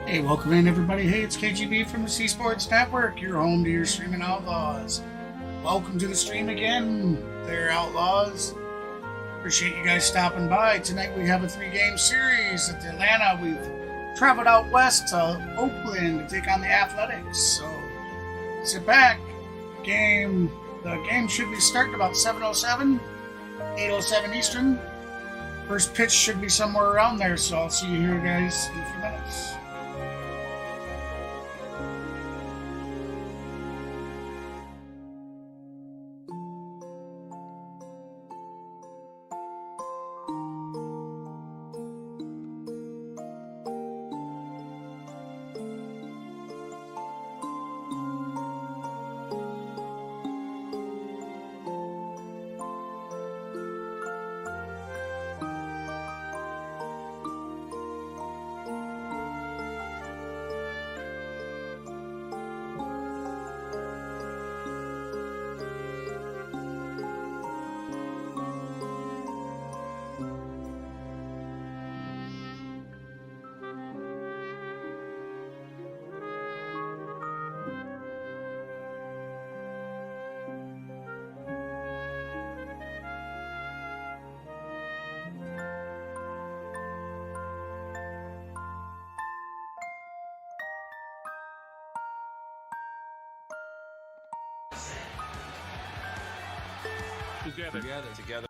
Hey, welcome in everybody. Hey, it's KGB from the C Sports Network, your home to your streaming outlaws. Welcome to the stream again, there outlaws. Appreciate you guys stopping by. Tonight we have a 3-game series at Atlanta. We've traveled out west to Oakland to take on the Athletics. So sit back. The game should be starting about 7:07, 8:07 Eastern. First pitch should be somewhere around there, so I'll see you here guys in a few minutes. Together.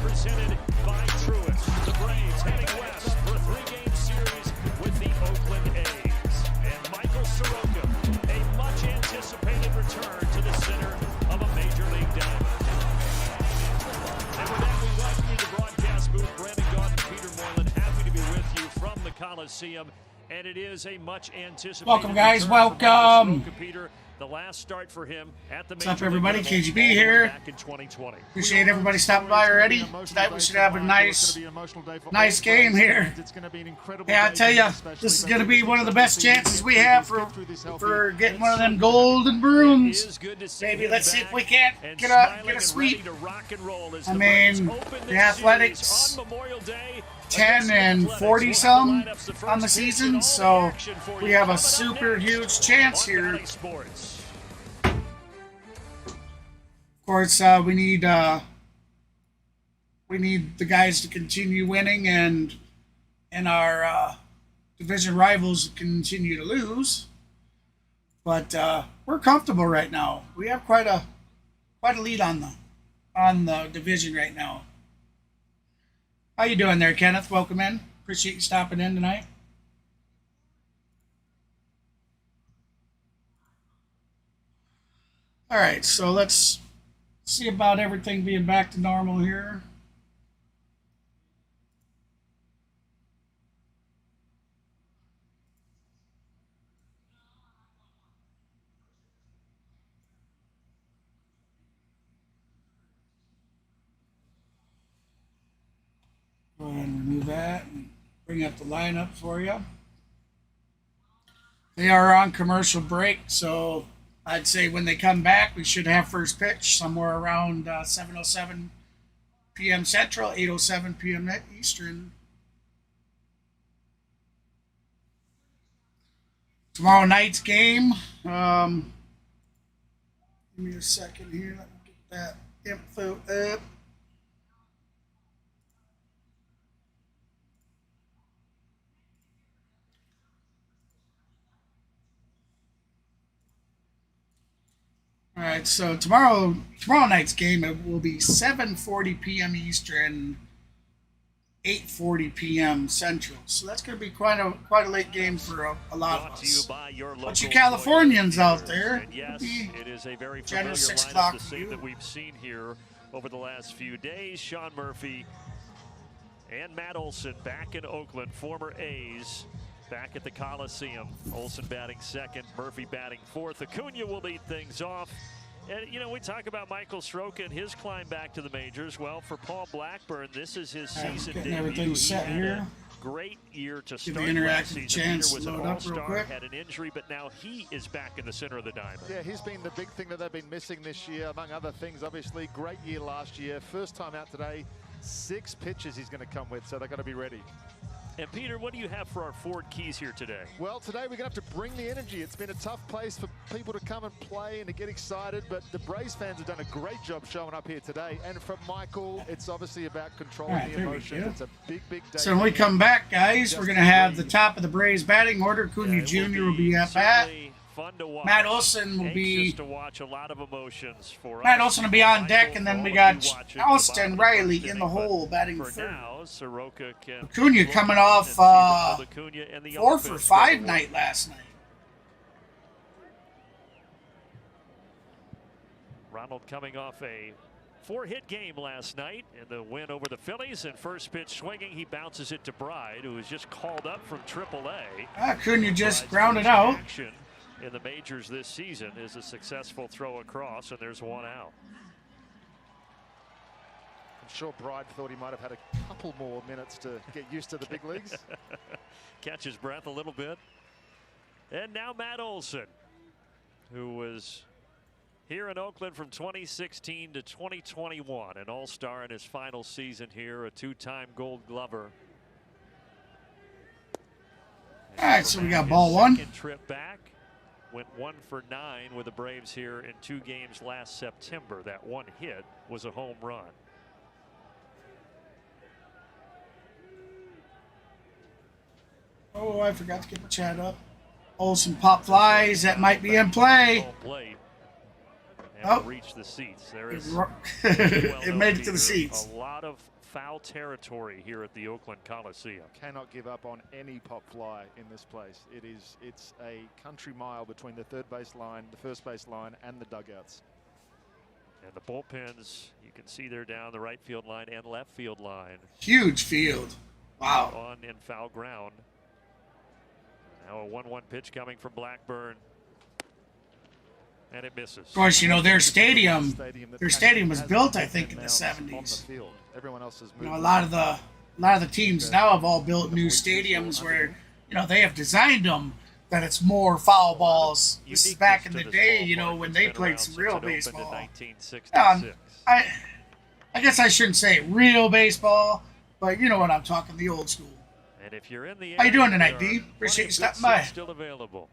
Presented by Truist. The Braves heading west for a 3-game series with the Oakland A's. And Mike Soroka, a much-anticipated return to the center of a Major League diamond. And with that, we welcome you to the broadcast booth. Brandon Gaudin, Peter Moylan, happy to be with you from the Coliseum. And it is a much-anticipated Welcome, guys. Welcome. Peter. The last start for him at the What's up, everybody? KGB here. Back in 2020. Appreciate everybody stopping by already. Tonight we should have a nice game here. Yeah, I tell you, this is going to be one of the best chances we have for getting one of them golden brooms. Maybe let's see if we can't get a sweep. I mean, the Athletics 10 and 40 some on the season, so we have a super huge chance here. Of course, we need the guys to continue winning, and our division rivals continue to lose. But we're comfortable right now. We have quite a lead on the division right now. How you doing there, Kenneth? Welcome in. Appreciate you stopping in tonight. All right, so let's see about everything being back to normal here. Go ahead and remove that and bring up the lineup for you. They are on commercial break, so I'd say when they come back, we should have first pitch somewhere around 7:07 p.m. Central, 8:07 p.m. Eastern. Tomorrow night's game. Give me a second here. Let me get that info up. All right, so tomorrow night's game, it will be 7:40 p.m. Eastern, 8:40 p.m. Central. So that's going to be quite a late game for a lot of us. But you Californians out there, and yes, it is a very generous 6 lineup, o'clock the for same you. that we've seen here over the last few days. Sean Murphy and Matt Olson back in Oakland, former A's, back at the Coliseum. Olson batting second, Murphy batting fourth. Acuna will lead things off. And, you know, we talk about Michael Soroka and his climb back to the majors. Well, for Paul Blackburn, this is his season Getting debut. everything set He had here. a great year to Give start the last interactive season. chance Peter was to an load up real all-star, quick. had an injury, but now he is back in the center of the diamond. Yeah, he's been the big thing that they've been missing this year, among other things. Obviously, great year last year. First time out today, 6 pitches he's going to come with, so they've got to be ready. And Peter, what do you have for our Ford Keys here today? Well, today we're going to have to bring the energy. It's been a tough place for people to come and play and to get excited, but the Braves fans have done a great job showing up here today. And from Michael, it's obviously about controlling All right, the there we emotions. go. It's a big, big day. So when we come back, guys, we're going to have the top of the Braves batting order. Acuna Jr. will be at bat. Fun to watch. Matt Olson will be. Anxious to watch a lot of emotions for Matt us. Olson will be on deck, Michael, and then we all got of you watching Austin the bottom Riley of the in the inning, but hole batting for third. now, Soroka can Acuna look coming and off see Ronald Acuna and the 4 for offense 5 go to work. night last night. Ronald coming off a 4-hit game last night in the win over the Phillies, and first pitch swinging, he bounces it to Bride, who was just called up from AAA. Acuna just Bride's grounded first out. action in the majors this season is a successful throw across, and there's one out. I'm sure Bride thought he might have had a couple more minutes to get used to the big leagues. Catch his breath a little bit. And now Matt Olson, who was here in Oakland from 2016 to 2021, an all-star in his final season here, a 2-time Gold Glover. All right, so we got His ball 1. second trip back, went 1 for 9 with the Braves here in 2 games last September. That one hit was a home run. Oh, I forgot to get my chat up. Olson pop flies. That might be in play. Home plate. And Oh. reach the seats. There is It made it to the seats. A lot of foul territory here at the Oakland Coliseum. Cannot give up on any pop fly in this place. It's a country mile between the third base line, the first base line, and the dugouts. And the bullpens, you can see they're down the right field line and left field line. Huge field. Wow. On in foul ground. Now a 1-1 pitch coming from Blackburn. And it misses. Of course, you know, their stadium was built, I think, in the On 70s. the field. Everyone else has moved. You know, a lot of the teams now have all built new stadiums where, you know, they have designed them that it's more foul balls. This is back in the day, you know, when they played some real baseball. I guess I shouldn't say real baseball, but you know what I'm talking, the old school. And if you're in the How you doing area, tonight, there D? are Appreciate you plenty of stopping good by. seats still available.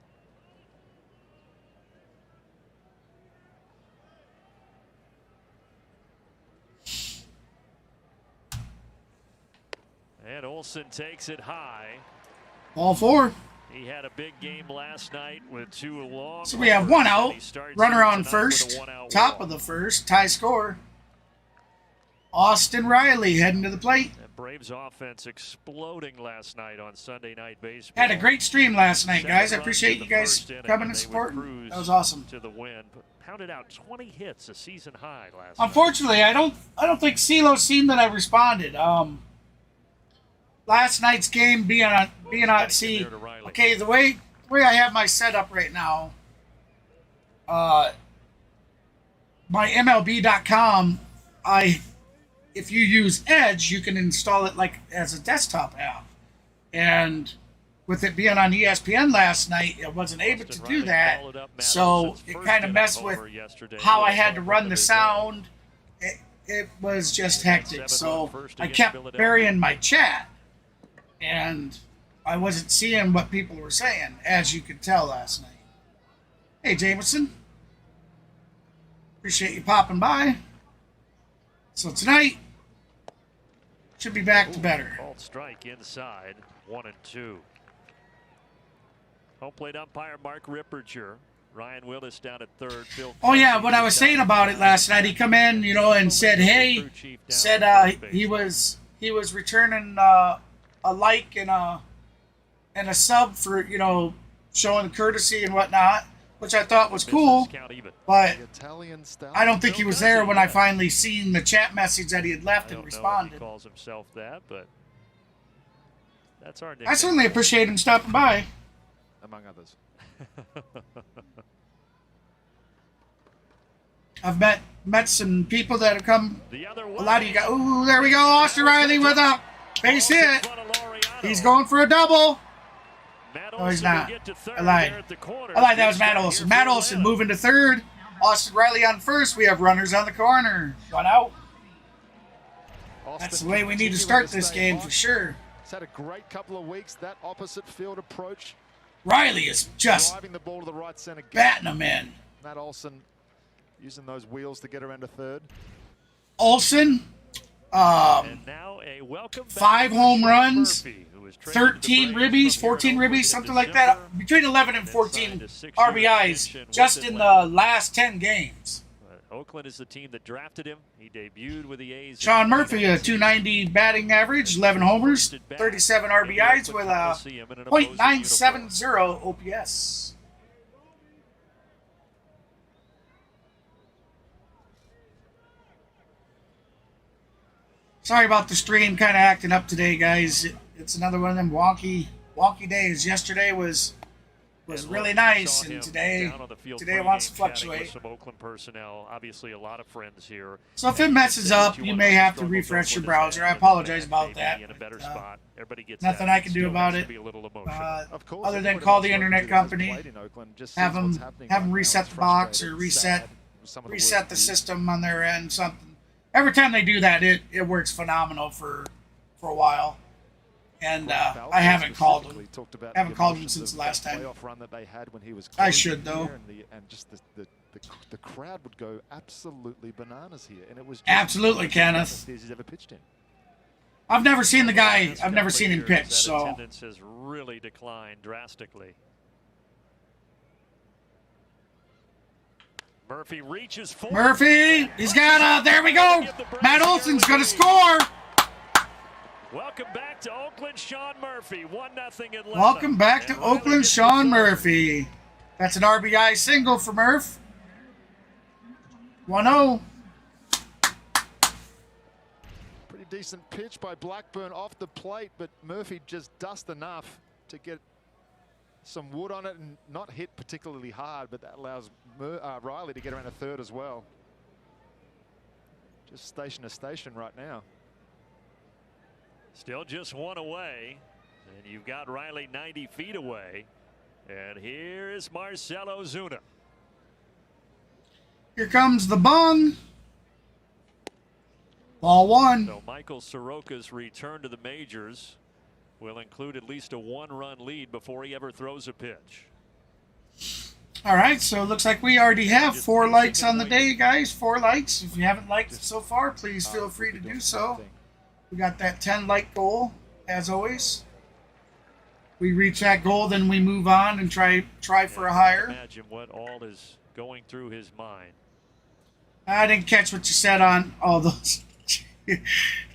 And Olson takes it high. Ball 4. He had a big game last night with 2 long. So we have 1 homers, and out. he starts Runner here on tonight with a first. 1-out Top walk. of the first. Tie score. Austin Riley heading to the plate. And Braves offense exploding last night on Sunday Night Baseball. Had a great stream last night, 7 guys. I runs appreciate in you the guys first inning, coming and and they would supporting. cruise That was awesome. to the win. Pounded out 20 hits, a season high last night. Unfortunately, I don't think CeeLo seen that I responded. Last night's game being on see. Okay, the way I have my setup right now, my MLB.com, if you use Edge, you can install it like as a desktop app. And with it being on ESPN last night, I wasn't able to do that. So it kind of messed with how I had to run the sound. It was just hectic. So I kept burying my chat. And I wasn't seeing what people were saying, as you could tell last night. Hey, Jameson. Appreciate you popping by. So tonight, should be back to better. Called strike inside, 1-2. Home plate umpire Mark Ripperger. Ryan Willis down at third. Oh yeah, what I was saying about it last night, he come in, you know, and said, hey, he was returning a like and a sub for, you know, showing courtesy and whatnot, which I thought was cool. But I don't think he was there when I finally seen the chat message that he had left and responded. He calls himself that, but that's our I certainly appreciate him stopping by. Among others. I've met some people that have come. A lot of you guys. Ooh, there we go. Austin Riley with a base hit. He's going for a double. No, he's not. I lied. That was Matt Olson. Matt Olson moving to third. Austin Riley on first. We have runners on the corner. One out. That's the way we need to start this game for sure. He's had a great couple of weeks. That opposite field approach. Riley is just driving the ball to the right center. Batting them in. Matt Olson using those wheels to get around to third. Olson, and now a 5 home runs, 13 ribbies, 14 ribbies, something like that. Between 11 and 14 RBIs just in the last 10 games. Oakland is the team that drafted him. He debuted with the A's. Sean Murphy, a .290 batting average, 11 homers, 37 RBIs with a .970 OPS. Sorry about the stream kind of acting up today, guys. It's another one of them wonky days. Yesterday was really nice, and today it wants to fluctuate. Some Oakland personnel, obviously a lot of friends here. So if it messes up, you may have to refresh your browser. I apologize about that. Nothing I can do about it, other than call the internet company, have them reset the box or reset the system on their end. Something. Every time they do that, it works phenomenal for a while. And I haven't called him. I haven't called him since the last time. I should, though. And just the crowd would go absolutely bananas here, and it was absolutely, Kenneth. He's ever pitched in. I've never seen the guy. I've never seen him pitch. So attendance has really declined drastically. Murphy reaches for Murphy. He's got a. There we go. Matt Olson's going to score. Welcome back to Oakland, Sean Murphy. 1-0 in 11. Welcome back to Oakland, Sean Murphy. That's an RBI single for Murph. 1-0. Pretty decent pitch by Blackburn off the plate, but Murphy just dust enough to get some wood on it and not hit particularly hard, but that allows Riley to get around a third as well. Just station to station right now. Still just one away, and you've got Riley 90 feet away. And here is Marcell Ozuna. Here comes the bung. Ball one. So Michael Soroka's return to the majors will include at least a 1-run lead before he ever throws a pitch. All right, so it looks like we already have 4 likes on the day, guys. 4 likes. If you haven't liked it so far, please feel free to do so. We got that 10-like goal, as always. We reach that goal, then we move on and try for a higher. Imagine what all is going through his mind. I didn't catch what you said on all those.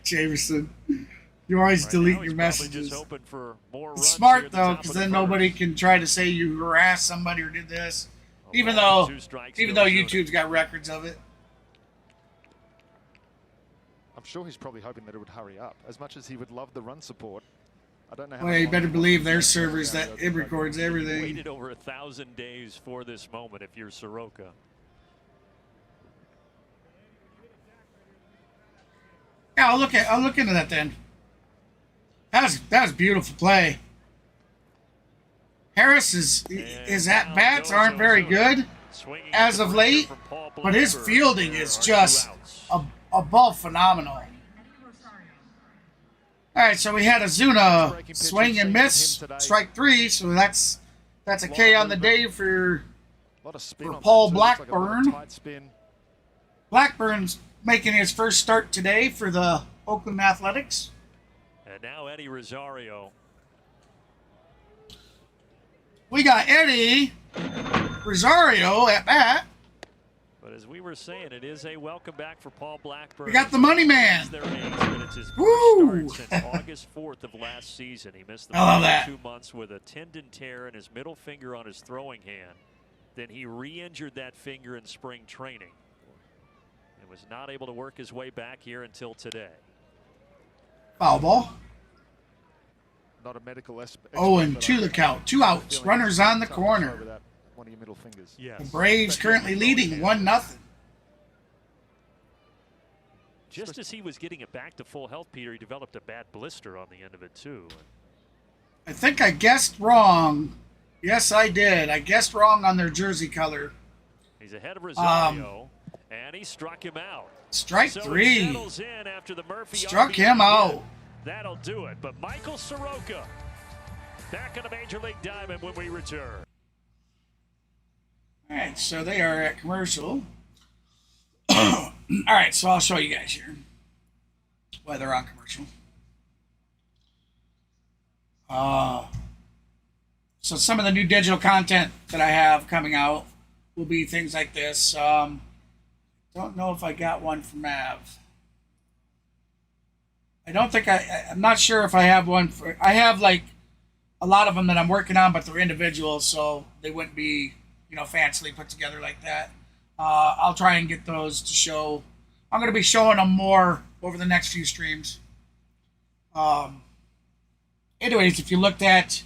Jameson, you always delete your messages. It's smart, though, because then nobody can try to say you harassed somebody or did this. Even though YouTube's got records of it. I'm sure he's probably hoping that it would hurry up. As much as he would love the run support, I don't know how. Well, you better believe their servers that it records everything. Waited over 1,000 days for this moment if you're Soroka. Yeah, I'll look into that then. That was a beautiful play. Harris's at bats aren't very good as of late, but his fielding is just above phenomenal. All right, so we had Azuna swing and miss, strike 3, so that's a K on the day for Paul Blackburn. Blackburn's making his first start today for the Oakland Athletics. And now Eddie Rosario. We got Eddie Rosario at bat. But as we were saying, it is a welcome back for Paul Blackburn. We got the money man. It's his Woo! first start since August 4th of last season. He missed the first 2 months with a tendon tear in his middle finger on his throwing hand. Then he re-injured that finger in spring training and was not able to work his way back here until today. Foul ball. Not a medical expert. 0-2 the count. 2 outs. Runners on the corner. One of your middle fingers. Yes. The Braves currently leading 1-0. Just as he was getting it back to full health, Peter, he developed a bad blister on the end of it too. I think I guessed wrong. Yes, I did. I guessed wrong on their jersey color. He's ahead of Rosario, and he struck him out. Strike 3. He settles in after the Murphy Struck RBI him out. That'll do it. But Michael Soroka back on the Major League diamond when we return. All right, so they are at commercial. All right, so I'll show you guys here why they're on commercial. So some of the new digital content that I have coming out will be things like this. Don't know if I got one from Mav. I don't think I'm not sure if I have one for. I have like a lot of them that I'm working on, but they're individual, so they wouldn't be, fancily put together like that. I'll try and get those to show. I'm going to be showing them more over the next few streams. Anyways, if you looked at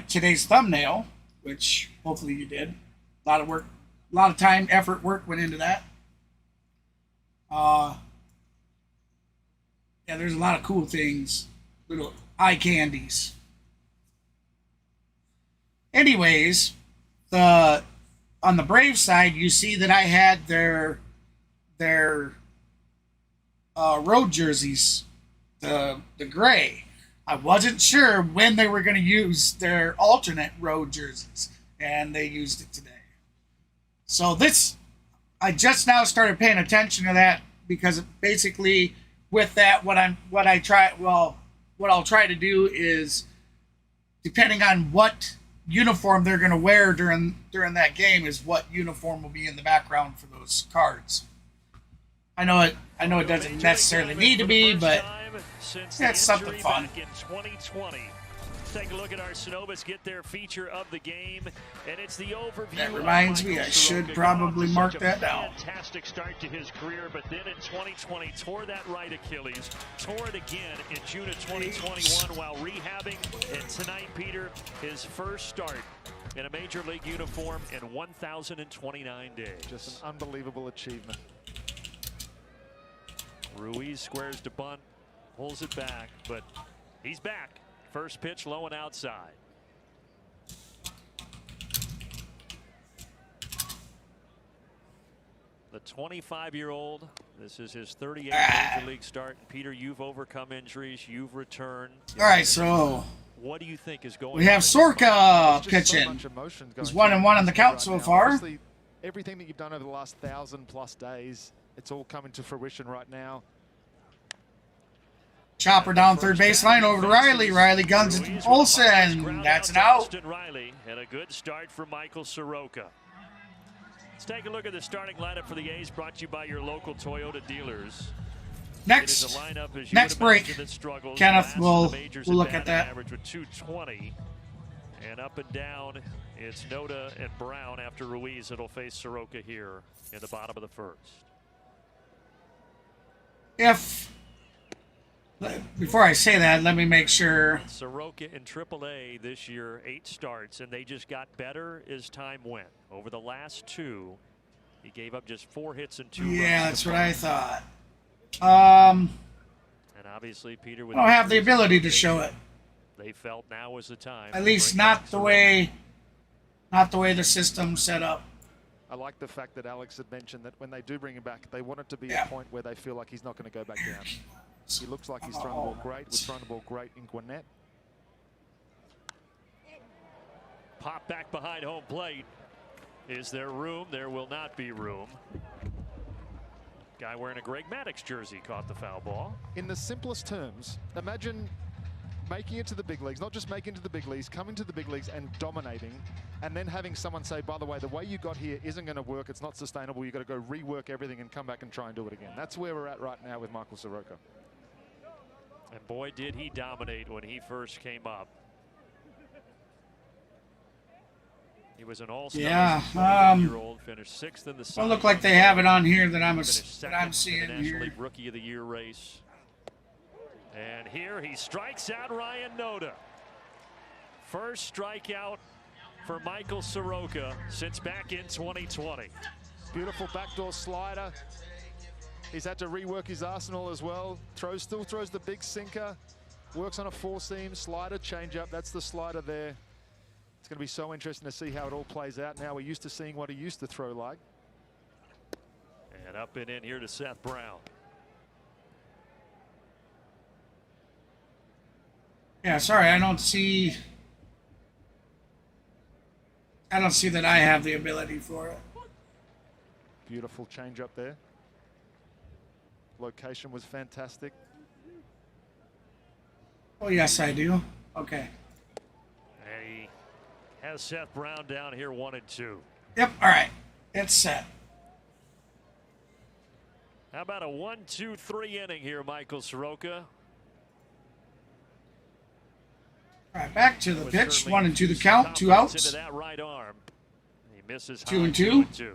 today's thumbnail, which hopefully you did, a lot of work, a lot of time, effort, work went into that. Yeah, there's a lot of cool things, little eye candies. Anyways, on the Braves side, you see that I had their road jerseys, the gray. I wasn't sure when they were going to use their alternate road jerseys, and they used it today. So I just now started paying attention to that because basically with that, what I'll try to do is, depending on what uniform they're going to wear during that game, is what uniform will be in the background for those cards. I know it doesn't necessarily need to be, but yeah, it's something fun. In 2020. Let's take a look at our Synovus get their feature of the game, and it's the overview. That reminds me, I should probably mark that down. Fantastic start to his career, but then in 2020 tore that right Achilles, tore it again in June of 2021 while rehabbing, and tonight, Peter, his first start in a major league uniform in 1,029 days. Just an unbelievable achievement. Ruiz squares to bunt, pulls it back, but he's back. First pitch low and outside. The 25-year-old, this is his 38th Major League start. Peter, you've overcome injuries. You've returned. All right, so what do you think is going on? We have Soroka pitching. He's 1-1 on the count so far. Obviously, everything that you've done over the last 1,000+ days, it's all coming to fruition right now. Chopper down third baseline over to Riley. Riley guns it to Olson. That's an out. Riley, and a good start for Michael Soroka. Let's take a look at the starting lineup for the A's, brought to you by your local Toyota dealers. Next break, Kenneth will look at that. Average with 220, and up and down, it's Noda and Brown after Ruiz. It'll face Soroka here in the bottom of the first. Before I say that, let me make sure. Soroka in AAA this year, 8 starts, and they just got better as time went. Over the last 2, he gave up just 4 hits and 2 runs. Yeah, that's what I thought. And obviously, Peter, I don't have the ability to show it. They felt now was the time. At least not the way the system's set up. I like the fact that Alex had mentioned that when they do bring him back, they want it to be a point where they feel like he's not going to go back down. He looks like he's thrown the ball great. We're throwing the ball great in Gwinnett. Pop back behind home plate. Is there room? There will not be room. Guy wearing a Greg Maddux jersey caught the foul ball. In the simplest terms, imagine making it to the big leagues, not just making it to the big leagues, coming to the big leagues and dominating, and then having someone say, by the way you got here isn't going to work, it's not sustainable, you've got to go rework everything and come back and try and do it again. That's where we're at right now with Michael Soroka. And boy, did he dominate when he first came up. He was an all-star. Yeah, year-old, finished 6th in the don't look like they have it on here that I'm seeing in the National here. League Rookie of the Year race. And here he strikes out Ryan Noda. First strikeout for Michael Soroka since back in 2020. Beautiful backdoor slider. He's had to rework his arsenal as well. Still throws the big sinker. Works on a four-seam slider, changeup. That's the slider there. It's going to be so interesting to see how it all plays out. Now we're used to seeing what he used to throw like. And up and in here to Seth Brown. Yeah, sorry, I don't see that I have the ability for it. Beautiful change up there. Location was fantastic. Oh, yes, I do. Okay. And he has Seth Brown down here 1-2. Yep, all right. It's set. How about a 1-2-3 inning here, Michael Soroka? All right, back to the pitch. 1-2 the count. 2 outs. Into that right arm. He misses 2-2. 2-2.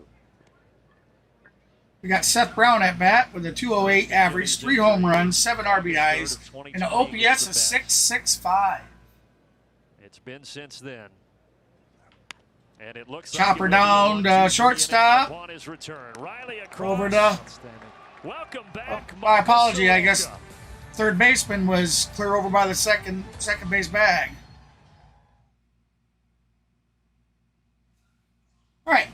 We got Seth Brown at bat with a 208 average, 3 home runs, 7 RBIs, and an OPS of .665. It's been since then. And it looks Chopper like down to shortstop. upon his return. Riley Over across. to, Welcome back. my apology, I Soroka. guess third baseman was clear over by the second base bag. All right.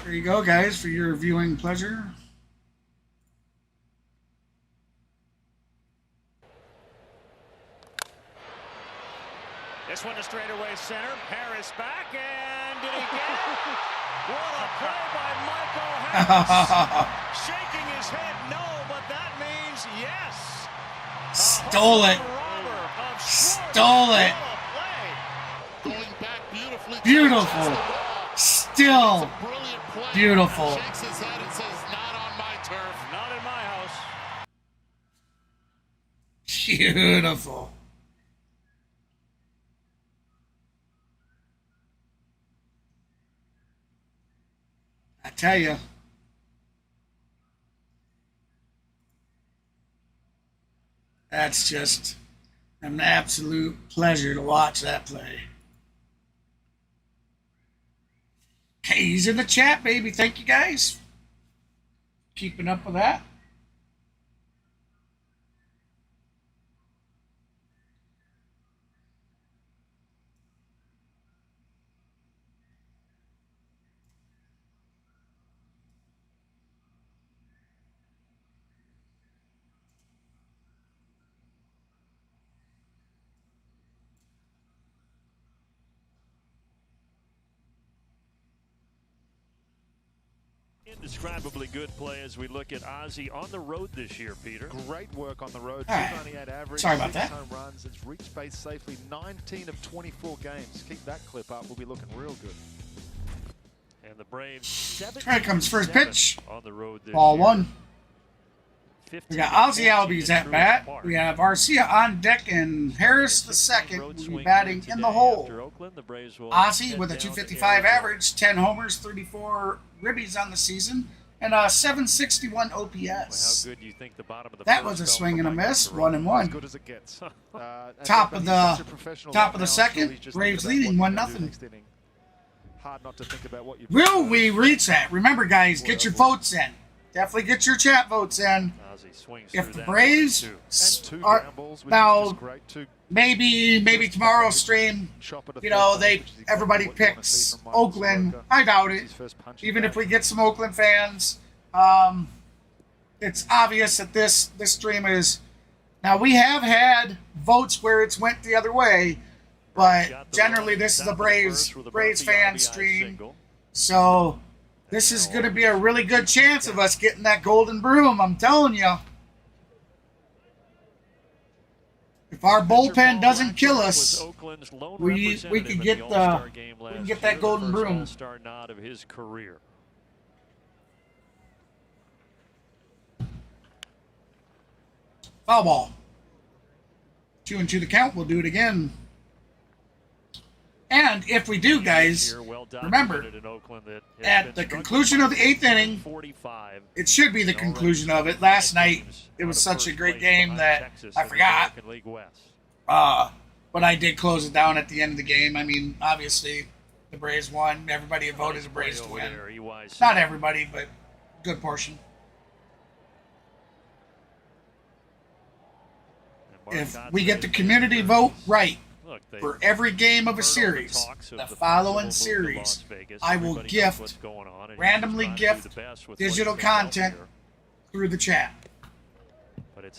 There you go, guys, for your viewing pleasure. This one to straightaway center. Harris back, and did he get it? What a play by Michael Harris. Shaking his head no, but that means yes. Stole it. Stole it. Going back beautifully. Beautiful. Still beautiful. Shakes his head and says, not on my turf. Not in my house. Beautiful. I tell you. That's just an absolute pleasure to watch that play. Hey, he's in the chat, baby. Thank you, guys. Keeping up with that. Indescribably good play as we look at Ozzie on the road this year, Peter. Great work on the road. All right. 298 average. Sorry about 6 that. home runs. It's reached base safely 19 of 24 games. Keep that clip up. We'll be looking real good. And the Braves Here comes first pitch. on the road this Ball year. 1. 15 We got to Ozzie 14 Albies in at Truist bat. Park. We have Arcia on deck, and Harris the second Road will be swing batting here in the today hole. after Oakland, the Braves will Ozzie head with a down to 255 Arizona. average, 10 homers, 34 ribbies on the season, and a 761 Well, how OPS. good do you think the bottom of the That first was a felt swing for and a Michael miss, Soroka? 1-1. As good as it gets. Top but of he's the- such a professional top right of the now. second, I'm sure he's just Braves thinking about leading what he's gonna do 1-0. next inning. Hard not to think about what you Will we reach that? Remember, guys, get your votes in. Definitely get your chat votes in. Ozzie swings If through the that Braves one, too. And two are ground balls, which is now just great. Two maybe tomorrow's stream, chop at a you third know, base, which is exactly everybody what you wanna picks see from Mike Oakland. Soroka. I doubt It's it. his first punch Even back. if we get some Oakland fans, it's obvious that this stream is. Now we have had votes where it's went the other way, but generally this is a Braves fan stream. So this is going to be a really good chance of us getting that golden broom. I'm telling you. If our bullpen doesn't kill us, we could get that golden broom. All-star nod of his career. Foul ball. 2-2 the count. We'll do it again. And if we do, guys, remember, at the conclusion of the 8th inning, it should be the conclusion of it. Last night, it was such a great game that I forgot. But I did close it down at the end of the game. I mean, obviously, the Braves won. Everybody had voted the Braves to win. Not everybody, but a good portion. If we get the community vote right for every game of a series, the following series, I will randomly gift digital content through the chat.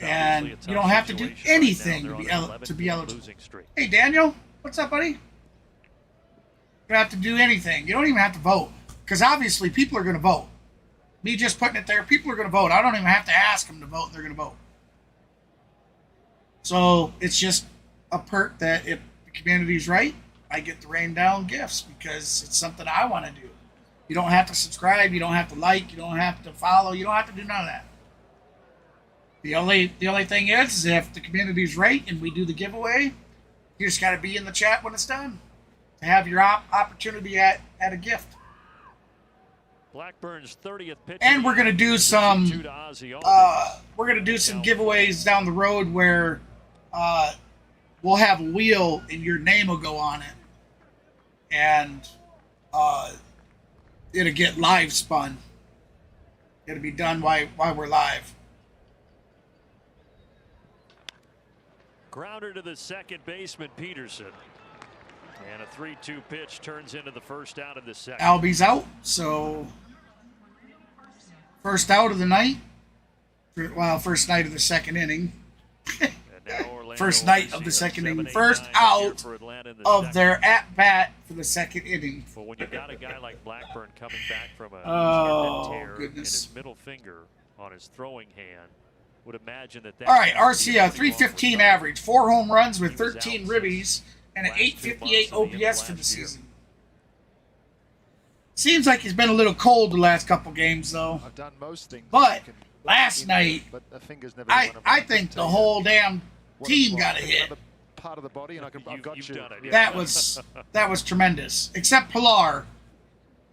And you don't have to do anything to be eligible. Hey, Daniel, what's up, buddy? You don't have to do anything. You don't even have to vote. Because obviously people are going to vote. Me just putting it there, people are going to vote. I don't even have to ask them to vote, and they're going to vote. So it's just a perk that if the community's right, I get the rain down gifts because it's something I want to do. You don't have to subscribe. You don't have to like. You don't have to follow. You don't have to do none of that. The only thing is if the community's right and we do the giveaway, you just got to be in the chat when it's done to have your opportunity at a gift. Blackburn's 30th pitch. And we're gonna do some giveaways down the road where we'll have a wheel and your name will go on it, and it'll get live spun. It'll be done while we're live. Grounder to the second baseman, Peterson. And a 3-2 pitch turns into the first out of the second. Albie's out, so first out of the night. Well, first night of the second inning. First night of the second inning. First out of their at-bat for the second inning. But when you got a guy like Blackburn coming back from a tear in his middle finger on his throwing hand, would imagine that. All right, Arcia, 315 average, 4 home runs with 13 ribbies, and an 858 OPS for the season. Seems like he's been a little cold the last couple games, though. I've done most things. But last night, I think the whole damn team got a hit. Part of the body, and I've got you. Done it, yeah. That was tremendous. Except Pilar.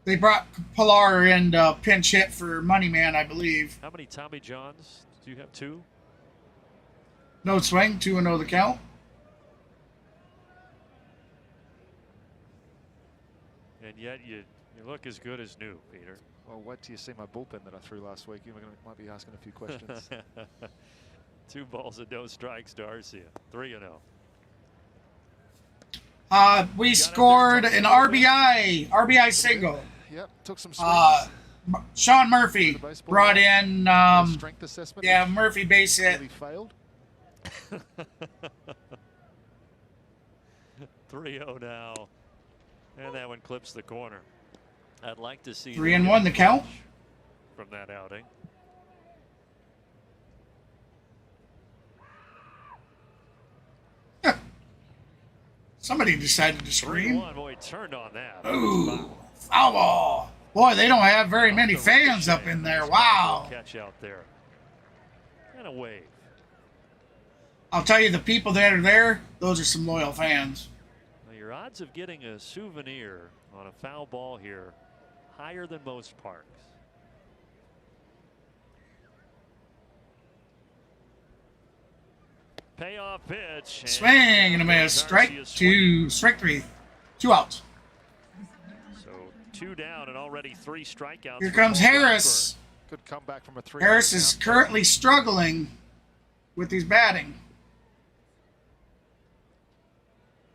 They brought Pilar in to pinch hit for Money Man, I believe. How many Tommy Johns do you have? 2? No swing, 2-0 the count. And yet you look as good as new, Peter. Well, wait till you see my bullpen that I threw last week. You might be asking a few questions. 2 balls and no strikes to Arcia. 3-0. We scored an RBI single. Yep, took some swings. Sean Murphy brought in, strength assessment. yeah, Murphy base hit. Really failed. 3-0 now. And that one clips the corner. I'd like to see 3-1 the count from that outing. Somebody decided to scream. 3-1, boy, turned on that. Ooh, foul ball. Boy, they don't have very many fans up in there. Wow. Catch out there. And a wave. I'll tell you, the people that are there, those are some loyal fans. Now your odds of getting a souvenir on a foul ball here higher than most parks. Payoff pitch. Swing and a miss. Strike 3. 2 outs. So 2 down and already 3 strikeouts. Here comes Harris. Good comeback from a 3. Harris is currently struggling with his batting.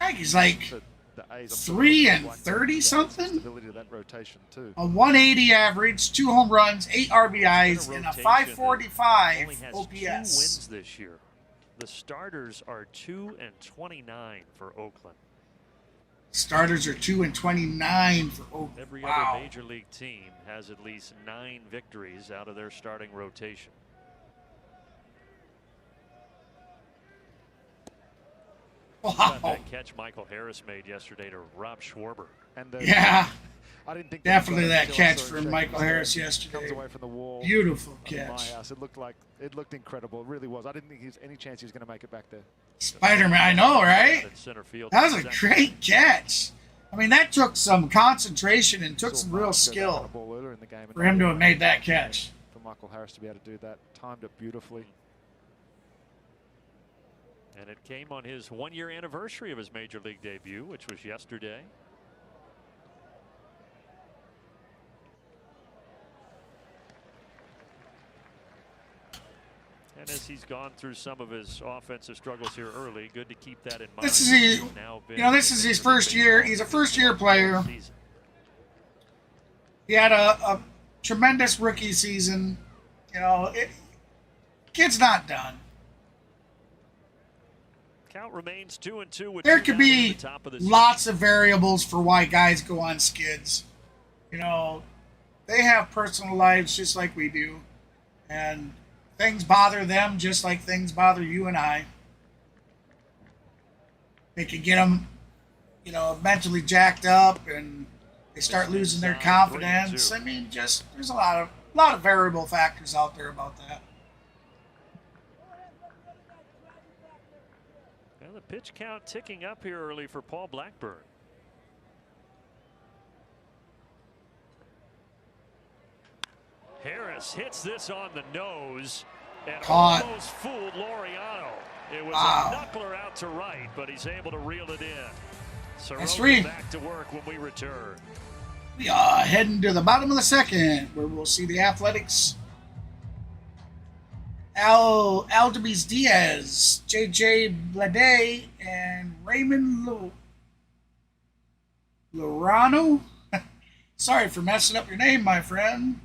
I think he's like The A's, 3 and 30 something. Stability to that rotation too. A 180 average, 2 home runs, 8 RBIs, and a 545 only has 2 OPS. wins this year. The starters are 2 and 29 for Oakland. Starters are 2 and 29 for Oakland. Every Wow. other major league team has at least 9 victories out of their starting rotation. How about Wow. that catch Michael Harris made yesterday to Rob Schwarber? And Yeah. I didn't think Definitely he that got it catch until from Soroka Michael shakes Harris his head, yesterday. Comes away from the wall. Beautiful of catch. My house. It looked incredible. It really was. I didn't think he was any chance he was going to make it back there. Spider-Man, I know, right? In center field. That was a great catch. I mean, that took some concentration and took Saw some real Mark go down skill on a ball earlier in the game, and for him to have made that catch. For Michael Harris to be able to do that, timed it beautifully. And it came on his 1-year anniversary of his major league debut, which was yesterday. And as he's gone through some of his offensive struggles here early, good to keep that in mind. This is his first year. He's a first-year player. He had a tremendous rookie season. You know, kid's not done. Count remains 2-2 with There 2 could down be at the top of the lots of variables for why guys go on skids. You know, they have personal lives just like we do. And things bother them just like things bother you and I. They could get them, you know, mentally jacked up and they start losing their confidence. I mean, just there's a lot of variable factors out there about that. Well, the pitch count ticking up here early for Paul Blackburn. Harris hits this on the nose and Caught. almost fooled Laureano. It was Wow. a knuckler out to right, but he's able to reel it in. Soroka That's three. back to work when we return. We are heading to the bottom of the second, where we'll see the Athletics. Aldebis Diaz, J.J. Blade, and Raymond Lorano. Sorry for messing up your name, my friend.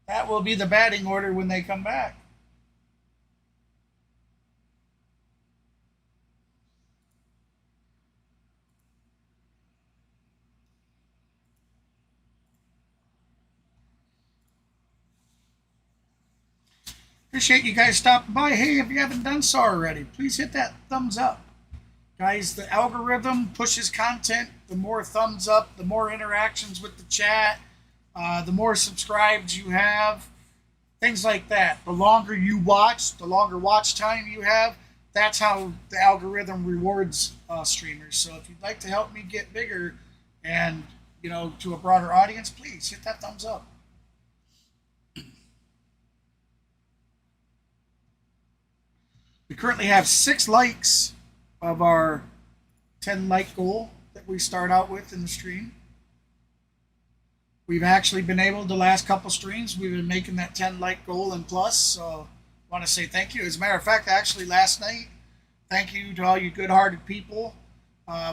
That will be the batting order when they come back. Appreciate you guys stopping by. Hey, if you haven't done so already, please hit that thumbs up. Guys, the algorithm pushes content. The more thumbs up, the more interactions with the chat, the more subscribed you have, things like that. The longer you watch, the longer watch time you have, that's how the algorithm rewards streamers. So if you'd like to help me get bigger and, you know, to a broader audience, please hit that thumbs up. We currently have 6 likes of our 10 like goal that we start out with in the stream. We've actually been able, the last couple streams, we've been making that 10 like goal and plus, so I want to say thank you. As a matter of fact, actually last night, thank you to all you good-hearted people.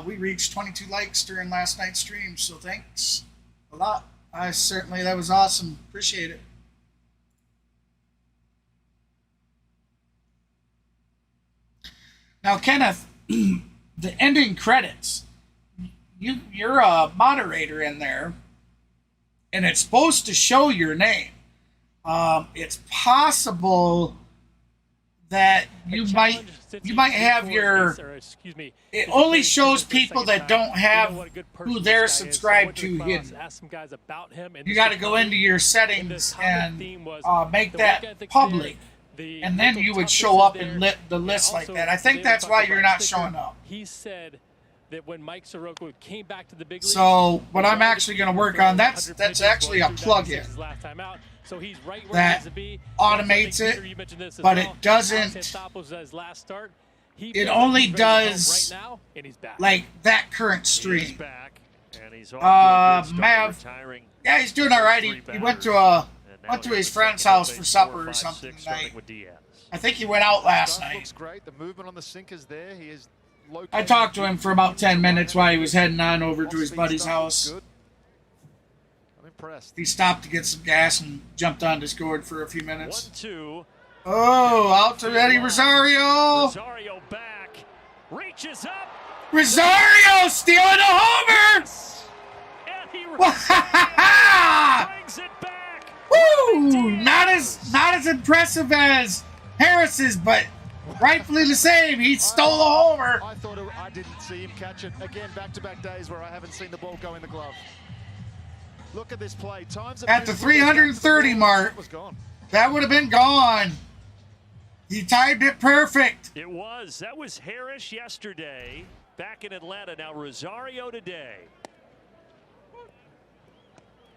We reached 22 likes during last night's stream, so thanks a lot. That was awesome. Appreciate it. Now, Kenneth, the ending credits, you're a moderator in there, and it's supposed to show your name. It's possible that you might have your. It only shows people that don't have who they're subscribed to hidden. You got to go into your settings and make that public. And then you would show up in the list like that. I think that's why you're not showing up. He said that when Mike Soroka came back to the big league. So what I'm actually going to work on, that's actually a plugin that automates it, but it doesn't. It only does like that current stream. Mav, yeah, he's doing all right. He went to a Went to his friend's house for supper or something tonight. I think he went out last night. Looks great. The movement on the sinker's there. He is located. I talked to him for about 10 minutes while he was heading on over to his buddy's house. Good. I'm impressed. He stopped to get some gas and jumped on Discord for a few minutes. 1-2. Oh, out to Eddie Rosario. Rosario back. Reaches up. Rosario stealing a homer. Eddie Rosario brings it back. Woo! Not as impressive as Harris's, but rightfully the same. He stole a homer. I thought I didn't see him catch it. Again, back-to-back days where I haven't seen the ball go in the glove. Look at this play. Times At the 330 mark, was gone. that would have been gone. He timed it perfect. It was. That was Harris yesterday back in Atlanta. Now Rosario today.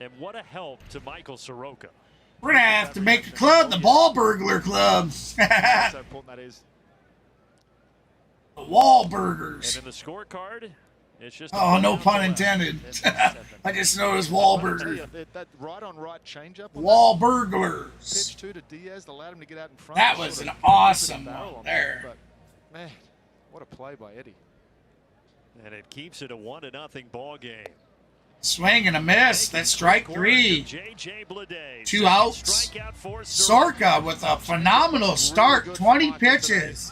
And what a help to Michael Soroka. We're going to have to make a club, the Ball Burglar Club. That's how important that is. The Wall Burgers. And in the scorecard, it's just... Oh, no pun intended. I just noticed Wall Burger. That right-on-right changeup. Wall Burglars. Pitch two to Diaz allowed him to get out in front. That was an awesome one there. But, man, what a play by Eddie. And it keeps it a 1-0 ball game. Swing and a miss. That's strike three. 2 outs. Soroka with a phenomenal start. 20 pitches.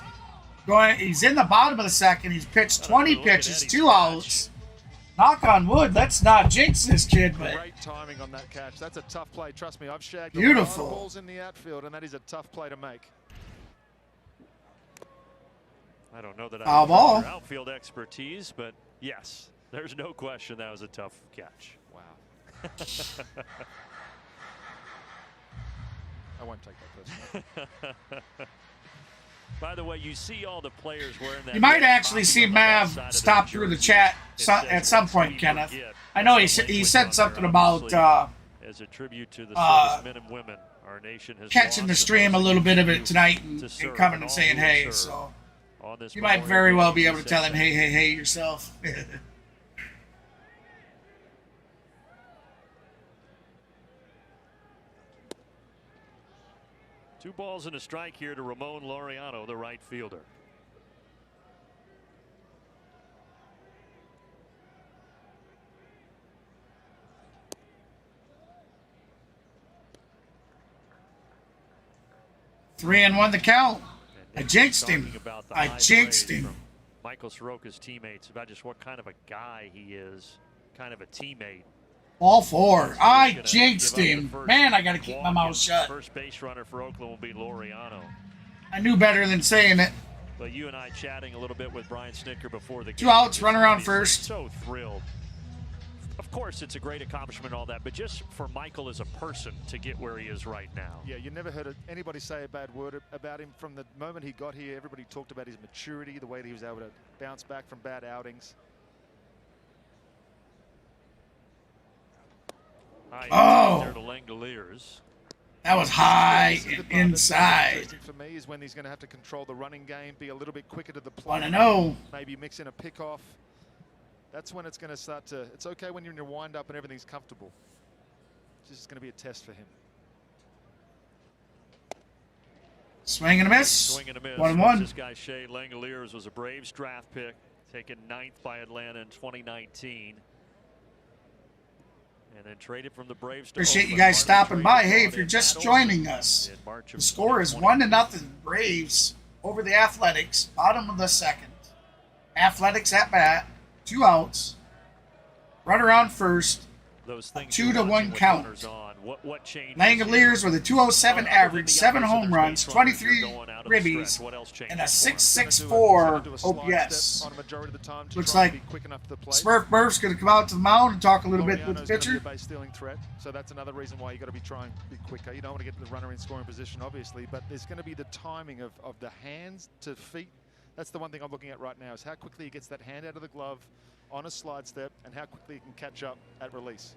He's in the bottom of the second. He's pitched 20 pitches. 2 outs. Knock on wood. Let's not jinx this kid. But great timing on that catch. That's a tough play. Trust me, I've shagged beautiful a lot of balls in the outfield, and that is a tough play to make. I don't know that Foul I ball. have outfield expertise, but yes. There's no question that was a tough catch. Wow. I won't take that personally. By the way, you see all the players wearing that. you might actually see Mav stop through the chat at some point, Kenneth. I know he said something about as a tribute to the service men and women our nation has catching the stream a little bit of it tonight and coming and saying hey. So you might very well be able to tell him hey yourself. 2 balls and a strike here to Ramon Laureano, the right fielder. Three and 1 the count. I jinxed him. I jinxed him. Michael Soroka's teammates about just what kind of a guy he is, kind of a teammate. All 4. I jinxed him. Man, I got to keep my mouth shut. First base runner for Oakland will be Laureano. I knew better than saying it. But you and I chatting a little bit with Brian Snicker before the game. 2 outs, run around first. So thrilled. Of course, it's a great accomplishment and all that, but just for Michael as a person to get where he is right now. Yeah, you never heard anybody say a bad word about him. From the moment he got here, everybody talked about his maturity, the way that he was able to bounce back from bad outings. Oh, there to Langoliers. That was high and inside. For me is when he's going to have to control the running game, be a little bit quicker to the plate. Want to know? Maybe mix in a pickoff. That's when it's going to start to. It's okay when you're in your wind-up and everything's comfortable. This is going to be a test for him. Swing and a miss. Swing and a miss. 1-1. This guy Shea Langoliers was a Braves draft pick, taken 9th by Atlanta in 2019. And then traded from the Braves to Appreciate Oakland. you guys stopping by. Hey, if you're just joining us, the score is 1-0 Braves over the Athletics, bottom of the second. Athletics at bat, 2 outs, runner on first, Those things 2-1 count. What changed? Langoliers with a 207 average, 7 home runs, 23 ribbies, and a 6.64 OPS. Looks like Smurf Murph's going to come out to the mound and talk a little bit with the pitcher. Base stealing threat, so that's another reason why you got to be trying to be quicker. You don't want to get the runner in scoring position, obviously, but there's going to be the timing of the hands to feet. That's the one thing I'm looking at right now is how quickly he gets that hand out of the glove on a slide step and how quickly he can catch up at release.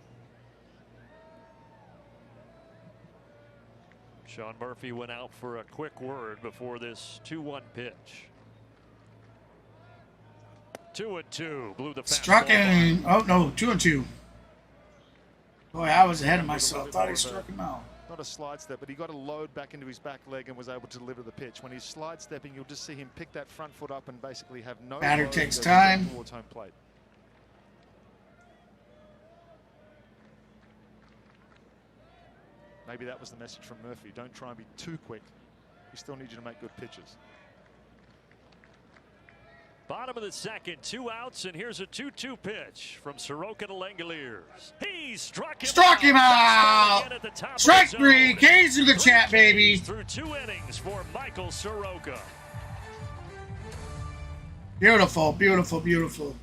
Sean Murphy went out for a quick word before this 2-1 pitch. 2-2. Blew the struck him. Oh no, 2-2. Boy, I was ahead of myself. Thought he struck him out. not a slide step, but he got a load back into his back leg and was able to deliver the pitch. When he's slide stepping, you'll just see him pick that front foot up and basically have no batter load takes as he time goes towards home plate. Maybe that was the message from Murphy. Don't try and be too quick. We still need you to make good pitches. Bottom of the second, 2 outs, and here's a 2-2 pitch from Soroka to Langoliers. He struck him out. Strike 3, K's in the chat, baby. Through 2 innings for Michael Soroka. Beautiful, beautiful, beautiful.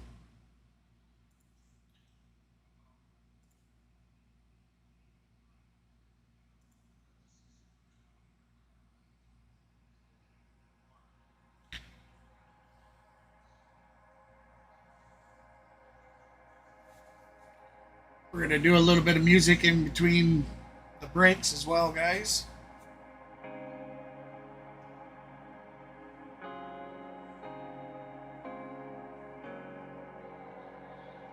We're going to do a little bit of music in between the breaks as well, guys.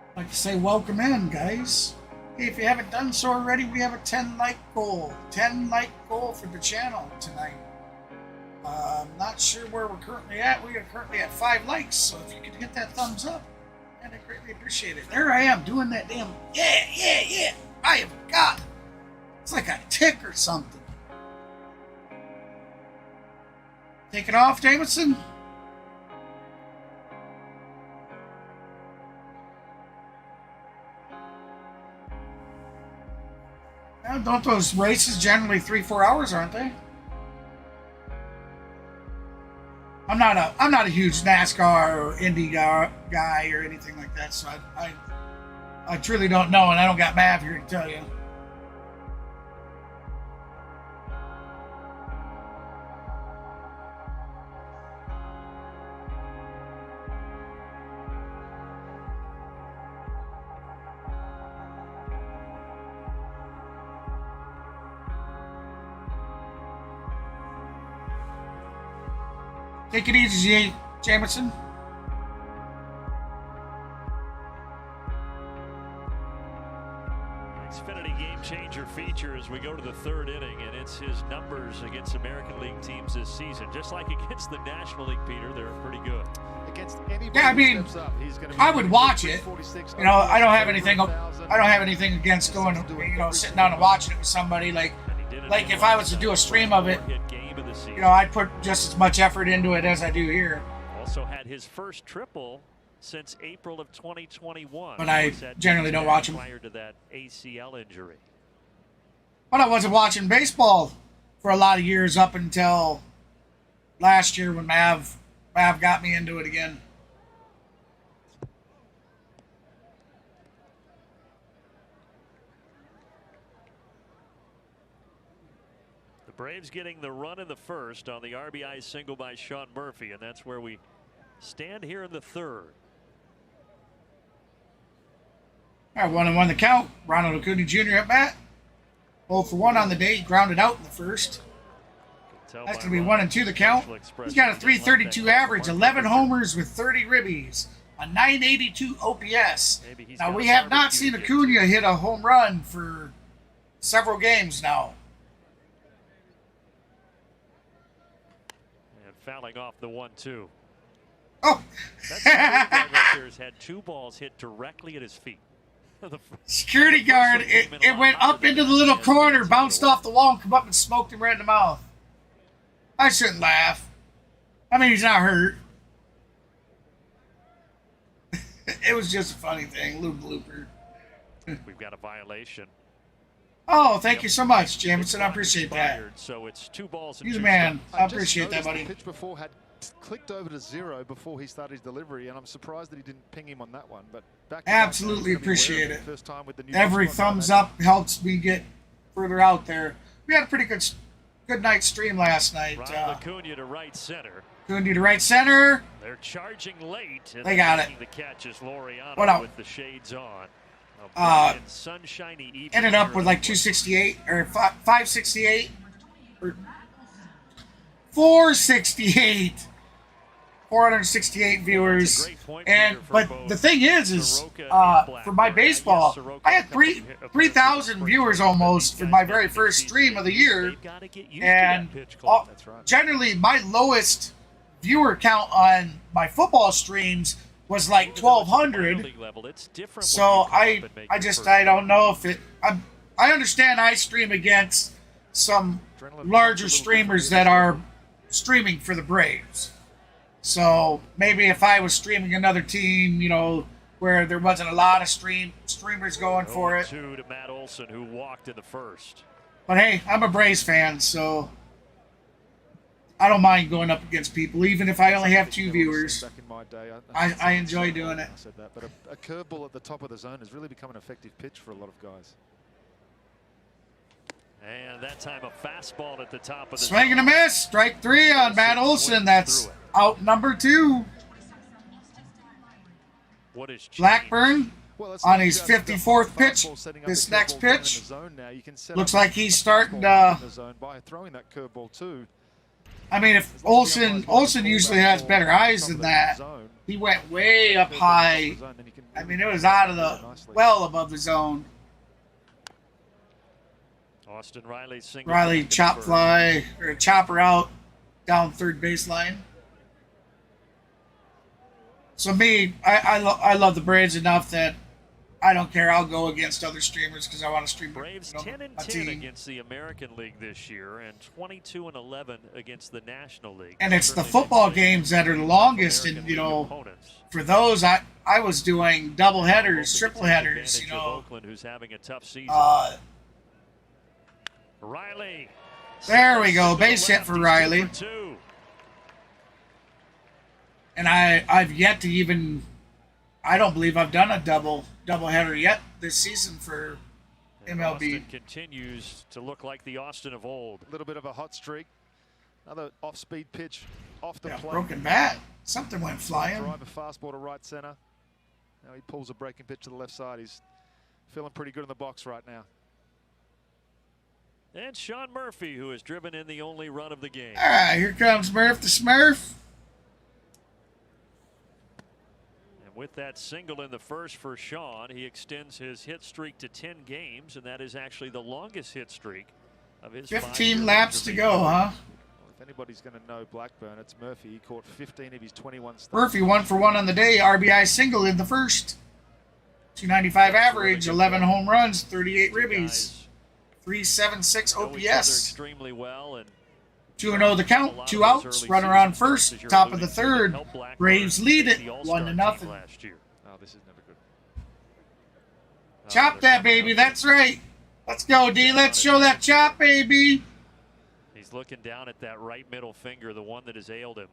I'd like to say welcome in, guys. Hey, if you haven't done so already, we have a 10-like goal. 10-like goal for the channel tonight. I'm not sure where we're currently at. We are currently at 5 likes, so if you could hit that thumbs up, and I greatly appreciate it. There I am doing that damn yeah. I have got it. It's like a tick or something. Take it off, Jameson. Now, don't those races generally 3-4 hours, aren't they? I'm not a huge NASCAR or Indy guy or anything like that, so I truly don't know, and I don't got Mav here to tell you. Take it easy, Jameson. Xfinity Game Changer feature as we go to the 3rd inning, and it's his numbers against American League teams this season. Just like against the National League, Peter, they're pretty good. Against anybody yeah, I mean, who steps up, he's going to be I would watch it. You know, I don't have anything against going, sitting down and watching it with somebody. Like if I was to do a stream of it, I'd put just as much effort into it as I do here. Also had his first triple since April of 2021. But I generally don't watch them. Prior to that ACL injury. But I wasn't watching baseball for a lot of years up until last year when Mav got me into it again. Braves getting the run in the first on the RBI single by Sean Murphy, and that's where we stand here in the 3rd. All right, 1-1 the count. Ronald Acuna Jr. at bat. 0 for 1 on the day. He grounded out in the first. That's going to be 1-2 the count. He's got a .332 average, 11 homers with 30 ribbies, a .982 OPS. Now, we have not seen Acuna hit a home run for several games now. Fouling off the 1-2. Oh! Has had 2 balls hit directly at his feet. Security guard, it went up into the little corner, bounced off the wall, and come up and smoked him right in the mouth. I shouldn't laugh. I mean, he's not hurt. It was just a funny thing, a little blooper. We've got a violation. Oh, thank you so much, Jameson. I appreciate that. So it's 2 balls. He's a man. I appreciate that, buddy. The pitch before had clicked over to 0 before he started his delivery, and I'm surprised that he didn't ping him on that one. But absolutely appreciate it. First time with the new Every thumbs up helps me get further out there. We had a pretty good night stream last night. Acuna to right center. Acuna to right center. They're charging late. And they got it. The catch is Laureano what with the shades on. Sunshiny ended up with like 268 or 568 or 468. 468 viewers. Great point And for but both the thing is Soroka and for my Blackburn. baseball, Yes, Soroka I had a couple of 3,000 viewers almost for my very first stream of the year. They've got to get used And to that pitch clock. That's right. generally my lowest viewer count on my football streams was like 1,200. It's different So when you come up and make I your just first I don't play. know if it. I understand I stream against some larger streamers that are streaming for the Braves. So maybe if I was streaming another team, you know, where there wasn't a lot of streamers going for it. 0-2 to Matt Olson, who walked in the first. But hey, I'm a Braves fan, so I don't mind going up against people, even if I only have 2 viewers. Back in my day, I enjoy doing it. I said that, but a curveball at the top of the zone has really become an effective pitch for a lot of guys. And that time a fastball at the top of the Swing and a miss. Strike 3 on Matt Olson. That's out number 2. What is changed? Blackburn Well, it's on not his just the 54th pitch. fastball setting up This the next curveball down in pitch the zone now. You can set looks up like he's the starting fastball to. in the zone by throwing that curveball too. I mean, if Olson usually has better eyes than that. He went way up high. I mean, it was out of the well above the zone. Austin Riley single. Riley chop fly or chopper out down third baseline. So me, I love the Braves enough that I don't care. I'll go against other streamers because I want to stream. Braves you know, 10 and my 10 team. against the American League this year, and 22 and 11 against the National League. And it's the Certainly football they games that are the longest, and American you know, League opponents. for those I was doing double headers, triple headers. You Advantage of know, Oakland, who's having a tough season. Riley. There we go, To the base hit left. for He's 2 Riley. for 2. and I've yet to even. I don't believe I've done a double header yet this season for And MLB. Austin continues to look like the Austin of old. A little bit of a hot streak. Another off-speed pitch off the Yeah, plate. broken bat. Something went flying. Drive a fastball to right center. Now he pulls a breaking pitch to the left side. He's feeling pretty good in the box right now. And Sean Murphy, who has driven in the only run of the game. All right, here comes Murph the Smurf. And with that single in the first for Sean, he extends his hit streak to 10 games, and that is actually the longest hit streak of his 15 5-year laps to major go, league career. huh? Well, if anybody's going to know Blackburn, it's Murphy. He caught 15 of his 21 starts. Murphy 1 for 1 on the day. RBI single in the first. 295 average, 11 home runs, 38 ribbies. 376 Know each other OPS. extremely well, and 2-0 the count, 2 outs, runner on first, top of the third. Braves lead it, 1-0. last year. Oh, this is never good. Chop that baby, that's right. Let's go, D. Let's show that chop, baby. He's looking down at that right middle finger, the one that has ailed him.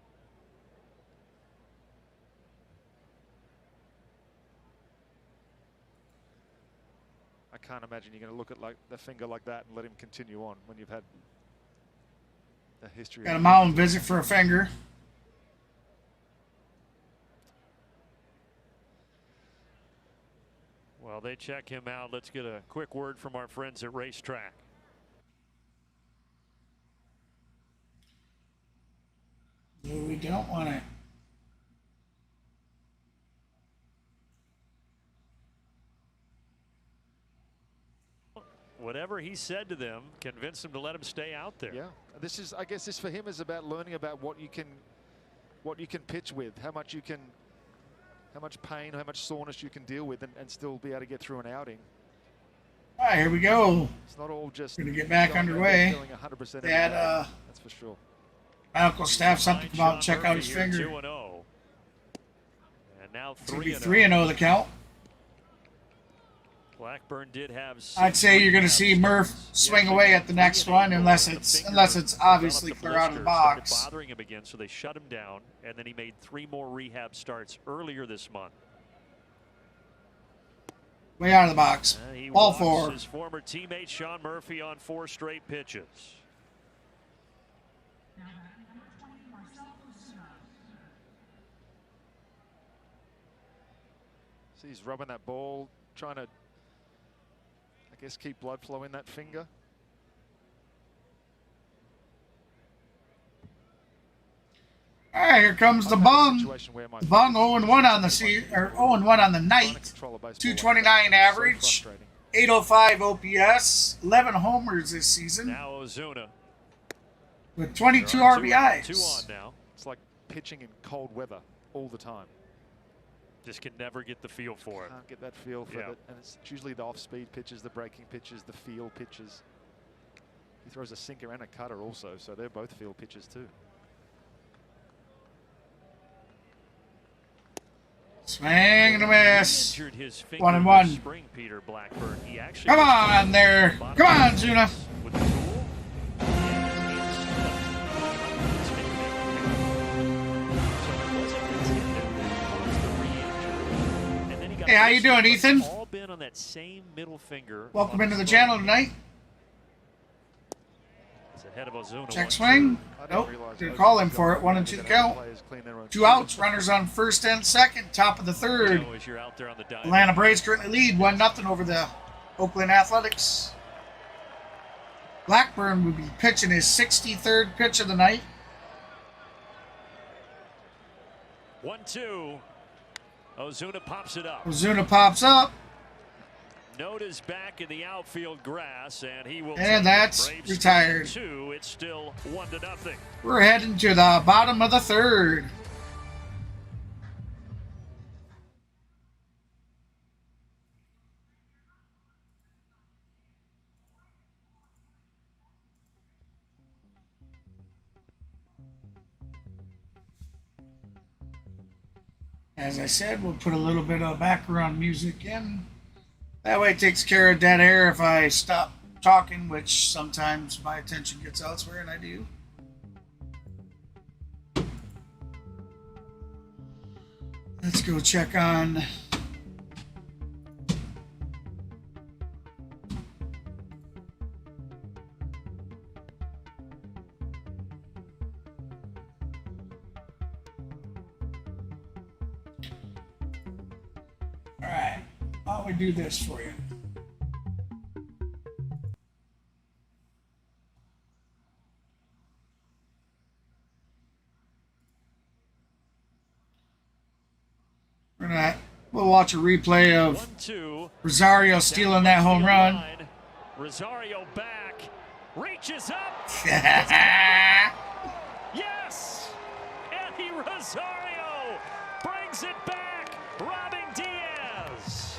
I can't imagine you're going to look at like the finger like that and let him continue on when you've had a history. Got a mound visit for a finger. Well, they check him out. Let's get a quick word from our friends at Racetrack. No, we don't want it. Whatever he said to them convinced them to let him stay out there. Yeah, this is, I guess this for him is about learning about what you can pitch with, how much pain, how much soreness you can deal with and still be able to get through an outing. All right, here we go. It's not all just Gonna get back going out there underway. feeling 100% They had every day, that's for sure. medical staff something come out and check out his Sean Murphy here, finger. 2-0. And now It's gonna be 3-0. 3-0 the count. Blackburn did have. I'd say you're going to see Murph swing away at the next one unless it's obviously clear out of the box. Bothering him again, so they shut him down, and then he made 3 more rehab starts earlier this month. Way out of the box. He Ball walks 4. his former teammate Sean Murphy on 4 straight pitches. See, he's rubbing that ball, trying to, I guess, keep blood flow in that finger. All right, here comes the Bung. The Bung 0-1 on the or 0-1 on the night. 229 average, 805 OPS, 11 homers this season. Now Ozuna with 22 Two RBIs. on now. It's like pitching in cold weather all the time. Just can never get the feel for it. Can't get that feel for it. And it's usually the off-speed pitches, the breaking pitches, the feel pitches. He throws a sinker and a cutter also, so they're both feel pitches too. Swing and a miss. 1-1. Spring, Peter Blackburn. He actually Come on there. Come on, Zuna. With the tool. Hey, how you doing, Ethan? All been on that same middle finger. Welcome into the channel tonight. It's ahead of Ozuna. Check swing. Nope. Didn't call him for it. 1-2 the count. 2 outs. Runners on first and second. Top of the third. Atlanta Braves currently lead 1-0 over the Oakland Athletics. Blackburn would be pitching his 63rd pitch of the night. 1-2. Ozuna pops it up. Ozuna pops up. Noda's back in the outfield grass, and he will. And that's retired. 2. It's still 1-0. We're heading to the bottom of the third. As I said, we'll put a little bit of background music in. That way it takes care of dead air if I stop talking, which sometimes my attention gets elsewhere, and I do. Let's go check on... Alright, why don't we do this for you? We'll watch a replay of 1-2. Rosario stealing that home run. Rosario back, reaches up. Yes! Eddie Rosario brings it back, robbing Diaz.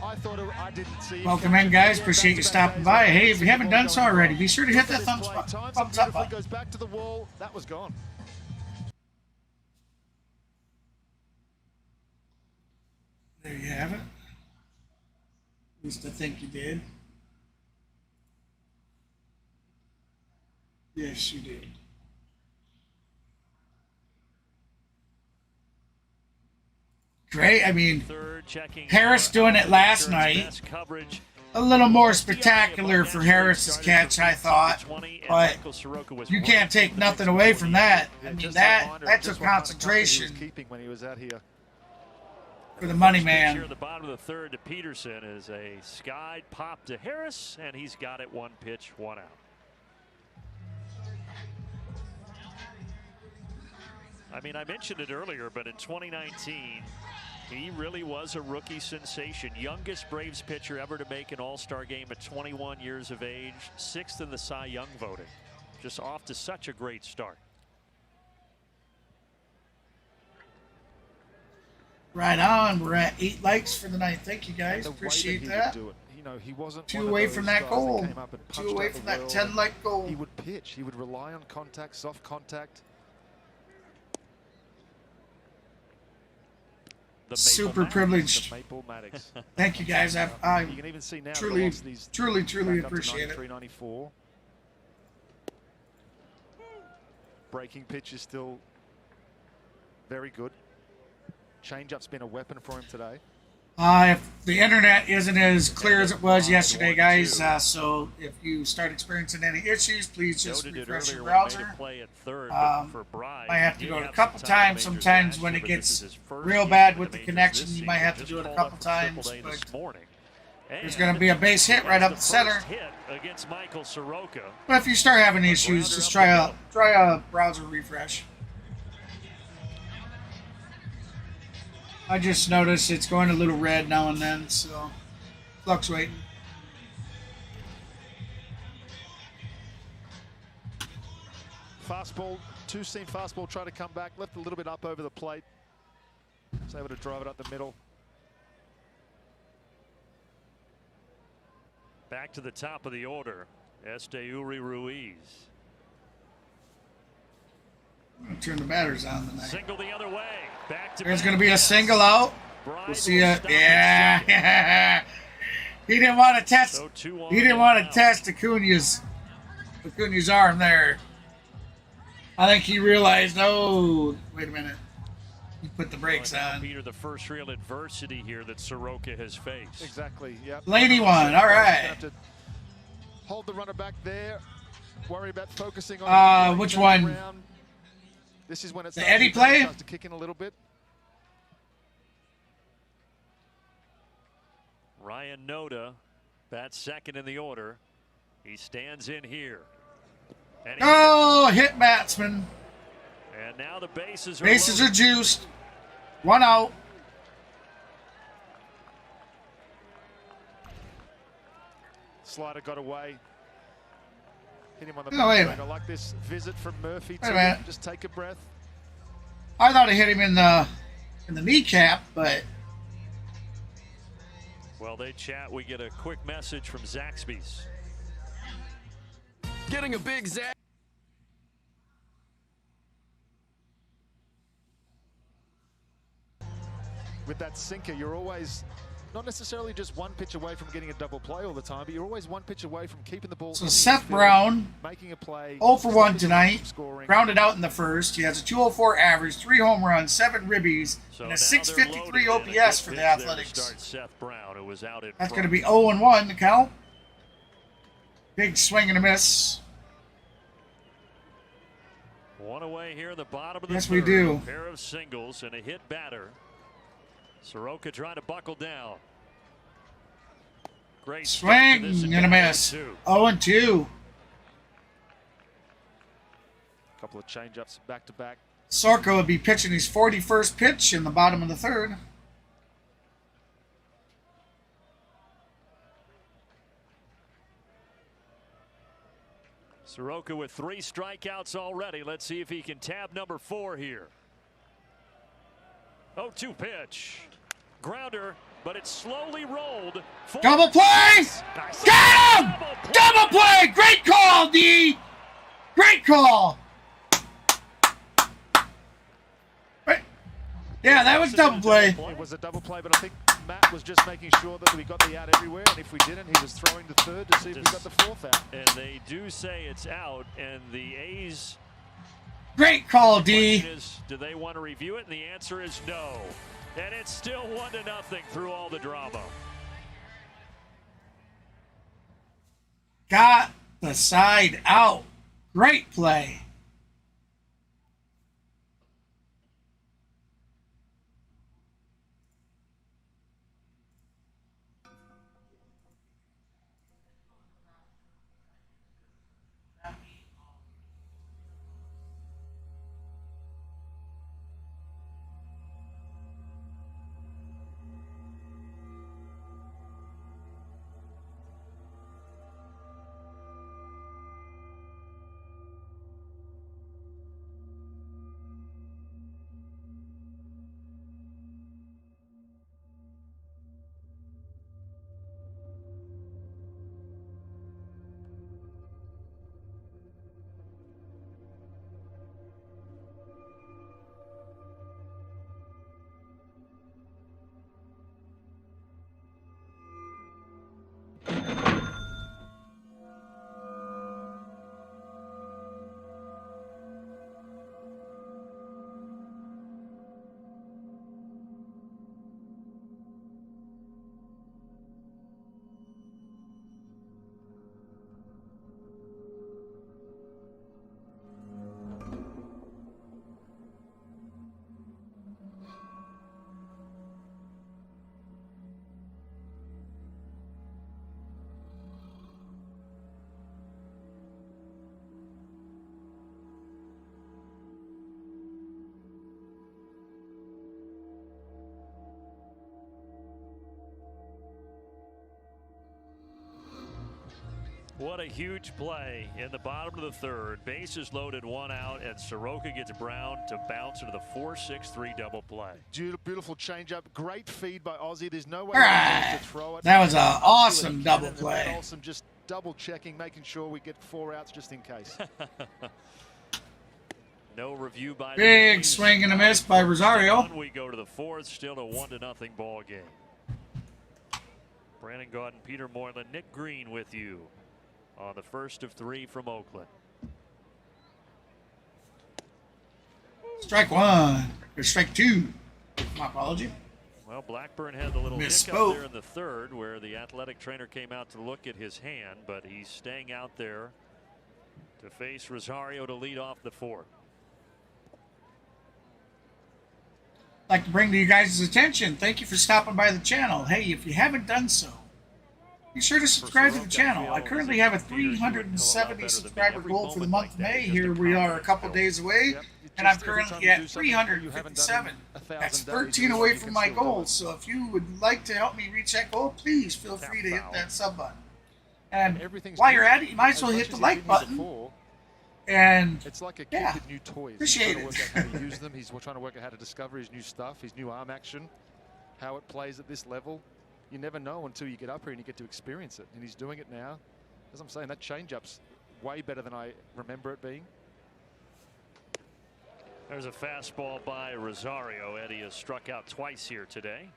I thought I didn't see. Welcome in, guys. Appreciate you stopping by. Hey, if you haven't done so already, be sure to hit that thumbs up button. Goes back to the wall. That was gone. There you have it. At least I think you did. Yes, you did. Great. I mean, Harris doing it last night. A little more spectacular for Harris's catch, I thought. But you can't take nothing away from that. I mean, that took concentration for the money man. Here at the bottom of the third to Peterson is a skied pop to Harris, and he's got it. 1 pitch, 1 out. I mean, I mentioned it earlier, but in 2019, he really was a rookie sensation. Youngest Braves pitcher ever to make an All-Star game at 21 years of age. 6th in the Cy Young voting. Just off to such a great start. Right on. We're at 8 likes for the night. Thank you, guys. Appreciate that. You know, he wasn't 2 away from that goal. 2 away from that 10-like goal. He would pitch. He would rely on contact, soft contact. Super privileged. Thank you, guys. I You can even see now truly appreciate it. 394. Breaking pitch is still very good. Change-up's been a weapon for him today. If the internet isn't as clear as it was yesterday, guys, so if you start experiencing any issues, please just refresh your browser. Might have to do it a couple times. Sometimes when it gets real bad with the connection, you might have to do it a couple times. But There's going to be a base hit right up the center. Hit against Michael Soroka. But if you start having issues, just try a browser refresh. I just noticed it's going a little red now and then, so fluctuating. Fastball, two-seam fastball, try to come back, left a little bit up over the plate. Was able to drive it up the middle. Back to the top of the order, Esteuri Ruiz. Turn the batters on tonight. Single the other way. Back to There's going to be a single out. We'll see it. Yeah. He didn't want to test. He didn't want to test Acuna's arm there. I think he realized. Oh, wait a minute. He put the brakes on. Peter, the first real adversity here that Soroka has faced. Exactly. Yeah. Laney one. All right. Have to hold the runner back there. Worry about focusing on. Which one? Around. This is when it's the Eddie play. Starts to kick in a little bit. Ryan Noda, bats second in the order. He stands in here. Oh, hit batsman. And now the bases are juiced. One out. Slider got away. Hit him on the back. I like this visit from Murphy. Just take a breath. I thought it hit him in the kneecap, but. Well, they chat. We get a quick message from Zaxby's. Getting a big Zax. With that sinker, you're always not necessarily just one pitch away from getting a double play all the time, but you're always one pitch away from keeping the ball. So Seth Brown, making a play, 0 for 1 tonight, grounded out in the first. He has a 204 average, 3 home runs, 7 ribbies, and a 653 OPS for the Athletics. Seth Brown, who was out in That's going to be 0-1 to count. Big swing and a miss. One away here in the bottom of the yes, third. we do. A pair of singles and a hit batter. Soroka trying to buckle down. Great swing and a miss. 0-2. A couple of change-ups back-to-back. Soroka would be pitching his 41st pitch in the bottom of the third. Soroka with 3 strikeouts already. Let's see if he can tab number 4 here. 0-2 pitch. Grounder, but it's slowly rolled. Double play! Nice. Get him! Double play! Great call, D! Great call! Yeah, that was double play. It was a double play, but I think Matt was just making sure that we got the out everywhere, and if we didn't, he was throwing to third to see if we got the 4th out. And they do say it's out, and the A's... Great call, D. Is, do they want to review it? And the answer is no. And it's still 1-0 through all the drama. Got the side out. Great play. What a huge play in the bottom of the third. Bases loaded, 1 out, and Soroka gets Brown to bounce into the 4-6-3 double play. Beautiful changeup. Great feed by Ozzy. There's no way All right. to throw it. That was an awesome double play. Olson just double checking, making sure we get 4 outs just in case. No review by Big swing and a miss by Rosario. We go to the 4th, still a 1-0 ball game. Brandon Gaudin, Peter Moylan, Nick Green with you on the first of 3 from Oakland. Strike 1 or strike 2. My apology. Well, Blackburn had the little hiccup there in the 3rd where the athletic trainer came out to look at his hand, but he's staying out there to face Rosario to lead off the 4th. Like to bring to you guys' attention, thank you for stopping by the channel. Hey, if you haven't done so, be sure to subscribe to the channel. I currently have a 370 subscriber goal for the month of May. Here we are a couple days away, and I'm currently at 357. That's 13 away from my goal, so if you would like to help me reach that goal, please feel free to hit that sub button. And while you're at it, you might as well hit the like button. And it's like a kid yeah, with new toys. Appreciate He's trying to work out how to use them. He's trying to work out how to discover his new stuff, his new arm action, how it plays at this level. You never know until you get up here and you get to experience it. And he's doing it now. As I'm saying, that changeup's way better than I remember it being. There's a fastball by Rosario. Eddie has struck out twice here today.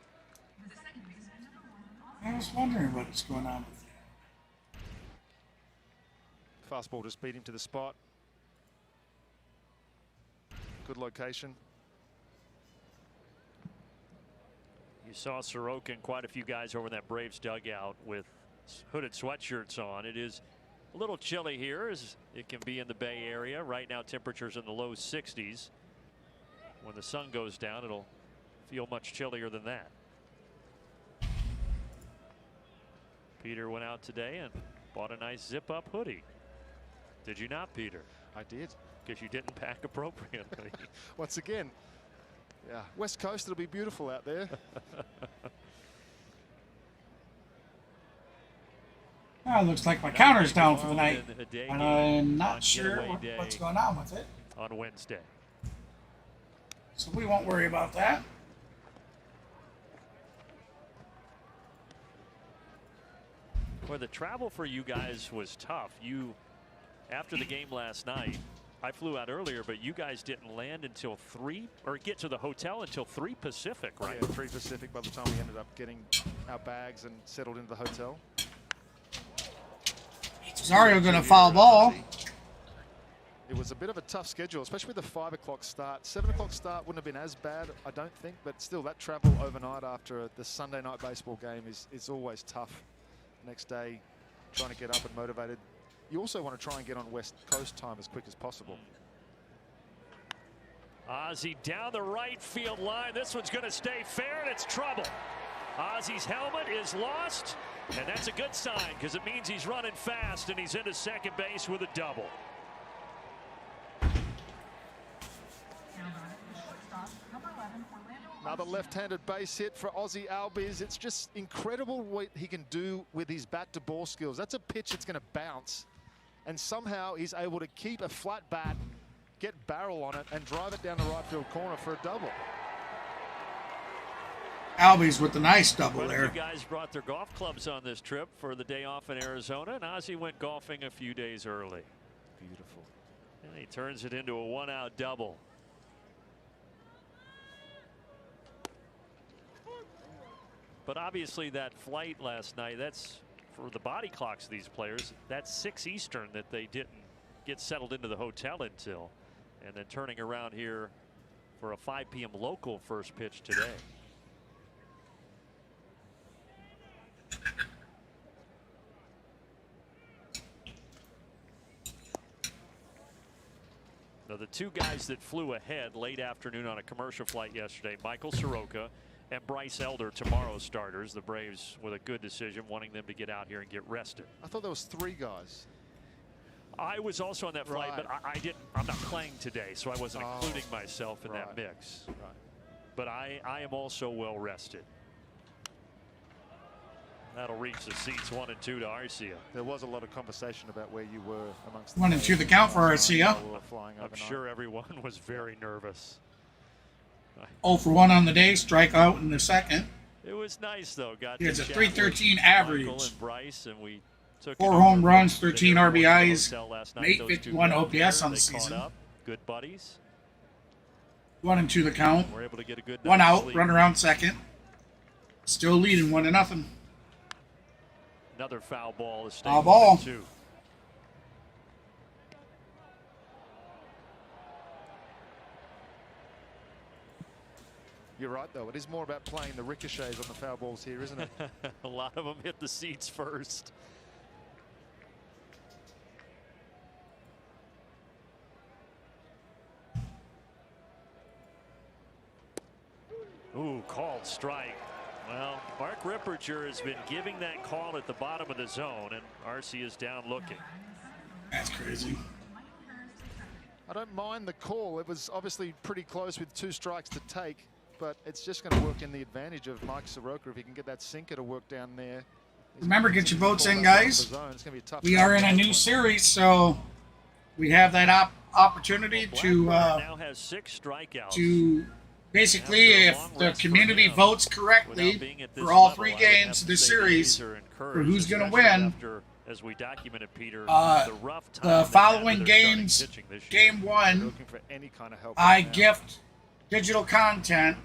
I was wondering what was going on with you. Fastball just beat him to the spot. Good location. You saw Soroka and quite a few guys over in that Braves dugout with hooded sweatshirts on. It is a little chilly here as it can be in the Bay Area. Right now temperatures in the low 60s. When the sun goes down, it'll feel much chillier than that. Peter went out today and bought a nice zip-up hoodie. Did you not, Peter? I did. Because you didn't pack appropriately. Once again, yeah, West Coast, it'll be beautiful out there. Oh, it looks like my counter's down for the night, and I'm not sure what's going on with it. On Wednesday. So we won't worry about that. Well, the travel for you guys was tough. After the game last night, I flew out earlier, but you guys didn't land until 3 or get to the hotel until 3 Pacific, right? Yeah, 3 Pacific by the time we ended up getting our bags and settled into the hotel. Rosario going to foul ball. It was a bit of a tough schedule, especially with the 5 o'clock start. 7 o'clock start wouldn't have been as bad, I don't think, but still that travel overnight after the Sunday night baseball game is always tough. Next day, trying to get up and motivated. You also want to try and get on West Coast time as quick as possible. Ozzy down the right field line. This one's going to stay fair, and it's trouble. Ozzy's helmet is lost, and that's a good sign because it means he's running fast and he's into second base with a double. Another left-handed base hit for Ozzy Albies. It's just incredible what he can do with his bat-to-ball skills. That's a pitch that's going to bounce, and somehow he's able to keep a flat bat, get barrel on it, and drive it down the right field corner for a double. Albies with the nice double there. You guys brought their golf clubs on this trip for the day off in Arizona, and Ozzy went golfing a few days early. Beautiful. And he turns it into a 1-out double. But obviously that flight last night, that's for the body clocks of these players. That's 6 Eastern that they didn't get settled into the hotel until. And then turning around here for a 5 p.m. local first pitch today. Now the 2 guys that flew ahead late afternoon on a commercial flight yesterday, Michael Soroka and Bryce Elder, tomorrow's starters. The Braves with a good decision, wanting them to get out here and get rested. I thought there was 3 guys. I was also on that flight, but I'm not playing today, so I wasn't including myself in that mix. Right. But I am also well rested. That'll reach the seats 1 and 2 to Arcia. There was a lot of conversation about where you were amongst 1 and 2 the count for Arcia. I'm sure everyone was very nervous. 0 for 1 on the day, strikeout in the second. It was nice though. He has a .313 average. Michael and Bryce, and we took 4 home runs, 13 RBIs, 851 OPS on the season. Good buddies. 1 and 2 the count. We're able to get a good 1 out, run around second. Still leading 1-0. Another foul ball is Foul ball. 2. You're right, though. It is more about playing the ricochets on the foul balls here, isn't it? A lot of them hit the seats first. Ooh, called strike. Well, Mark Ripperger has been giving that call at the bottom of the zone, and Arcia is down looking. That's crazy. I don't mind the call. It was obviously pretty close with 2 strikes to take, but it's just going to work in the advantage of Mike Soroka if he can get that sinker to work down there. Remember, get your votes in, guys. We are in a new series, so we have that opportunity to now has 6 strikeouts. Basically, if the community votes correctly for all 3 games of the series for who's going to win, as we documented, Peter, the following games, game 1, I gift digital content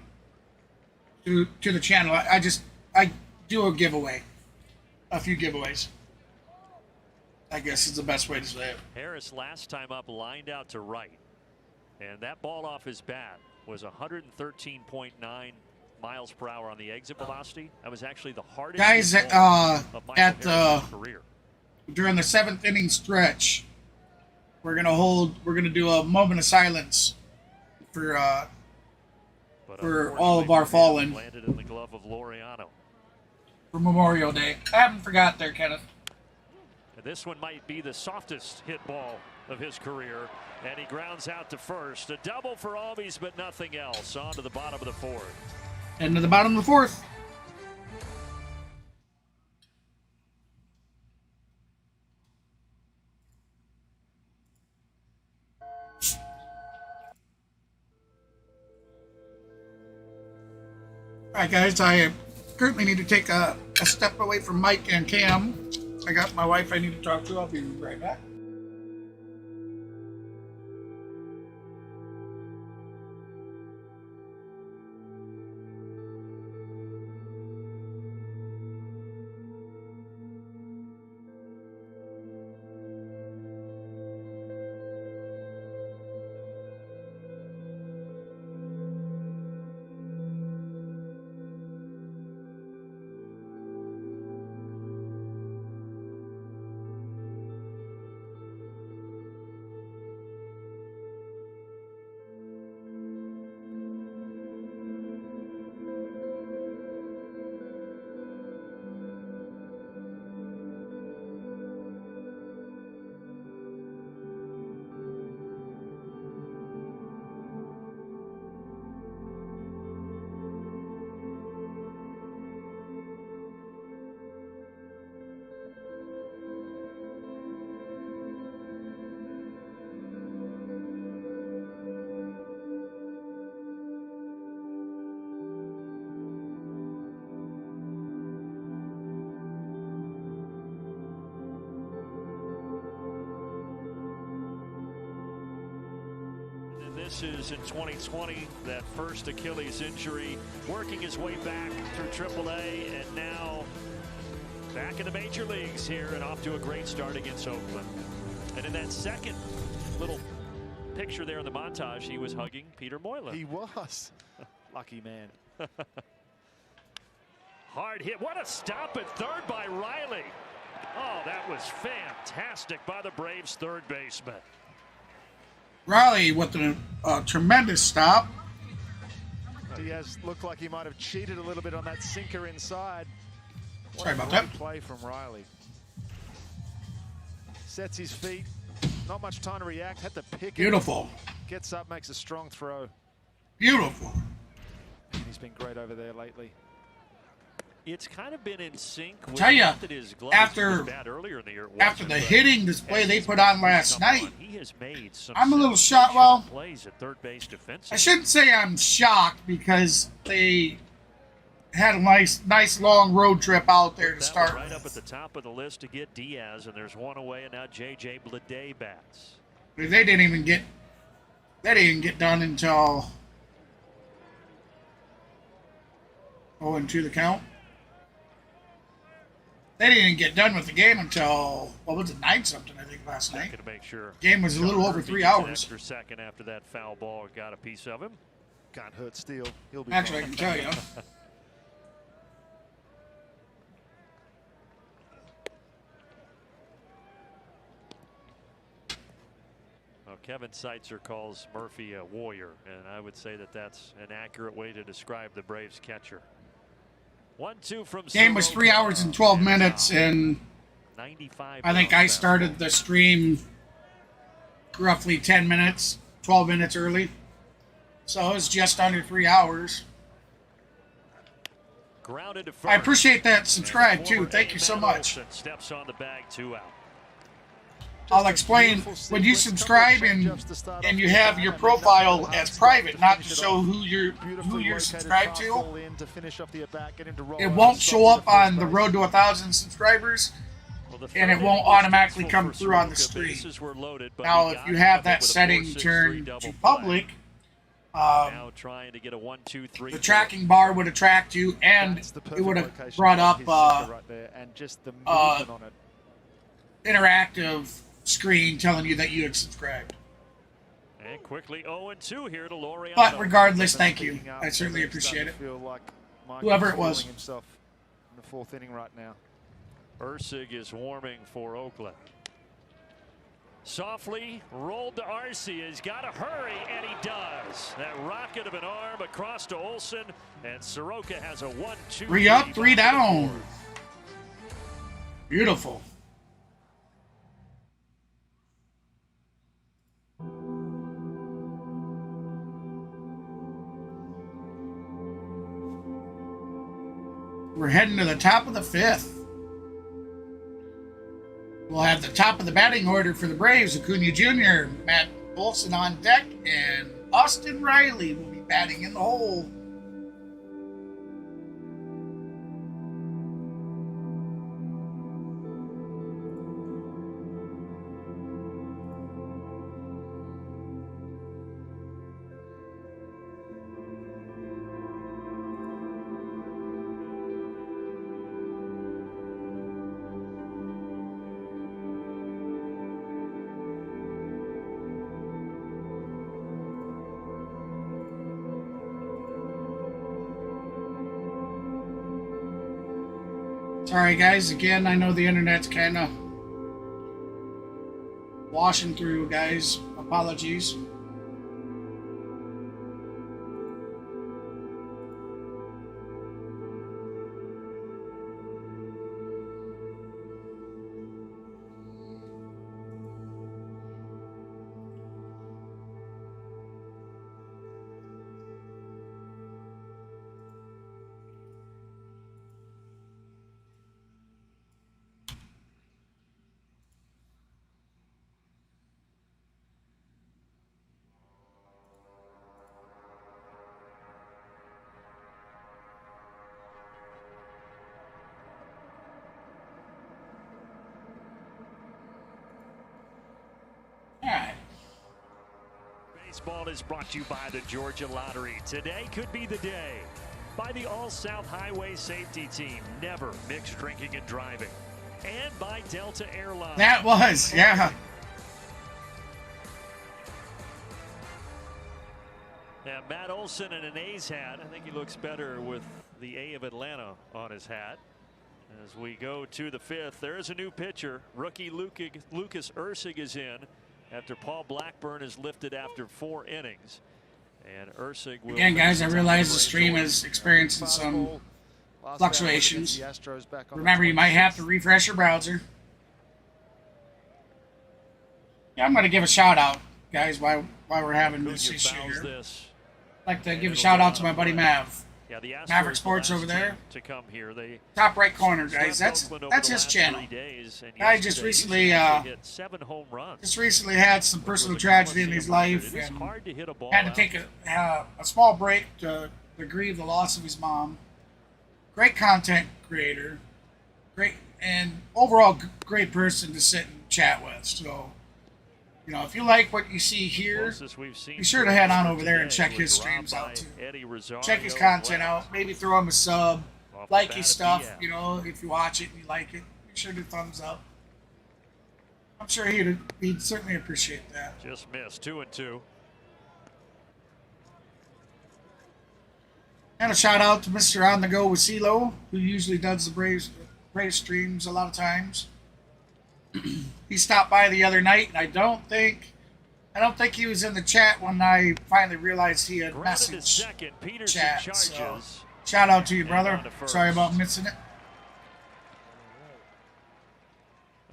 to the channel. I do a giveaway, a few giveaways. I guess is the best way to say it. Harris last time up lined out to right, and that ball off his bat was 113.9 miles per hour on the exit velocity. That was actually the hardest guys at career. During the 7th inning stretch, we're gonna do a moment of silence for all of our fallen landed in the glove of Laureano for Memorial Day. I haven't forgot there, Kenneth. And this one might be the softest hit ball of his career, and he grounds out to first. A double for Albies, but nothing else. On to the bottom of the 4th. And to the bottom of the 4th. All right, guys, I currently need to take a step away from Mike and Cam. I got my wife I need to talk to. I'll be right back. This is in 2020, that first Achilles injury, working his way back through AAA, and now back in the major leagues here and off to a great start against Oakland. And in that second little picture there in the montage, he was hugging Peter Moylan. He was. Lucky man. Hard hit. What a stop at third by Riley. Oh, that was fantastic by the Braves third baseman. Riley with a tremendous stop. Diaz looked like he might have cheated a little bit on that sinker inside. Sorry about that. Play from Riley. Sets his feet. Not much time to react. Had to pick it. Beautiful. Gets up, makes a strong throw. Beautiful. He's been great over there lately. It's kind of been in sync with Tell ya, that his glove after was bad earlier in the year. It after wasn't, the but hitting display as they he's put on come last night, he has made some I'm a little shocked. sensational Well, plays at third base defensively. I shouldn't say I'm shocked because they had a nice long road trip out there to That start one right up at with. the top of the list to get Diaz, and there's one away, and now J.J. Bleday bats. They didn't even get done until 0-2 the count. They didn't even get done with the game until, what was it, 9 something, I think, last night. To make sure Game was a little over 3 hours. An extra second after that foul ball got a piece of him. Can't hurt Steele. He'll be Actually, I fine. can tell you. Well, Kevin Seitzer calls Murphy a warrior, and I would say that that's an accurate way to describe the Braves catcher. 1-2 from Game was 3 hours and 12 minutes, and 95. I think I started the stream roughly 10 minutes, 12 minutes early. So it was just under 3 hours. Grounded to I first. appreciate that subscribe, And too. former Thank you so much. Olson steps on the bag, 2 out. I'll explain when you subscribe and you have your profile as private, not to show who you're subscribed to. It won't show up on the road to 1,000 subscribers, and it won't automatically come through on the screen. Now, if you have that setting turned to public, now trying to get a 1-2-3. the tracking bar would attract you, and it would have brought up interactive screen telling you that you had subscribed. And quickly 0-2 here to Laureano. But regardless, thank you. I certainly appreciate it. Whoever it was. Himself in the 4th inning right now. Ursig is warming for Oakland. Softly rolled to Arcia. He's got to hurry, and he does. That rocket of an arm across to Olson, and Soroka has a 1-2. 3 up, 3 down. Beautiful. We're heading to the top of the 5th. We'll have the top of the batting order for the Braves. Acuna Jr., Matt Olson on deck, and Austin Riley will be batting in the hole. Sorry guys, again, I know the internet's kind of washing through, guys. Apologies. Baseball is brought to you by the Georgia Lottery. Today could be the day. By the All-South Highway Safety Team. Never mix drinking and driving. And by Delta Airlines. That was, yeah. Yeah, Matt Olson in an A's hat. I think he looks better with the A of Atlanta on his hat. As we go to the 5th, there is a new pitcher. Rookie Lucas Ursig is in after Paul Blackburn is lifted after 4 innings. And Ursig will... Again, guys, I realize the stream is experiencing some fluctuations. Remember, you might have to refresh your browser. Yeah, I'm going to give a shout out, guys, while we're having this issue here. I'd like to give a shout out to my buddy Mav. Yeah, the Astros Maverick Sports the over last there. team to come here. They Top right corner, guys. swept Oakland over That's the his last channel. 3 days, and Guy just yesterday recently Houston actually hit 7 home runs. Just recently had some which was personal a tragedy in Coliseum his record. life It is and hard to hit a ball had to out take a small break to grieve the loss of his mom. Great content creator, great and overall great person to sit and chat with. So, you know, if you like what you see here, Closest we've seen be sure to head on over there and today check his was streams robbed out too. by Eddie Rosario Check his as content well. out. Maybe throw him a sub. Off the Like bat his of stuff. BF. You know, if you watch it and you like it, be sure to thumbs up. I'm sure he'd certainly appreciate that. Just missed 2-2. And a shout out to Mr. On the Go with CeeLo, who usually does the Braves streams a lot of times. He stopped by the other night, and I don't think he was in the chat when I finally realized he had Grounded at messaged second. Peterson chat. charges. So, shout out to you, And brother. on to first. Sorry about missing it.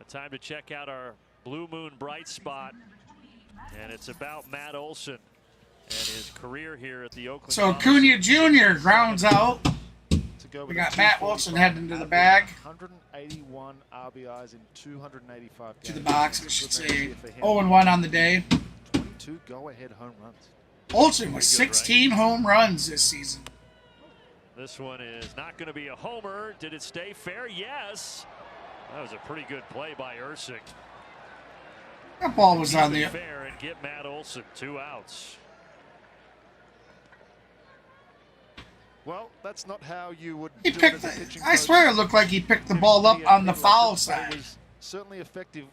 Time to check out our Blue Moon bright spot, and it's about Matt Olson and his career here at the Oakland. So Cunha Jr. grounds out. To go We with got a Matt 245 Wilson heading to the average, bag. 181 RBIs in 285 games. To the box, I should Good say. measure for him. 0-1 on the day. 22 go-ahead home runs. Olson with 16 home runs this season. This one is not going to be a homer. Did it stay fair? Yes. That was a pretty good play by Ursing. That ball was on Keep the. it fair and get Matt Olson 2 outs. Well, that's not how you would He do picked. it as a pitching I coach. swear it looked like he picked the ball up on the foul But side. it was certainly effective.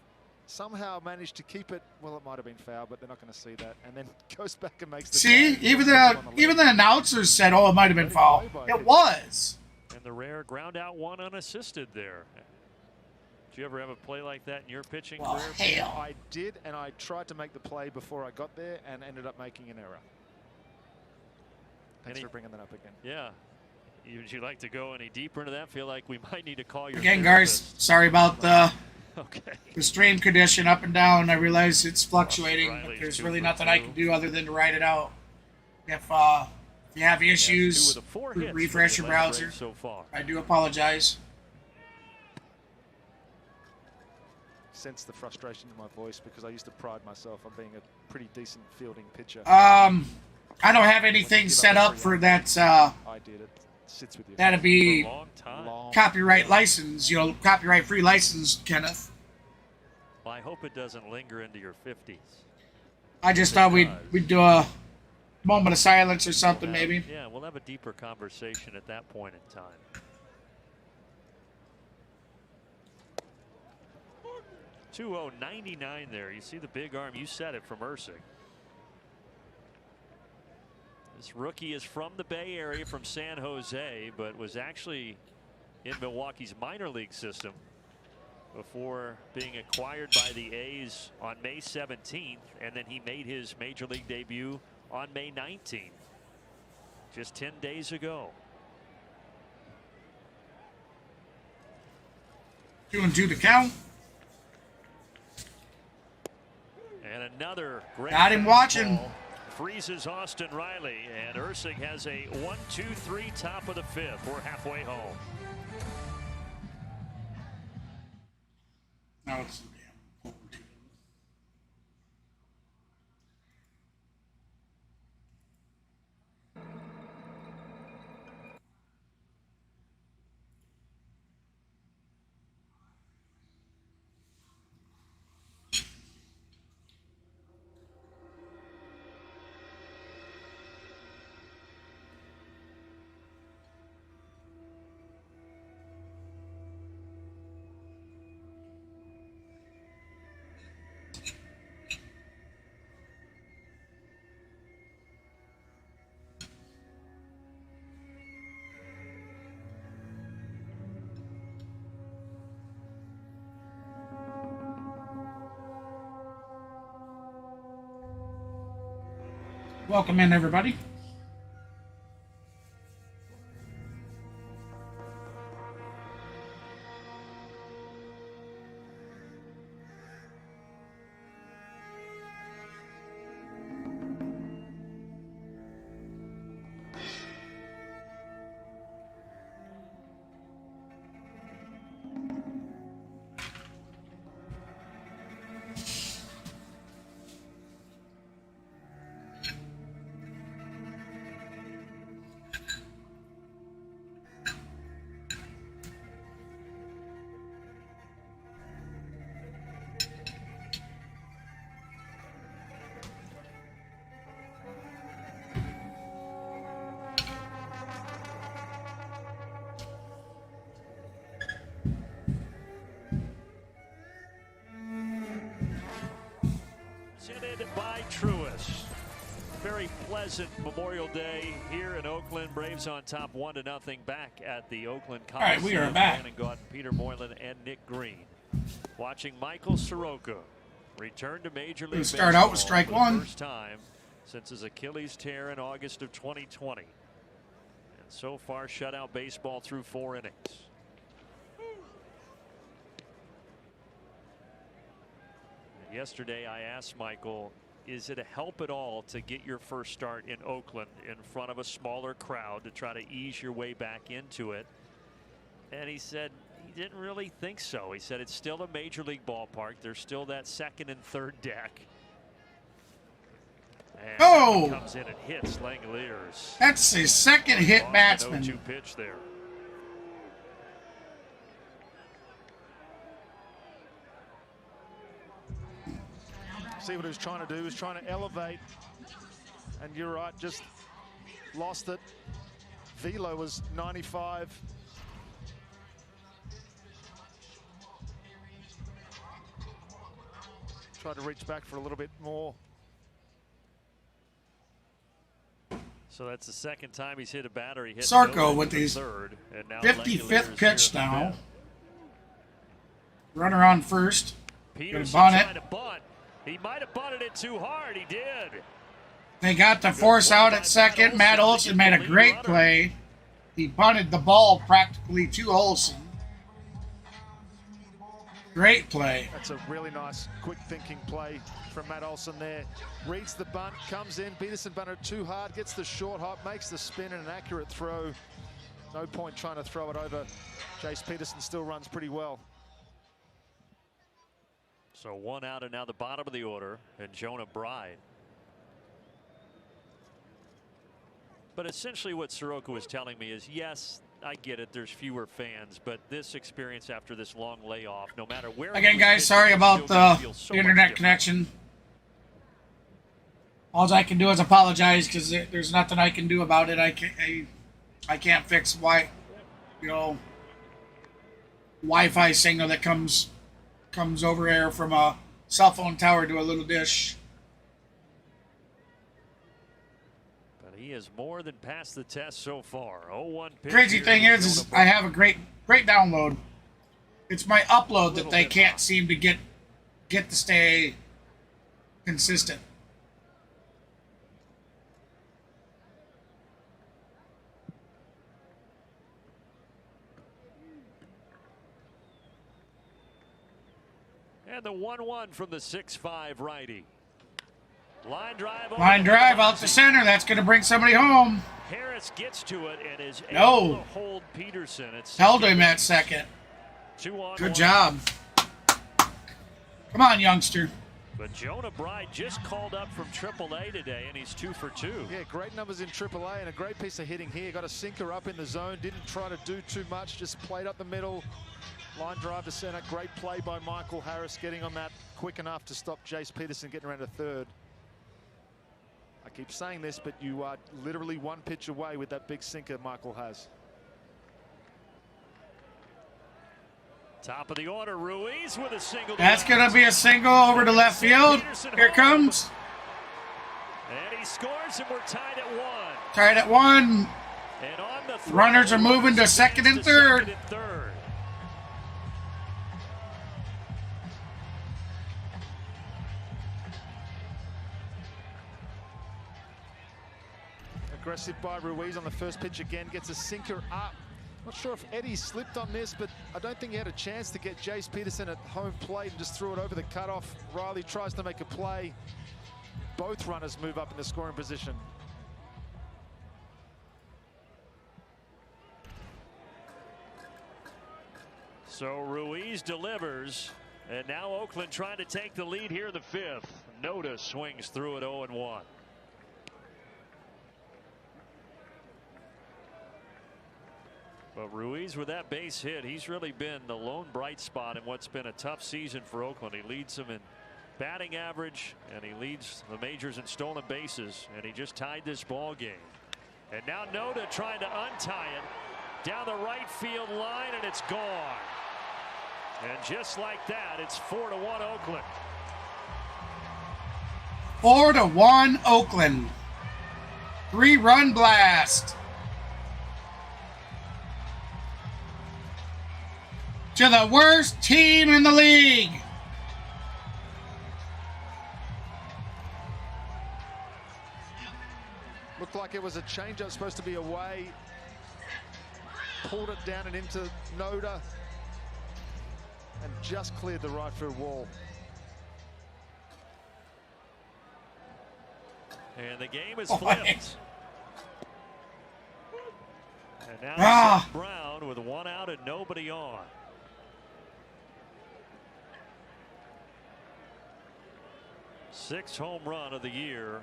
Somehow managed to keep it. Well, it might have been foul, but they're not going to see that. And then goes back and makes the. See, tag. even On the announcers said, "Oh, it might have been foul." It was. And the rare ground out one unassisted there. Did you ever have a play like that in your pitching Well, career? hell. I did, and I tried to make the play before I got there, and ended up making an error. Thanks for bringing that up again. Yeah. Would you like to go any deeper into that? Feel like we might need to call your Again, guys, therapist. sorry about the Okay. stream condition up and down. I realize it's fluctuating, but Riley's there's 2 really for nothing I 2. can do other than to write it out. If you have issues, 2 of the 4 hits for refresh the your Atlanta browser. Braves so far. I do apologize. Sense the frustration in my voice because I used to pride myself on being a pretty decent fielding pitcher. I don't have anything set up for that. I did. It sits with you. That'd For be a long time. copyright license. You know, copyright free license, Kenneth. Well, I hope it doesn't linger into your 50s. I just thought we'd do a moment of silence or something, maybe. Yeah, we'll have a deeper conversation at that point in time. 2-0-99 there. You see the big arm. You said it from Ursing. This rookie is from the Bay Area, from San Jose, but was actually in Milwaukee's minor league system before being acquired by the A's on May 17th, and then he made his major league debut on May 19th, just 10 days ago. 2-2 to count. And another great Got him watching. ball freezes Austin Riley, and Ursing has a 1-2-3 top of the 5th. We're halfway home. No, it's welcome in, everybody. very pleasant Memorial Day here in Oakland. Braves on top 1-0 back at the Oakland Coliseum. All right, we are back. Brandon Gaudin, Peter Moylan, and Nick Green. Watching Michael Soroka return to Major League Baseball. Start out with strike for one. the first time since his Achilles tear in August of 2020. And so far, shutout baseball through 4 innings. And yesterday, I asked Michael, is it a help at all to get your first start in Oakland in front of a smaller crowd to try to ease your way back into it? And he said he didn't really think so. He said it's still a major league ballpark. There's still that second and third deck. And comes in and hits Langoliers. That's his second hit batsman. 0-2 pitch there. See what he was trying to do. He was trying to elevate. And you're right, just lost it. Velo was 95. Tried to reach back for a little bit more. So that's the second time he's hit a batter. He hit Soroka with his third, and now 55th pitch now. fifth. Runner on first. Peterson bunt it. trying to bunt. He might have bunted it too hard. He did. They got the force out at second. Matt Olson made a great play. He bunted the ball practically to Olson. Great play. That's a really nice, quick thinking play from Matt Olson there. Reads the bunt, comes in. Peterson bunted too hard, gets the short hop, makes the spin and an accurate throw. No point trying to throw it over. Jace Peterson still runs pretty well. So 1 out, and now the bottom of the order, and Jonah Bride. But essentially what Soroka was telling me is, yes, I get it, there's fewer fans, but this experience after this long layoff, no matter where... Again, guys, sorry about the internet connection. All I can do is apologize because there's nothing I can do about it. I can't fix Wi-Fi signal that comes over air from a cell phone tower to a little dish. But he has more than passed the test so far. 0-1 pitch. Crazy thing is I have a great download. It's my upload that they can't seem to get to stay consistent. And the 1-1 from the 6'5" righty. Line drive out to center. That's going to bring somebody home. Harris gets to it and is No. able to hold Peterson. It's Held him at second. 2-on-1. Good job. Come on, youngster. But Jonah Bride just called up from AAA today, and he's 2 for 2. Yeah, great numbers in AAA and a great piece of hitting here. Got a sinker up in the zone. Didn't try to do too much. Just played up the middle. Line drive to center. Great play by Michael Harris, getting on that quick enough to stop Jace Peterson getting around to third. I keep saying this, but you are literally one pitch away with that big sinker Michael has. Top of the order, Ruiz with a single. That's going to be a single over to left field. Here it comes. And he scores, and we're tied at 1. Tied at 1. And on the throw, Runners are moving to second and third. Aggressive by Ruiz on the first pitch again. Gets a sinker up. Not sure if Eddie slipped on this, but I don't think he had a chance to get Jace Peterson at home plate and just threw it over the cutoff. Riley tries to make a play. Both runners move up in the scoring position. So Ruiz delivers, and now Oakland trying to take the lead here in the 5th. Noda swings through it 0-1. But Ruiz with that base hit, he's really been the lone bright spot in what's been a tough season for Oakland. He leads them in batting average, and he leads the majors in stolen bases, and he just tied this ball game. And now Noda trying to untie it down the right field line, and it's gone. And just like that, it's 4-1 Oakland. 4-1 Oakland. 3-run blast to the worst team in the league. Looked like it was a changeup supposed to be away. Pulled it down and into Noda. And just cleared the right field wall. And the game is flipped. And now Seth Brown with 1 out and nobody on. Sixth home run of the year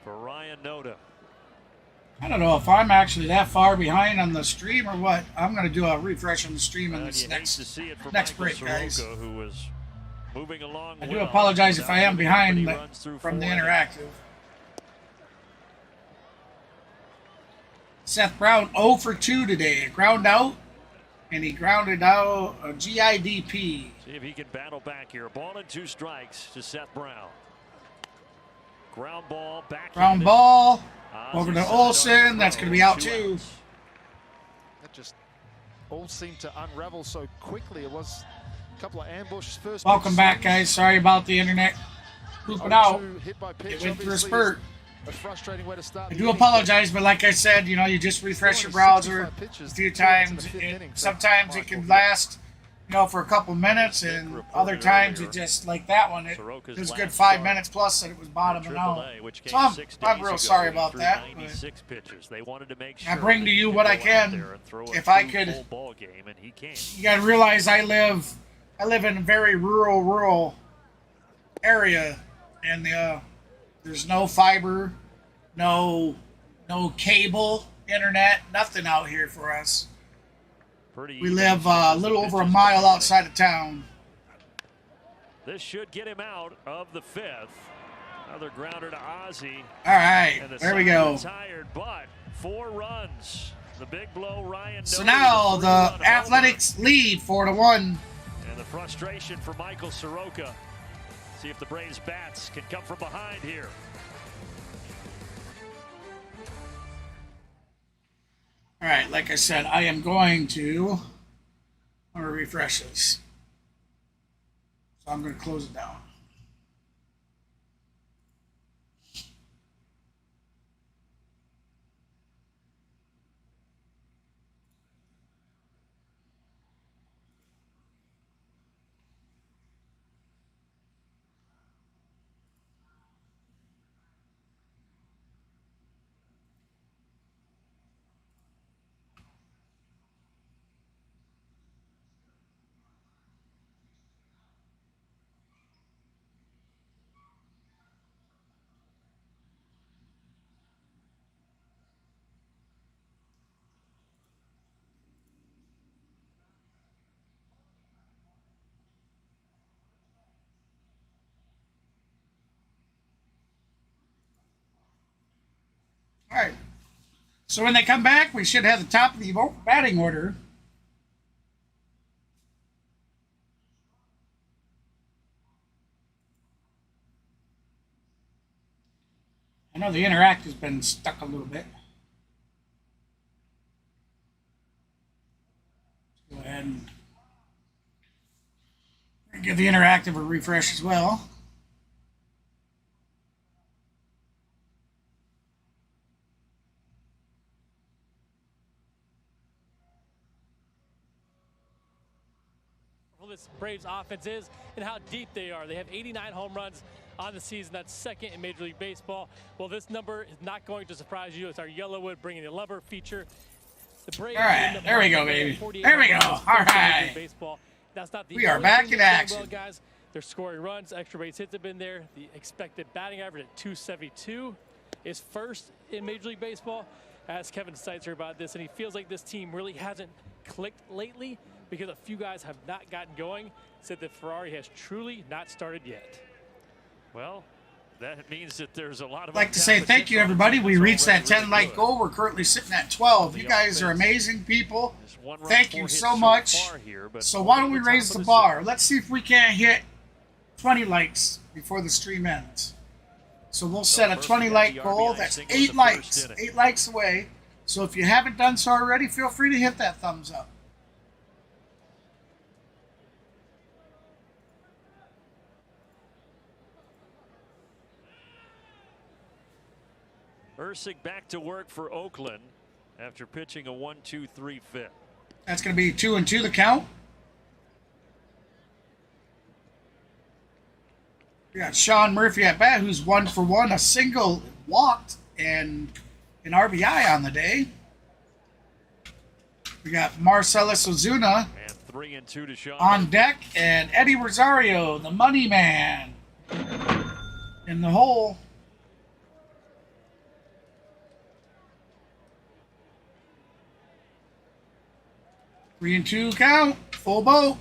for Ryan Noda. I don't know if I'm actually that far behind on the stream or what. I'm going to do a refresh on the stream in this next break, guys. Who was moving along. I do apologize if I am behind from the interactive. Seth Brown 0 for 2 today. A ground out, and he grounded out a GIDP. See if he can battle back here. 1-2 strikes to Seth Brown. Ground ball back. Ground ball over to Olson. That's going to be out too. That just all seemed to unravel so quickly. It was a couple of ambushes first. Welcome back, guys. Sorry about the internet pooping out. Hit by pitch, it went through a spurt. A frustrating way to start. I do apologize, but like I said, you know, you just refresh your browser a few times. Sometimes it can last, you know, for a couple minutes, and other times it just, like that one, it was good 5 minutes plus that it was bottoming out. So I'm real sorry about that. I bring to you what I can. If I could, you got to realize I live in a very rural area, and there's no fiber, no cable, internet, nothing out here for us. We live a little over a mile outside of town. This should get him out of the 5th. Another grounder to Ozzie. All right, there we go. Retired, but 4 runs. The big blow, Ryan. So now the Athletics lead 4-1. And the frustration for Michael Soroka. See if the Braves bats can come from behind here. All right, like I said, I am going to refresh this. So I'm going to close it down. All right. So when they come back, we should have the top of the batting order. I know the interact has been stuck a little bit. Let's go ahead and give the interactive a refresh as well. This Braves offense is and how deep they are. They have 89 home runs on the season. That's second in Major League Baseball. Well, this number is not going to surprise you. It's our Yellowwood bringing the lumber feature. The Braves. All right, there we go, baby. There we go. All right. Baseball. That's not the we are back in action, well, guys. They're scoring runs. Extra base hits have been there. The expected batting average at 272 is first in Major League Baseball. I asked Kevin Seitzer about this, and he feels like this team really hasn't clicked lately, because a few guys have not gotten going. Said that Ferrari has truly not started yet. Well, that means that there's a lot of. I'd like to say thank you, everybody. We reached that 10-like goal. We're currently sitting at 12. You guys are amazing people. Thank you so much. So why don't we raise the bar? Let's see if we can't hit 20 likes before the stream ends. So we'll set a 20 like goal. That's 8 likes. 8 likes away. So if you haven't done so already, feel free to hit that thumbs up. Erceg back to work for Oakland after pitching a 1-2-3 fifth. That's going to be 2-2 the count. We got Sean Murphy at bat, who's 1 for 1, a single, walked, and an RBI on the day. We got Marcellus Ozuna And 3-2 to Sean on deck, and Eddie Rosario, the money man, in the hole. Three and 2 count, full boat.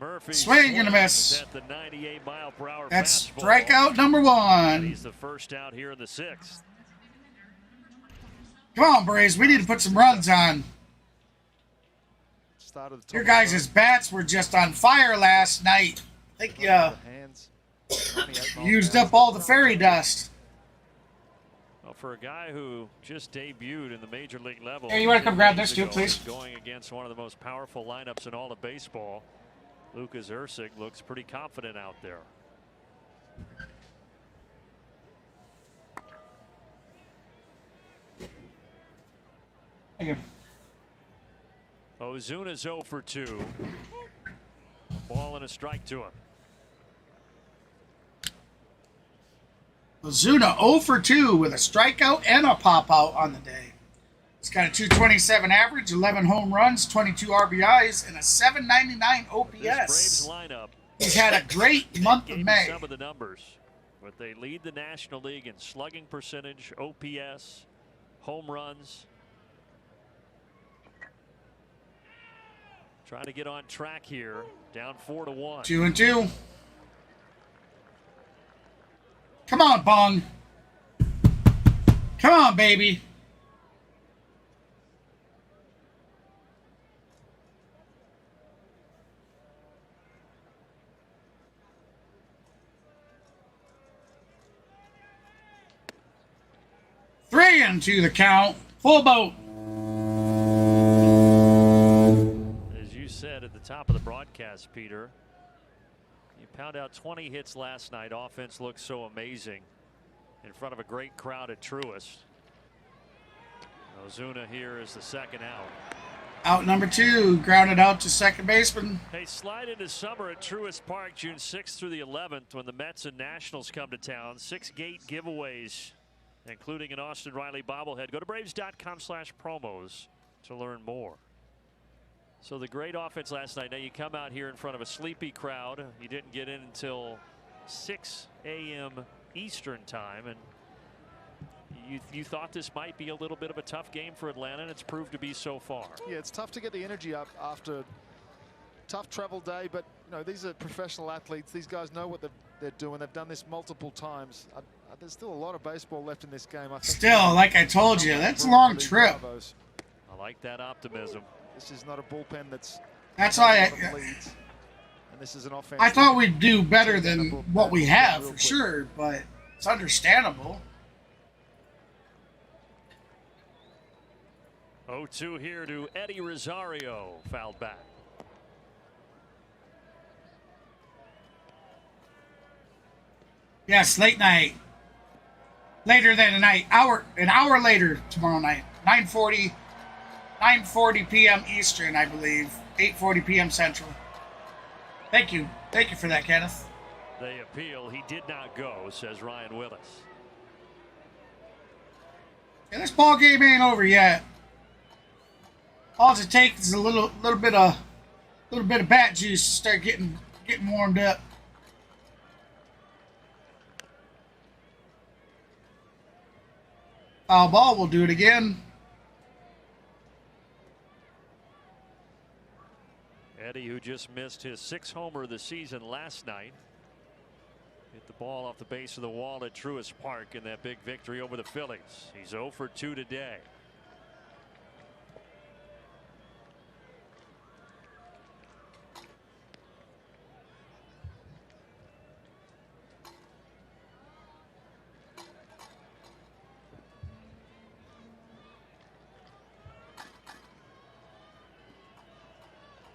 Murphy Swing and a miss. at the 98-mile-per-hour That's fastball. strikeout number 1. He's the first out here in the 6th. Come on, Braves. We need to put some runs on. Start at the top Your of the guys' first. bats were just on fire last night. I think Hands. 98 miles used an hour. up all the fairy dust. Well, for a guy who just debuted in the major league level. Hey, you wanna come grab this days too, ago, please? Going against one of the most powerful lineups in all of baseball. Lucas Erceg looks pretty confident out there. Thank you. Ozuna's 0 for 2. Ball and a strike to him. Ozuna 0 for 2 with a strikeout and a pop out on the day. He's got a 227 average, 11 home runs, 22 RBIs, and a 799 This Braves OPS. lineup. He's had a great month Gave of you May. some of the numbers, but they lead the National League in slugging percentage, OPS, home runs. Trying to get on track here, down 4-1. 2 and 2. Come on, Bong. Come on, baby. Three and 2 the count. Full boat. As you said at the top of the broadcast, Peter, you pound out 20 hits last night. Offense looked so amazing in front of a great crowd at Truist. Ozuna here is the second out. Out number 2, grounded out to second baseman. Hey, slide into summer at Truist Park June 6th through the 11th when the Mets and Nationals come to town. 6 gate giveaways, including an Austin Riley bobblehead. Go to braves.com/promos to learn more. So the great offense last night. Now you come out here in front of a sleepy crowd. You didn't get in until 6 a.m. Eastern time, and you thought this might be a little bit of a tough game for Atlanta, and it's proved to be so far. Yeah, it's tough to get the energy up after a tough travel day, but you know, these are professional athletes. These guys know what they're doing. They've done this multiple times. There's still a lot of baseball left in this game. I think Still, like I told you, that's a long trip. Bravos. I like that optimism. This is not a bullpen that's why a lot of leads. And this is an offense. I thought we'd do better than what we have for sure, but it's understandable. 0-2 here to Eddie Rosario, fouled back. Yes, late night. Later than an hour later tomorrow night. 9:40 p.m. Eastern, I believe. 8:40 p.m. Central. Thank you. Thank you for that, Kenneth. They appeal. He did not go, says Ryan Willis. Yeah, this ball game ain't over yet. All it takes is a little bit of bat juice to start getting warmed up. Foul ball will do it again. Eddie, who just missed his 6th homer of the season last night, hit the ball off the base of the wall at Truist Park in that big victory over the Phillies. He's 0 for 2 today.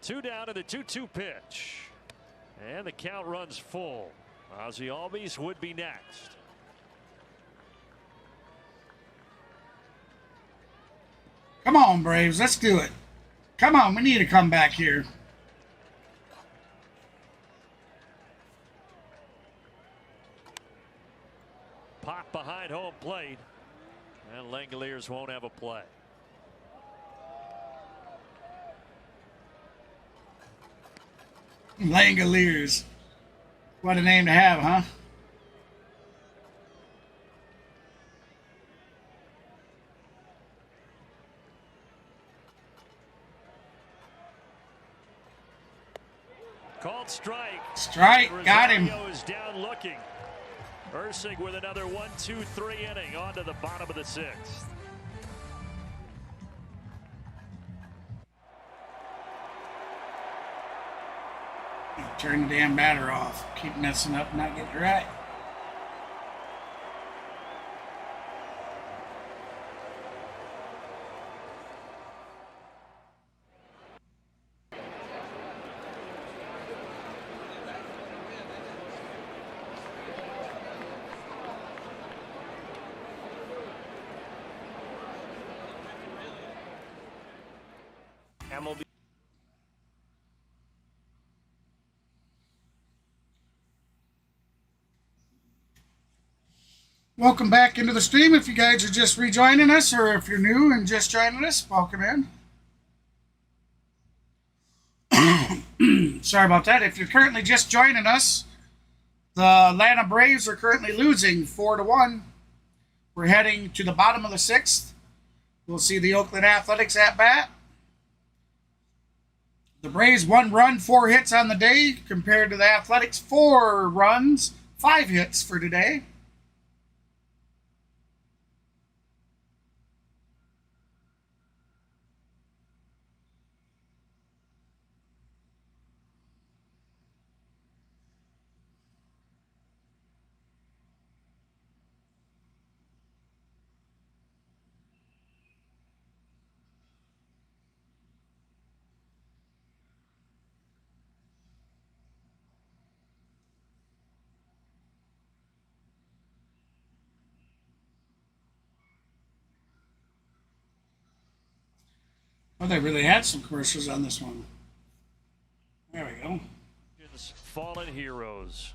Two down to the 2-2 pitch. And the count runs full. Ozzie Albies would be next. Come on, Braves. Let's do it. Come on. We need to come back here. Pop behind home plate. And Langoliers won't have a play. Langoliers. What a name to have, huh? Called strike. Strike. Got him. Rosario is down looking. Ursig with another 1-2-3 inning on to the bottom of the 6th. Turn the damn batter off. Keep messing up, not getting it right. MLB. Welcome back into the stream. If you guys are just rejoining us, or if you're new and just joining us, welcome in. Sorry about that. If you're currently just joining us, the Atlanta Braves are currently losing 4-1. We're heading to the bottom of the 6th. We'll see the Oakland Athletics at bat. The Braves 1 run, 4 hits on the day, compared to the Athletics 4 runs, 5 hits for today. Well, they really had some commercials on this one. There we go. Fallen heroes.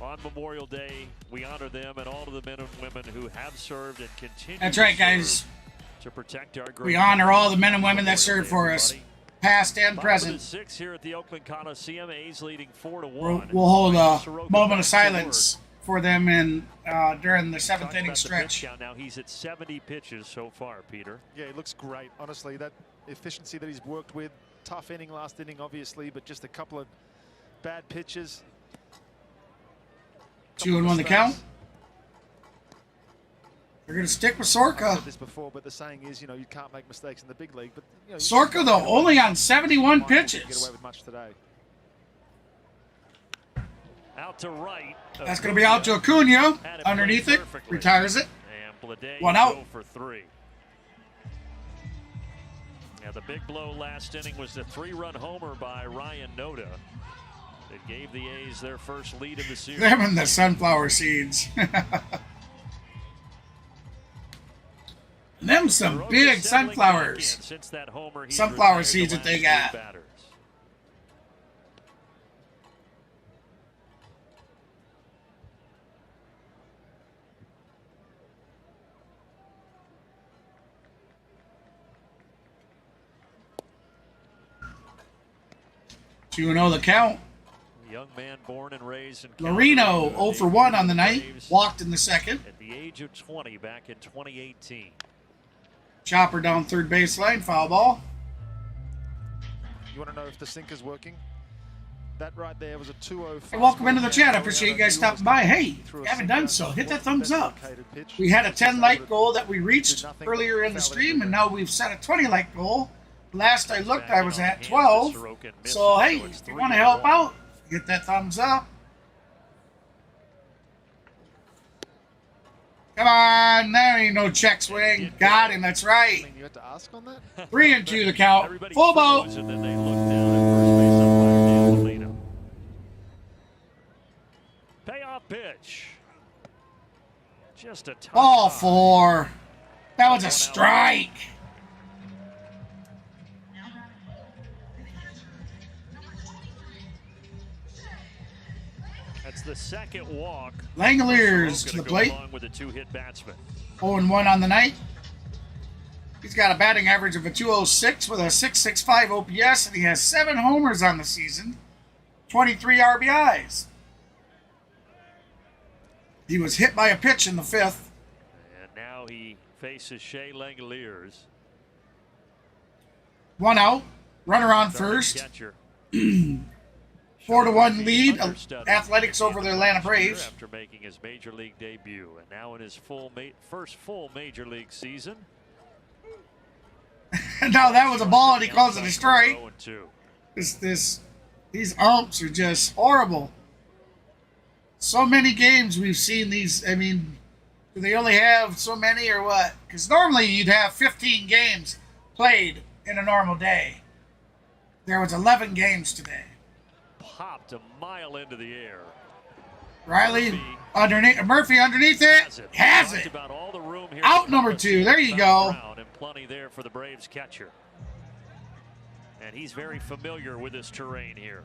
On Memorial Day, we honor them and all of the men and women who have served and continue. That's right, guys. To protect our great. We honor all the men and women that served for us, past and present. 6 here at the Oakland Coliseum. A's leading 4-1. We'll hold a moment of silence for them in during the 7th inning stretch. Now he's at 70 pitches so far, Peter. Yeah, he looks great. Honestly, that efficiency that he's worked with. Tough inning last inning, obviously, but just a couple of bad pitches. 2-1 the count. They're going to stick with Soroka. I've said this before, but the saying is, you know, you can't make mistakes in the big league. But you know, Soroka, though, only on 71 pitches. Get away with much today. Out to right. That's going to be out to Acuna. Underneath it, retires it. And Blade 1 out. for 3. Now the big blow last inning was the 3-run homer by Ryan Noda. It gave the A's their first lead in the series. Them and the sunflower seeds. Them some big sunflowers. Since that homer, Sunflower seeds that they got. Batters. You know the count. Young man born and raised in Marino 0 for 1 on the night. Walked in the 2nd. At the age of 20 back in 2018. Chopper down third baseline. Foul ball. You want to know if the sinker's working? That right there was a 2-0. Hey, welcome into the chat. I appreciate you guys stopping by. Hey, if you haven't done so, hit that thumbs up. We had a 10-like goal that we reached earlier in the stream, and now we've set a 20-like goal. Last I looked, I was at 12. So, hey, if you want to help out, hit that thumbs up. Come on, there ain't no check swing. Got him, that's right. 3-2 the count. Full boat. And then they looked down at first Just a tough Ball try. 4. That was a strike. That's the second walk. Langoliers Soroka to the go plate. along with the two-hit batsman. 0-1 on the night. He's got a batting average of a 206 with a 665 OPS, and he has 7 homers on the season, 23 RBIs. He was hit by a pitch in the 5th. And now he faces Shea Langoliers. 1 out. Runner on Starting first. catcher. 4-1 lead. Understudy Athletics at the over the end of Atlanta last year Braves. after making his major league debut, and now in his first full major league season. No, that was a ball, and he calls it a strike. 0-2. These umps are just horrible. So many games we've seen these. I mean, do they only have so many or what? Because normally you'd have 15 games played in a normal day. There was 11 games today. Popped a mile into the air. Riley underneath, Murphy underneath it. Has Talked it. about all the room here. Out number 2. There you go. And plenty there for the Braves catcher. And he's very familiar with this terrain here.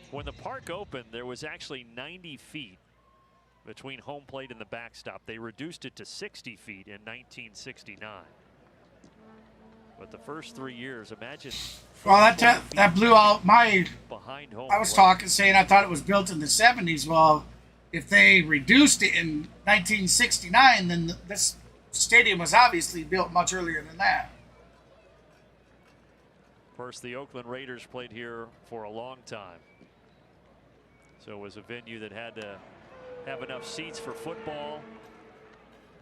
When the park opened, there was actually 90 feet between home plate and the backstop. They reduced it to 60 feet in 1969. But the first 3 years, imagine. Well, that blew out my. Behind home I was plate. talking, saying I thought it was built in the 70s. Well, if they reduced it in 1969, then this stadium was obviously built much earlier than that. Of course, the Oakland Raiders played here for a long time. So it was a venue that had to have enough seats for football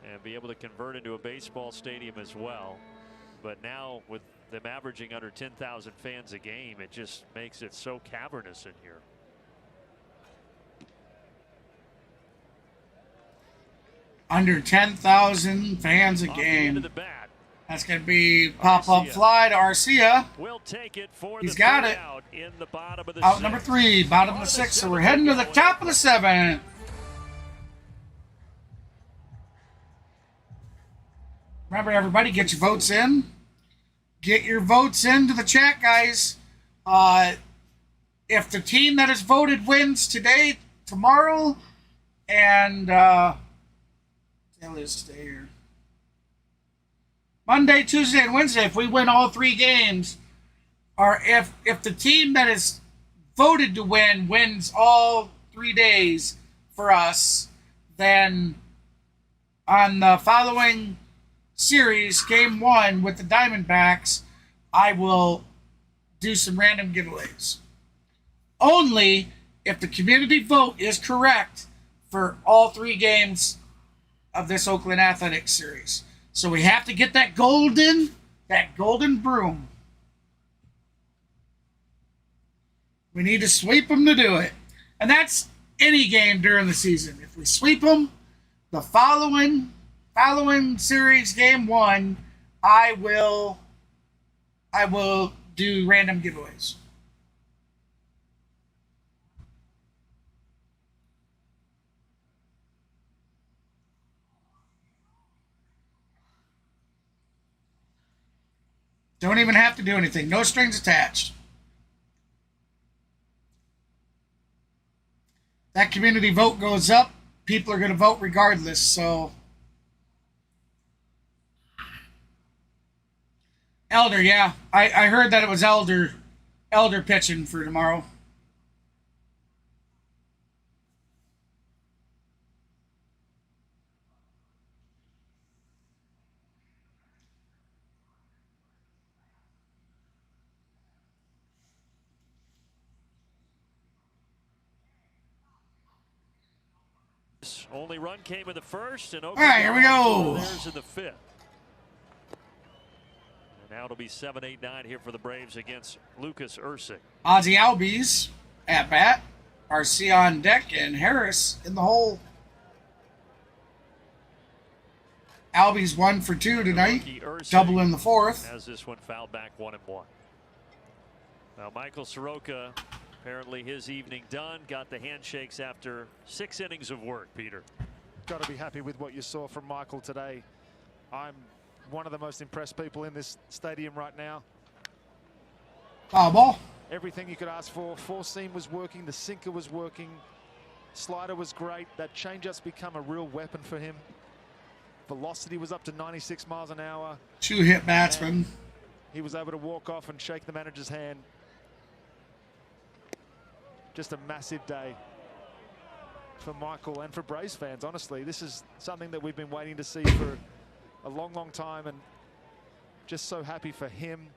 and be able to convert into a baseball stadium as well. But now with them averaging under 10,000 fans a game, it just makes it so cavernous in here. Under 10,000 fans a Off the end game. of the bat. That's going to be pop-up Arcia. fly to Arcia. We'll take it for He's the got third it. out in the bottom of the Out sixth. number 3, bottom of the 6th. So we're heading to the top of the 7th. Remember, everybody, get your votes in. Get your votes into the chat, guys. If the team that is voted wins today, tomorrow, and what the hell is today here? Monday, Tuesday, and Wednesday, if we win all 3 games, or if the team that is voted to win wins all 3 days for us, then on the following series, game 1 with the Diamondbacks, I will do some random giveaways. Only if the community vote is correct for all 3 games of this Oakland Athletics series. So we have to get that golden broom. We need to sweep them to do it. And that's any game during the season. If we sweep them, the following series, game 1, I will do random giveaways. Don't even have to do anything. No strings attached. That community vote goes up. People are going to vote regardless. So, Elder, yeah. I heard that it was Elder pitching for tomorrow. Only run came in the first, and All right, here we go. There's in the 5th. And now it'll be 7-8-9 here for the Braves against Lucas Ursik. Ozzy Albies at bat. Arcia on deck and Harris in the hole. Albie's 1 for 2 tonight. Rookie Ursi Double in the fourth. has this one fouled back 1-1. Now Michael Soroka, apparently his evening done. Got the handshakes after 6 innings of work, Peter. Got to be happy with what you saw from Michael today. I'm one of the most impressed people in this stadium right now. Foul ball. Everything you could ask for. Four seam was working. The sinker was working. Slider was great. That changeup's become a real weapon for him. Velocity was up to 96 miles an hour. 2-hit batsman. He was able to walk off and shake the manager's hand. Just a massive day for Michael and for Braves fans. Honestly, this is something that we've been waiting to see for a long, long time, and just so happy for him.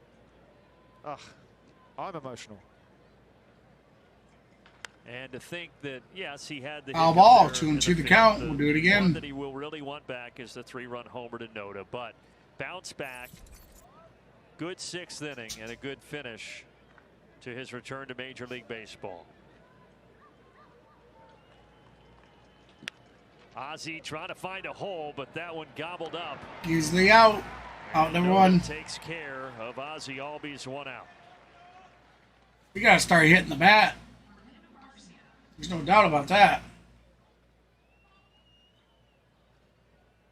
Ugh, I'm emotional. And to think that, yes, he had the Foul hiccup ball. there 2 in and 2 the to fifth. count. The We'll do it one again. that he will really want back is the 3-run homer to Noda, but bounce back. Good 6th inning and a good finish to his return to Major League Baseball. Ozzie trying to find a hole, but that one gobbled up. Easily out. Out number 1. Takes care of Ozzie Albies, 1 out. We got to start hitting the bat. There's no doubt about that.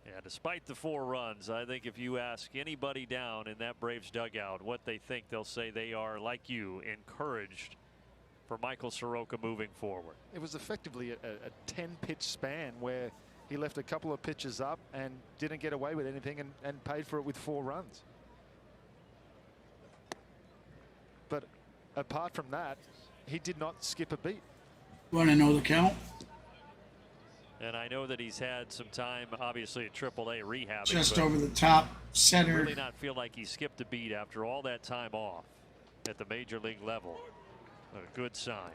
Yeah, despite the 4 runs, I think if you ask anybody down in that Braves dugout what they think, they'll say they are, like you, encouraged for Michael Soroka moving forward. It was effectively a 10-pitch span where he left a couple of pitches up and didn't get away with anything and paid for it with 4 runs. But apart from that, he did not skip a beat. Want to know the count? And I know that he's had some time, obviously, at AAA rehabbing. Just but over the top center. really not feel like he skipped a beat after all that time off at the major league level. A good sign.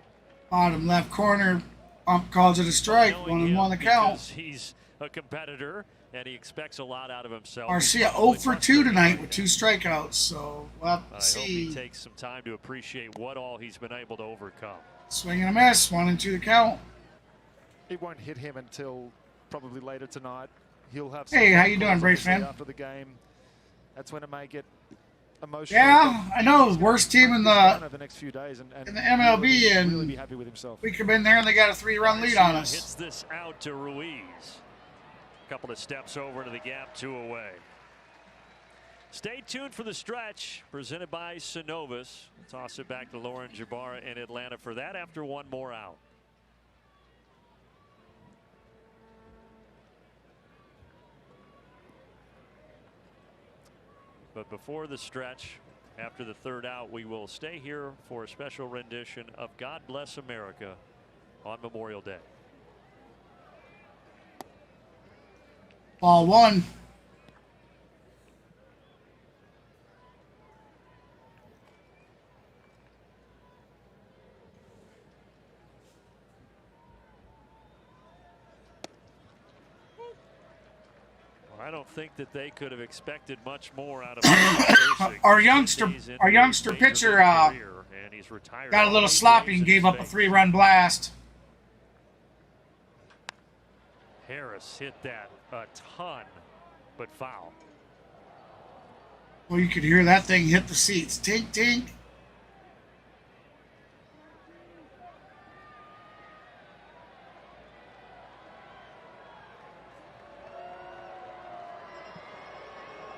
Bottom left corner. Ump calls it a strike. 1-1 the count. He's a competitor and he expects a lot out of himself. Garcia 0 for 2 tonight with 2 strikeouts. So we'll have to I see. hope he takes some time to appreciate what all he's been able to overcome. Swing and a miss. 1 and 2 the count. It won't hit him until probably later tonight. He'll have. Hey, how you doing, Braves fan? After the game, that's when it may get emotional. Yeah, I know. Worst team in the next few days, and in the MLB, and really be happy with himself. we come in there and they got a 3-run lead on us. Hits this out to Ruiz. A couple of steps over to the gap, 2 away. Stay tuned for the stretch presented by Synovus. Toss it back to Lauren Jabara in Atlanta for that after 1 more out. But before the stretch, after the 3rd out, we will stay here for a special rendition of God Bless America on Memorial Day. Ball 1. I don't think that they could have expected much more out of Our youngster pitcher got a little sloppy and gave up a 3-run blast. Harris hit that a ton, but foul. Well, you could hear that thing hit the seats. Tink, tink.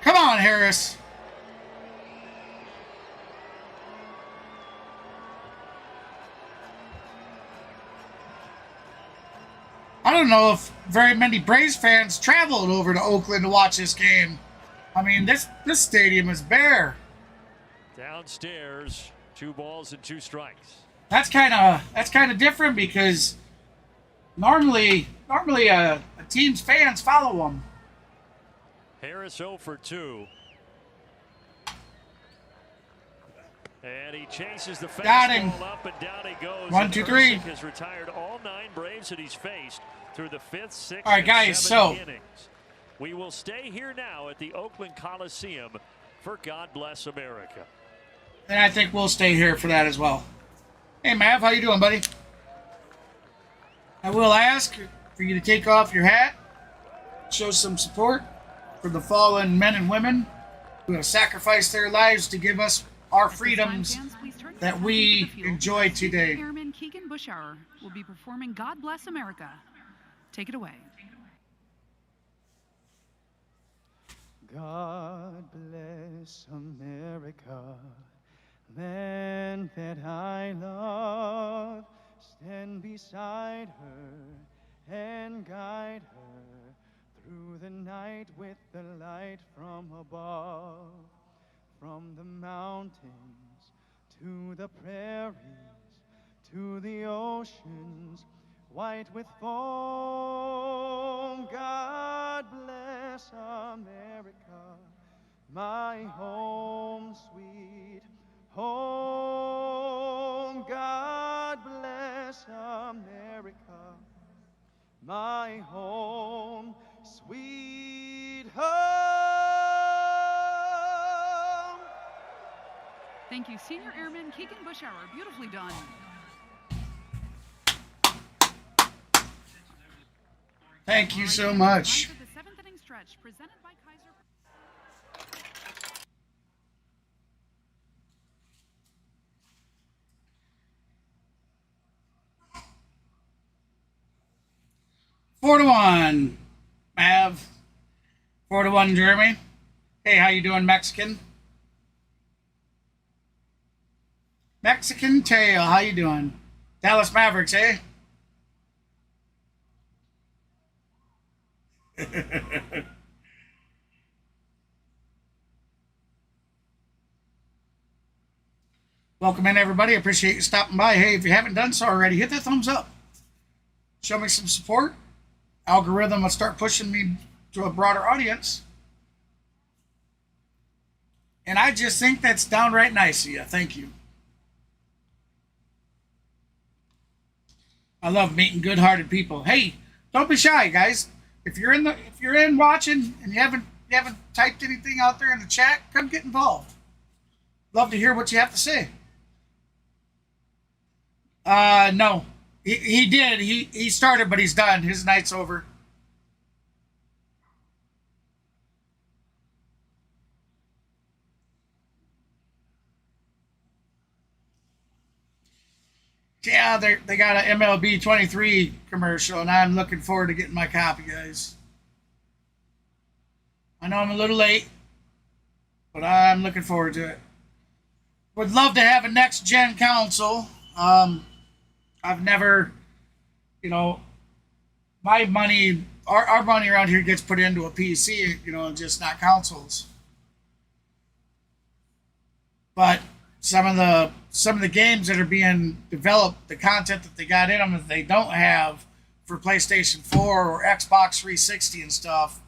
Come on, Harris. I don't know if very many Braves fans traveled over to Oakland to watch this game. I mean, this stadium is bare. Downstairs, 2 balls and 2 strikes. That's kind of different because normally a team's fans follow them. Harris 0 for 2. And he chases the Got him. fastball up and down he goes. 1, 2, 3. Ursic has retired all 9 Braves that he's faced through the 5th, 6th, All right, guys, and 7th so innings. We will stay here now at the Oakland Coliseum for God Bless America. And I think we'll stay here for that as well. Hey, Mav, how you doing, buddy? I will ask for you to take off your hat, show some support. for the fallen men and women who have sacrificed their lives to give us our freedoms that we enjoy today. Airman Keegan Bushauer will be performing God Bless America. Take it away. God bless America, land that I love. Stand beside her and guide her through the night with the light from above. From the mountains to the prairies, to the oceans white with foam. God bless America, my home, sweet home. God bless America, my home, sweet home. Thank you, Senior Airman Keegan Bushauer. Beautifully done. Thank you so much. The seventh inning stretch presented by Kaiser. Four to one, Mav. 4-1, Jeremy. Hey, how you doing, Mexican? Mexican Tail, how you doing? Dallas Mavericks, eh? Welcome in, everybody. Appreciate you stopping by. Hey, if you haven't done so already, hit that thumbs up. Show me some support. Algorithm will start pushing me to a broader audience. And I just think that's downright nice of you. Thank you. I love meeting good-hearted people. Hey, don't be shy, guys. If you're in watching and you haven't typed anything out there in the chat, come get involved. Love to hear what you have to say. No. He did. He started, but he's done. His night's over. Yeah, they got an MLB 23 commercial, and I'm looking forward to getting my copy, guys. I know I'm a little late, but I'm looking forward to it. Would love to have a next-gen console. I've never, my money, our money around here gets put into a PC, just not consoles. But some of the games that are being developed, the content that they got in them that they don't have for PlayStation 4 or Xbox 360 and stuff,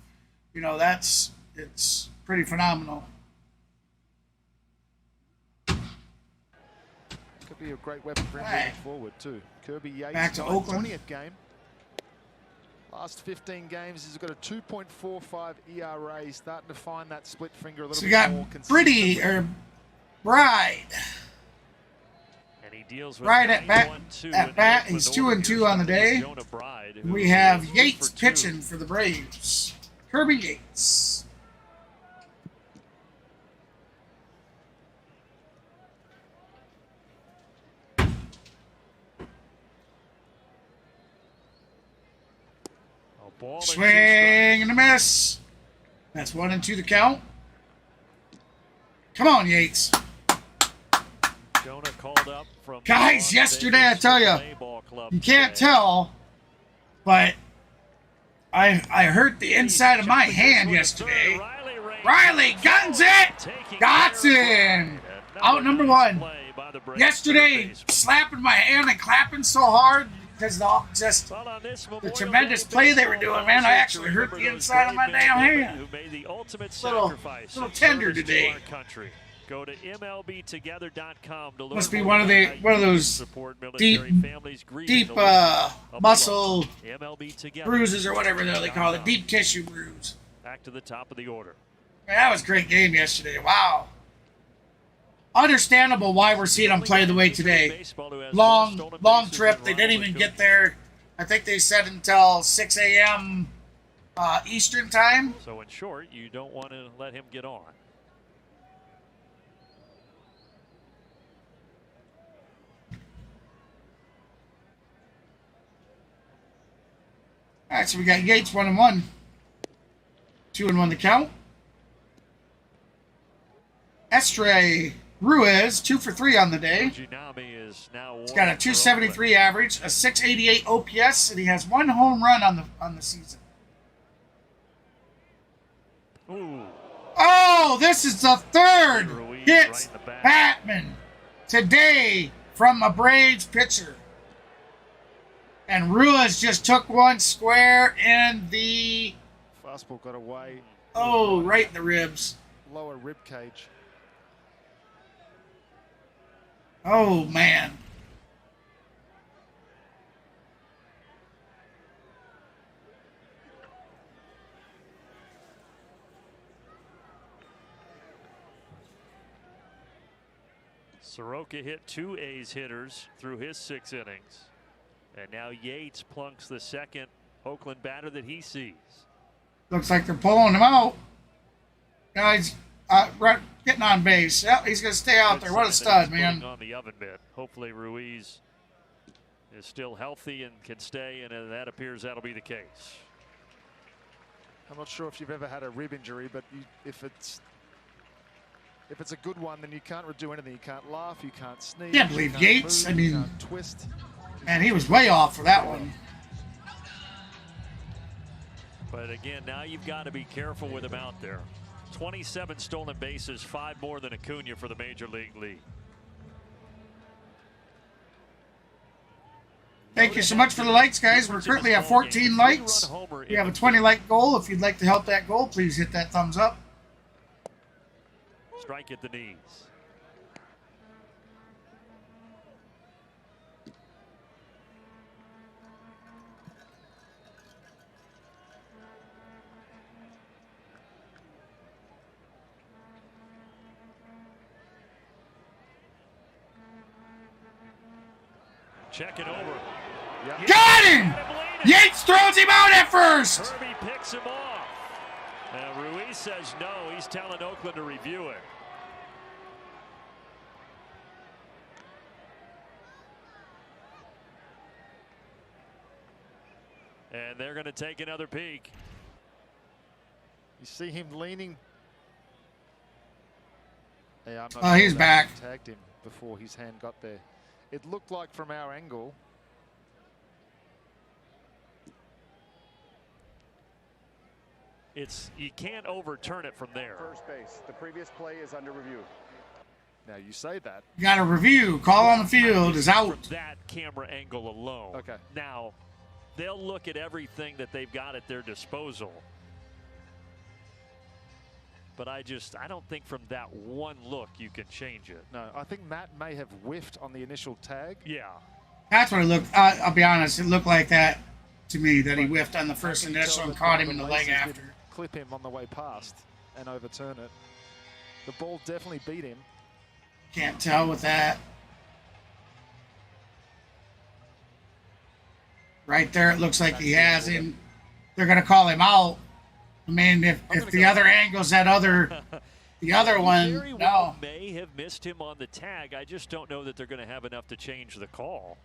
it's pretty phenomenal. Could be a great weapon for him moving forward too. Kirby Yates Back to Oakland. 20th game. Last 15 games, he's got a 2.45 ERA. He's starting to find that split finger a little bit more consistent. Bride. And he deals with Bride at bat. He's 2-2 on the day. We have Yates pitching for the Braves. Kirby Yates. Swing and a miss. That's 1-2 the count. Come on, Yates. Jonah called up from guys, yesterday, I tell you, you can't tell, but I hurt the inside of my hand yesterday. Riley guns it. Dotson. Out number one. Yesterday, slapping my hand and clapping so hard because of the tremendous play they were doing, man. I actually hurt the inside of my damn hand. Little tender today. Go to MLBtogether.com to learn must be one of those deep muscle bruises or whatever they call it, deep tissue bruise. Back to the top of the order. Man, that was a great game yesterday. Wow. Understandable why we're seeing them play the way today. Long trip. They didn't even get there. I think they said until 6 a.m. Eastern time. So in short, you don't want to let him get on. All right, so we got Yates 1-1. 2-1 the count. Estre Ruiz 2 for 3 on the day. Is now He's got a 273 average, a 688 OPS, and he has 1 home run on the season. Ooh. Oh, this is the third Ruiz hit right in the back. Batman today from a Braves pitcher. And Ruiz just took one square in the... Fastball got away. Oh, right in the ribs. Lower rib cage. Oh, man. Soroka hit 2 A's hitters through his 6 innings. And now Yates plunks the second Oakland batter that he sees. Looks like they're pulling him out. Guys, getting on base. Yep, he's going to stay out there. What a stud, man. On the oven mitt. Hopefully Ruiz is still healthy and can stay, and that appears that'll be the case. I'm not sure if you've ever had a rib injury, but if it's a good one, then you can't do anything. You can't laugh, you can't sneeze. Can't believe Yates. Move, I mean, you can't twist. And he was way off for that one. But again, now you've got to be careful with him out there. 27 stolen bases, 5 more than Acuna for the Major League lead. Thank you so much for the likes, guys. We're currently at 14 likes. We have a 20-like goal. If you'd like to help that goal, please hit that thumbs up. Strike at the knees. Check it over. Yep. Got him! Yates throws him out at first. Kirby picks him off. And Ruiz says no. He's telling Oakland to review it. And they're going to take another peek. You see him leaning. Hey, I'm not Oh, he's that back. Tagged him before his hand got there. It looked like from our angle. You can't overturn it from there. First base. The previous play is under review. Now you say that. You got a review. Call on the field is out. From that camera angle alone. Okay. Now, they'll look at everything that they've got at their disposal. But I don't think from that one look you can change it. No, I think Matt may have whiffed on the initial tag. Yeah. That's what it looked. I'll be honest. It looked like that to me, that he whiffed on the first initial and caught him in the leg after. Clip him on the way past and overturn it. The ball definitely beat him. Can't tell with that. Right there, it looks like he has him. They're going to call him out. I mean, if the other angle's that the other one, Very no. well may have missed him on the tag. I just don't know that they're going to have enough to change the call.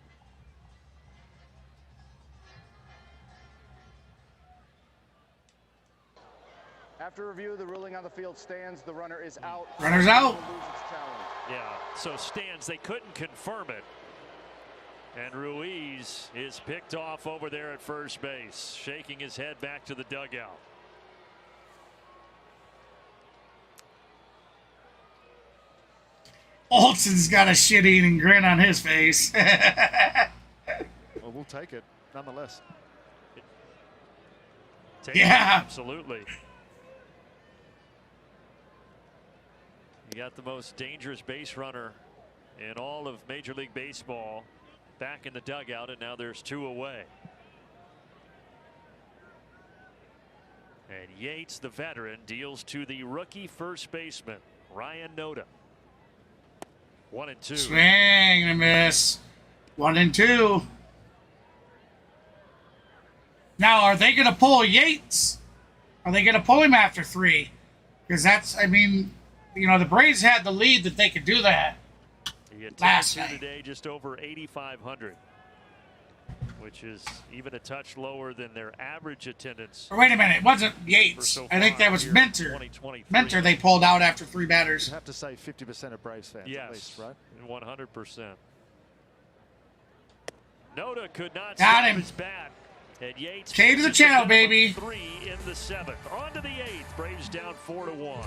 After review, the ruling on the field stands. The runner is out. Runner's out. Will lose its challenge. Yeah, so stands. They couldn't confirm it. And Ruiz is picked off over there at first base, shaking his head back to the dugout. Olson's got a shit-eating grin on his face. Well, we'll take it nonetheless. Yeah. Absolutely. You got the most dangerous base runner in all of Major League Baseball back in the dugout, and now there's 2 away. And Yates, the veteran, deals to the rookie first baseman, Ryan Noda. 1-2. Swing and a miss. 1-2. Now, are they going to pull Yates Are they going to pull him after 3? Because that's, I mean, you know, the Braves had the lead that they could do that last night. Today just over 8,500, which is even a touch lower than their average attendance. Or wait a minute, it wasn't Yates. I think that was Mentor. Mentor they pulled out after 3 batters. You have to say 50% of Braves fans, yes, at least, right? 100%. Noda could not Got stop him. his bat. And Yates K to the channel, baby. 3 in the 7th. On to the 8th. Braves down 4-1.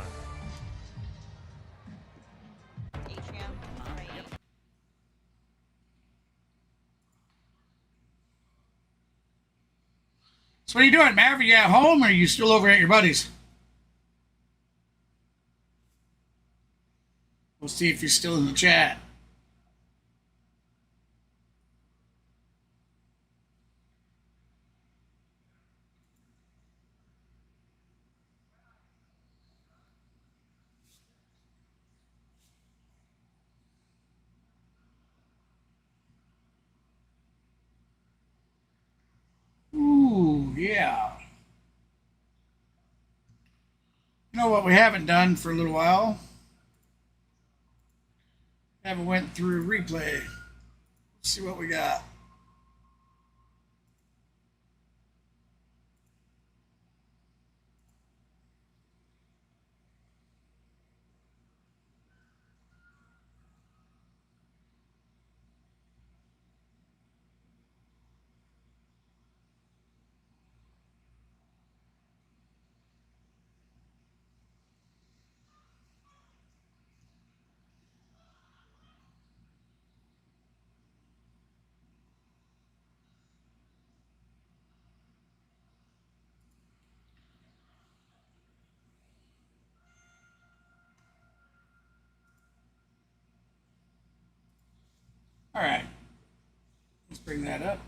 So what are you doing, Mav? Are you at home or are you still over at your buddies? We'll see if you're still in the chat. Ooh, yeah. You know what we haven't done for a little while? Haven't went through replay. Let's see what we got. All right, let's bring that up.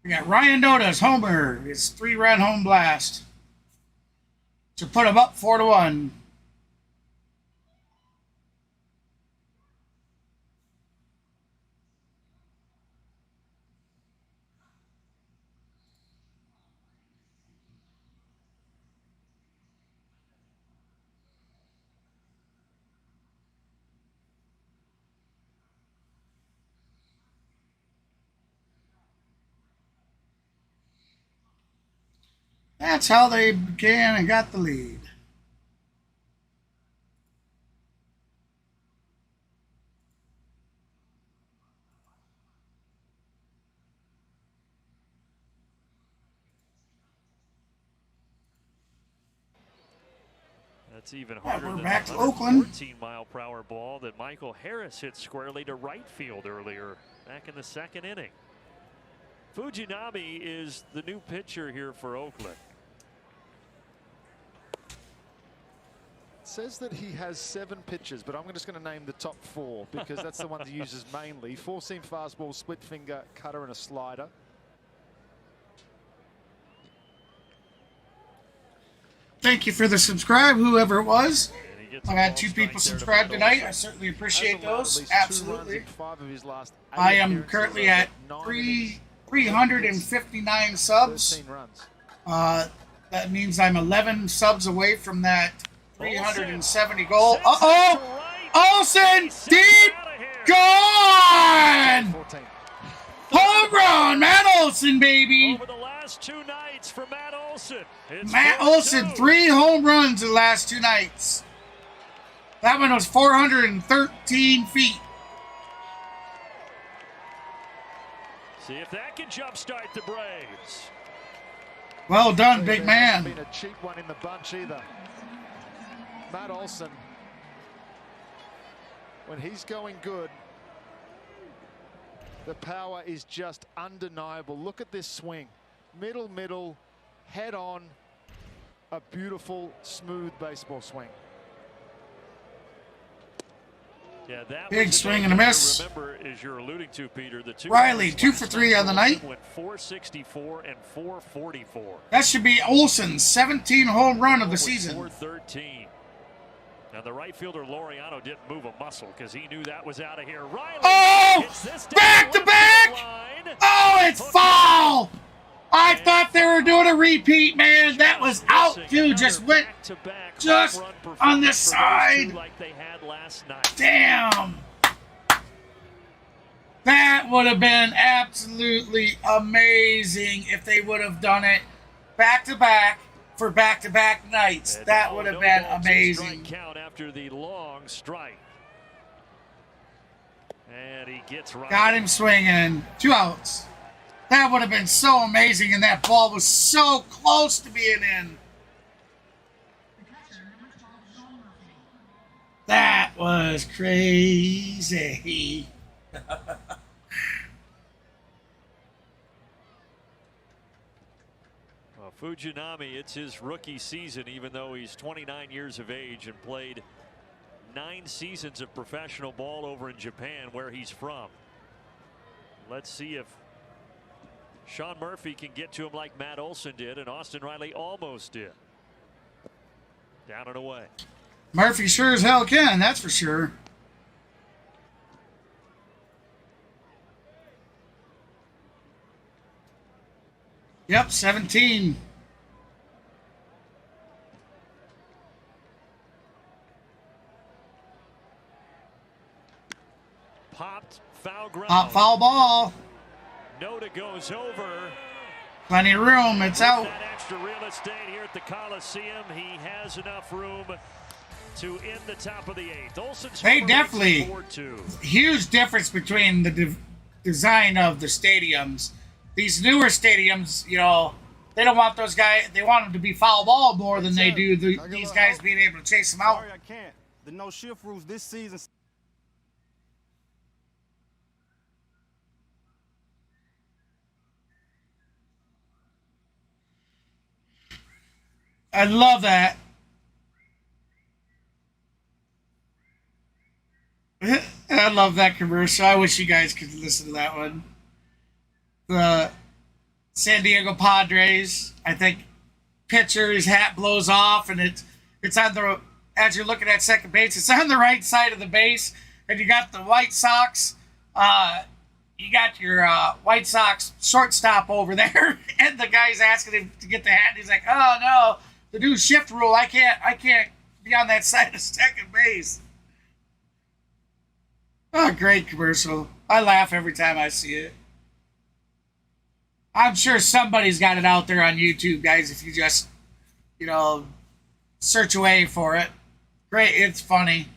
We got Ryan Noda's homer, his 3-run home blast to put him up 4-1. That's how they began and got the lead. That's even harder we're than back the to Oakland. 14-mile-per-hour ball that Michael Harris hit squarely to right field earlier back in the 2nd inning. Fujinami is the new pitcher here for Oakland. Says that he has 7 pitches, but I'm just going to name the top 4 because that's the ones he uses mainly. 4-seam fastball, split finger, cutter, and a slider. Thank you for the subscribe, whoever it was. I had 2 people subscribe tonight. I certainly appreciate those. Absolutely. I am currently at 359 subs. That means I'm 11 subs away from that 370 goal. Uh-oh! Olson! Deep! Gone! Home run! Matt Olson, baby! Over the last 2 nights for Matt Olson. Matt Olson, 3 home runs in the last 2 nights. That one was 413 feet. See if that can jumpstart the Braves. Well done, big man. Been a cheap one in the bunch either. Matt Olson, when he's going good, the power is just undeniable. Look at this swing. Middle, head on. A beautiful, smooth baseball swing. Yeah, that big swing and a miss. Remember, as you're alluding to, Peter, the 2 Riley, 2 for 3 on the night. Went 464 and 444. That should be Olson's 17th home run of the season. 413. Now the right fielder Laureano didn't move a muscle because he knew that was out of here. Riley hits this down Back to the back! line. Oh, it's foul! I thought they were doing a repeat, man. That was out, dude. Just went just on the side. Like they had last night. Damn. That would have been absolutely amazing if they would have done it back-to-back for back-to-back nights. That would have been amazing. Count after the long strike. And he gets right. Got him swinging. 2 outs. That would have been so amazing, and that ball was so close to being in. That was crazy. Well, Fujinami, it's his rookie season, even though he's 29 years of age and played 9 seasons of professional ball over in Japan, where he's from. Let's see if Sean Murphy can get to him like Matt Olson did, and Austin Riley almost did. Down and away. Murphy sure as hell can, that's for sure. Yep, 17. Popped, foul ground. Pop foul ball. Noda goes over. Plenty of room. It's out. That extra real estate here at the Coliseum. He has enough room to end the top of the 8th. Olson's They definitely 4-2. Huge difference between the design of the stadiums. These newer stadiums, you know, they don't want those guys. They want them to be foul ball more than they do these guys being able to chase them out. Sorry, I can't. The no shift rules this season. I love that. I love that commercial. I wish you guys could listen to that one. The San Diego Padres, I think, pitcher, his hat blows off, and it's on the, as you're looking at second base, it's on the right side of the base, and you got the White Sox, you got your White Sox shortstop over there, and the guy's asking him to get the hat, and he's like, oh no, the new shift rule, I can't be on that side of second base. Oh, great commercial. I laugh every time I see it. I'm sure somebody's got it out there on YouTube, guys, if you just, you know, search away for it. Great, it's funny.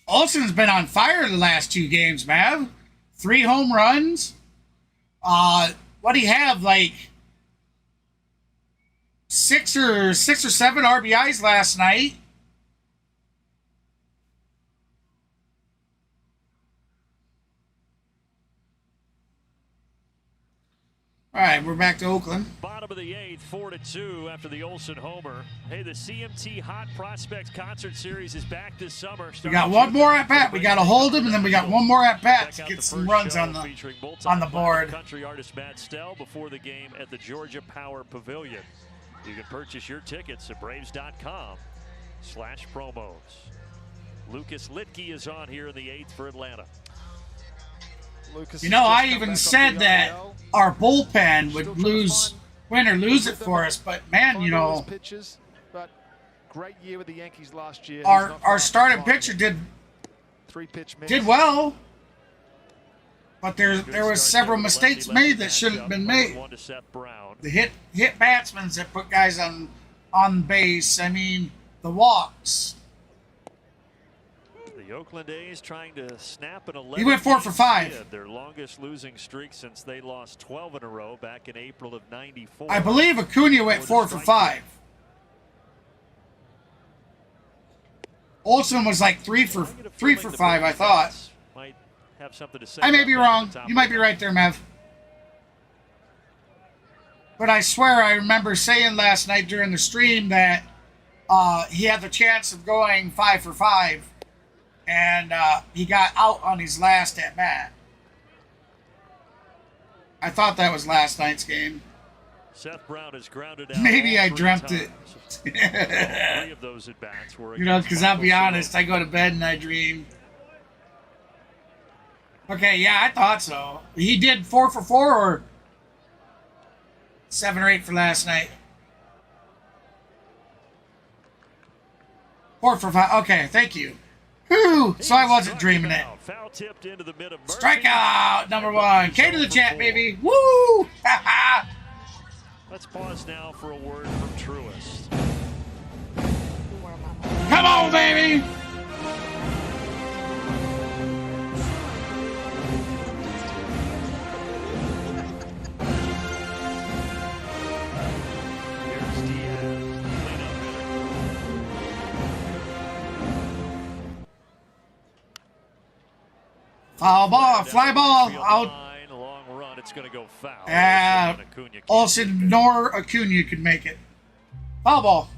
Olson's been on fire the last 2 games, man. 3 home runs. What do you have, like 6 or 7 RBIs last night? All right, we're back to Oakland. Bottom of the 8th, 4-2 after the Olson homer. Hey, the CMT Hot Prospects Concert Series is back this summer. We got one more at bat. We got to hold him, and then we got one more at bat to get some runs on the board. Country artist Matt Stell before the game at the Georgia Power Pavilion. You can purchase your tickets at braves.com/promos. Lucas Litke is on here in the 8th for Atlanta. Lucas, you know, I even said that our bullpen would win or lose it for us, but man, you know, pitches, but great year with the Yankees last year. Our starting pitcher did well, but there was several mistakes made that shouldn't have been made. The hit batsmen that put guys on base. I mean, the walks. The Oakland A's trying to snap an 11. He went 4 for 5. Their longest losing streak since they lost 12 in a row back in April of '94. I believe Acuna went 4 for 5. Olson was like 3 for 5, I thought. Might have something to say. I may be wrong. You might be right there, Mev. But I swear I remember saying last night during the stream that he had the chance of going 5 for 5, and he got out on his last at bat. I thought that was last night's game. Seth Brown has grounded out. Maybe I dreamt it. Three of those at bats were, you know, because I'll be honest, I go to bed and I dream. Okay, yeah, I thought so. He did 4 for 4 or 7 or 8 for last night. 4 for 5. Okay, thank you. Whew, so I wasn't dreaming it. Foul tipped into the mid of Strikeout number 1. K to the chat, baby. Woo! Let's pause now for a word from Truist. Come on, baby! Here's Diaz, cleanup hitter. Foul ball, fly ball, out. Long run, it's going to go foul. Olson nor Acuna could make it. Foul ball.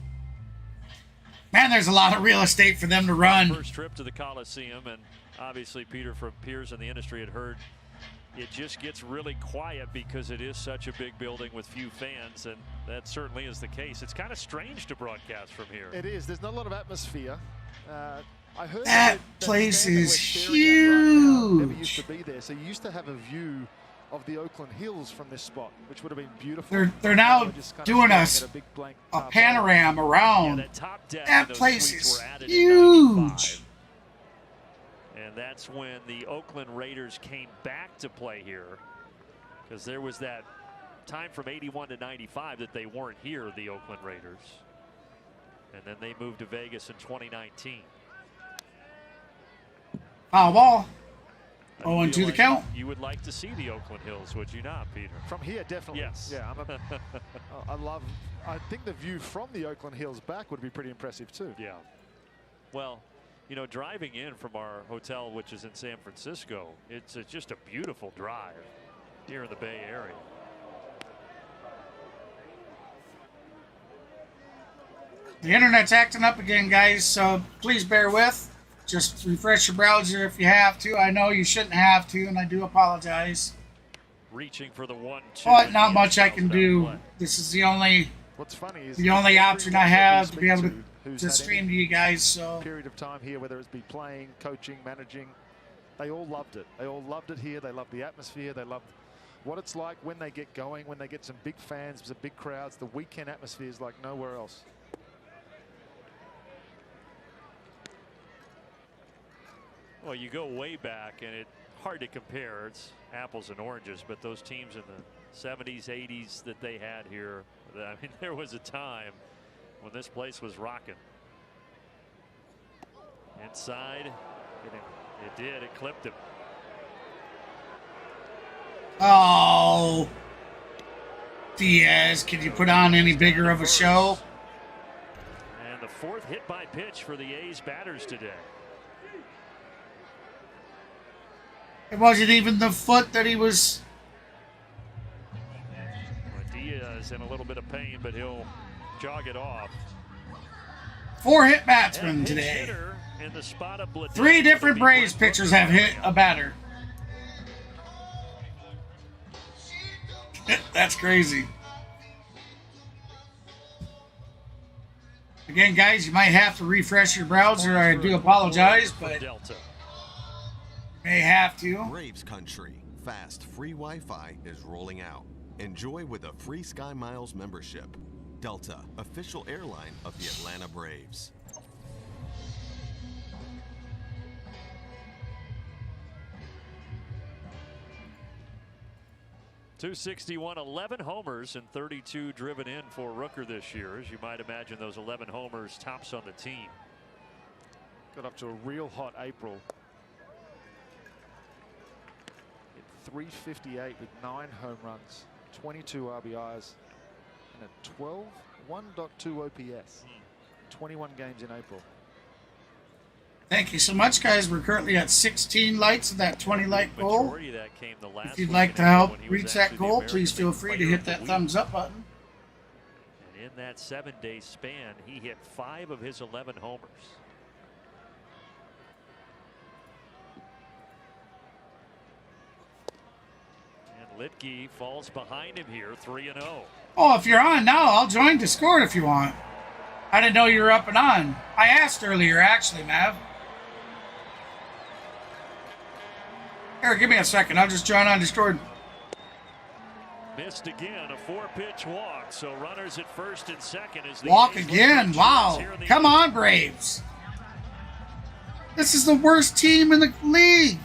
Man, there's a lot of real estate for them to run. First trip to the Coliseum, and obviously Peter from peers in the industry had heard it just gets really quiet because it is such a big building with few fans, and that certainly is the case. It's kind of strange to broadcast from here. It is. There's not a lot of atmosphere. I heard that place is huge. Never used huge. to be there, so you used to have a view of the Oakland Hills from this spot, which would have been beautiful. They're now just kind of doing staring us at a big blank, a bowl. panorama around. that top deck That and those place suites is were added in huge. 95. And that's when the Oakland Raiders came back to play here, because there was that time from 81 to 95 that they weren't here, the Oakland Raiders. And then they moved to Vegas in 2019. Foul ball. I 0-2 feel the like count. You would like to see the Oakland Hills, would you not, Peter? From here, definitely. Yes. Yeah, I think the view from the Oakland Hills back would be pretty impressive too. Yeah. Well, you know, driving in from our hotel, which is in San Francisco, it's just a beautiful drive here in the Bay Area. The internet's acting up again, guys, so please bear with. Just refresh your browser if you have to. I know you shouldn't have to, and I do apologize. Reaching for the 1-2. But not much I can do. This is the only What's funny is option I have to be able who's to had stream any to you guys. So period of time here, whether it's be playing, coaching, managing, they all loved it. They all loved it here. They loved the atmosphere. They loved what it's like when they get going, when they get some big fans, some big crowds. The weekend atmosphere is like nowhere else. Well, you go way back, and it's hard to compare. It's apples and oranges, but those teams in the 70s, 80s that they had here, I mean, there was a time when this place was rocking. Inside, it did. It clipped him. oh, Diaz, can you put on any bigger of a show? And the fourth hit by pitch for the A's batters today. It wasn't even the foot that he was. Well, Diaz in a little bit of pain, but he'll jog it off. 4 hit batsmen And today. hitter in the spot of Blade. 3 different Braves pitchers have hit a batter. That's crazy. Again, guys, you might have to refresh your browser. I do apologize, but you Delta. may have to. Braves country. Fast, free Wi-Fi is rolling out. Enjoy with a free Sky Miles membership. Delta, official airline of the Atlanta Braves. .261, 11 homers and 32 driven in for Rooker this year. As you might imagine, those 11 homers tops on the team. Got up to a real hot April. Hit .358 with 9 home runs, 22 RBIs, and a 1.2 OPS. 21 games in April. Thank you so much, guys. We're currently at 16 lights of that 20 light goal. Majority of that came the last If you'd week like in to April help when he was reach that actually the goal, American please feel League free to Player hit of the that Week. thumbs up button. And in that 7-day span, he hit 5 of his 11 homers. And Litke falls behind him here, 3-0. Oh, if you're on now, I'll join Discord if you want. I didn't know you were up and on. I asked earlier, actually, Mav. Here, give me a second. I'll just join on Discord. Missed again, a 4-pitch walk. So runners at first and second. As the Walk A's again. Wow. Come on, Braves. This is the worst team in the league.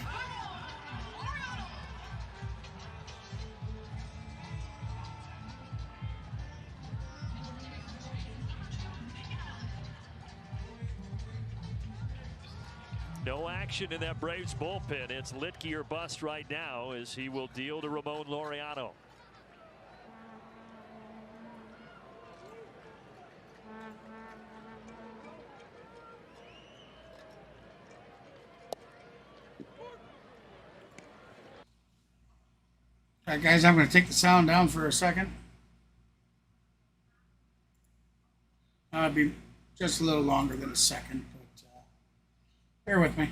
No action in that Braves bullpen. It's Litke or bust right now as he will deal to Ramon Laureano. All right, guys, I'm going to take the sound down for a second. It'll be just a little longer than a second. Bear with me.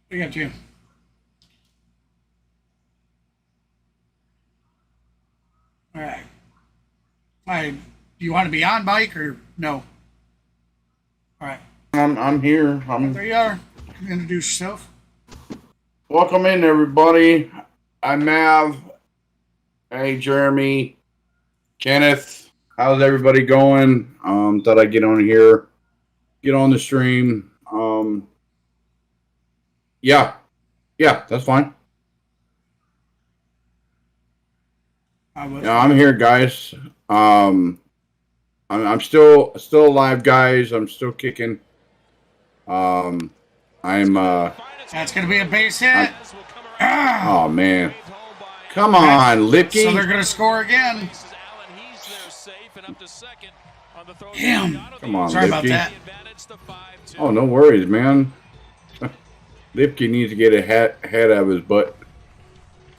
We got you. All right. Do you want to be on, Mike, or no? All right. I'm here. There you are. Introduce yourself. Welcome in, everybody. I'm Mav. Hey, Jeremy. Kenneth. How's everybody going? Thought I'd get on here. Get on the stream. Yeah, that's fine. I'm here, guys. I'm still alive, guys. I'm still kicking. That's gonna be a base hit. Oh man, come on, Lipke. So they're gonna score again. Damn. Come on, sorry Lipke. about that. Oh, no worries, man. Lipke needs to get a head out of his butt.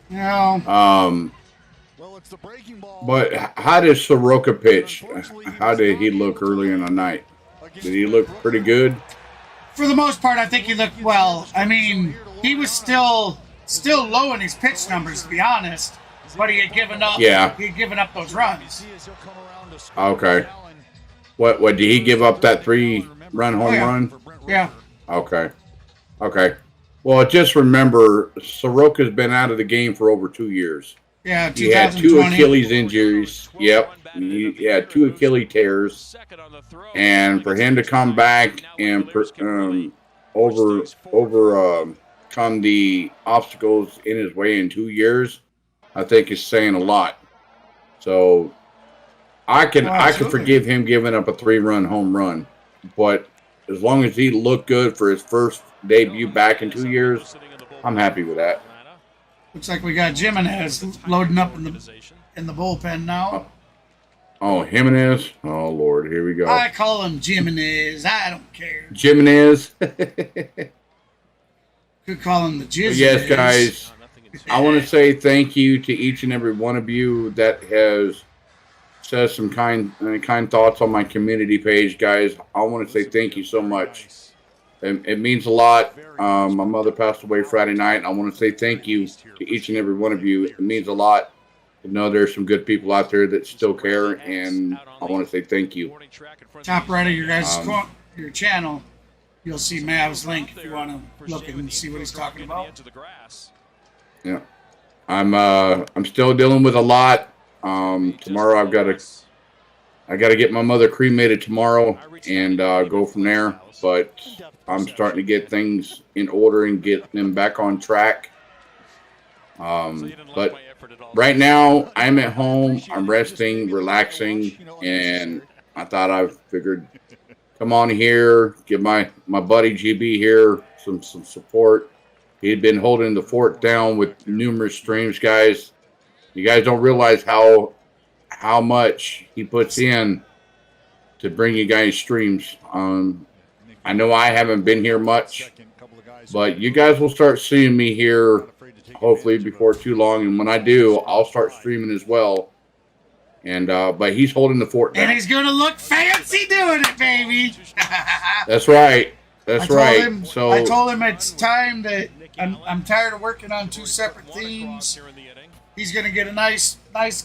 No. But how did Soroka pitch? How did he look early in the night? Did he look pretty good? For the most part, I think he looked well. I mean, he was still low in his pitch numbers, to be honest. But he had given up. Yeah. He had given up those runs. Okay. What did he give up that 3-run home run? Yeah. Okay. Well, just remember, Soroka's been out of the game for over 2 years. Yeah, he had 2 Achilles injuries. Yep, he had 2 Achilles tears, and for him to come back and overcome the obstacles in his way in 2 years, I think is saying a lot. So I can forgive him giving up a 3-run home run, but as long as he looked good for his first debut back in 2 years, I'm happy with that. Looks like we got Jimenez loading up in the bullpen now. Oh, Jimenez. Oh, Lord. Here we go. I call him Jimenez. I don't care. Jimenez. Could call him the Jimenez. Yes, guys. I want to say thank you to each and every one of you that has said some kind thoughts on my community page, guys. I want to say thank you so much. It means a lot. My mother passed away Friday night. I want to say thank you to each and every one of you. It means a lot to know there's some good people out there that still care, and I want to say thank you. Top right of your guys' your channel, you'll see Mav's link if you want to look and see what he's talking about. Yeah, I'm still dealing with a lot. Tomorrow I got to get my mother cremated tomorrow and go from there. But I'm starting to get things in order and get them back on track. But right now, I'm at home. I'm resting, relaxing, and I thought I figured come on here, give my buddy GB here some support, He'd been holding the fort down with numerous streams, guys. You guys don't realize how much he puts in to bring you guys streams. I know I haven't been here much, but you guys will start seeing me here hopefully before too long. And when I do, I'll start streaming as well. And but he's holding the fort down. And he's going to look fancy doing it, baby. That's right. That's right. I told him it's time that I'm tired of working on two separate themes. He's going to get a nice,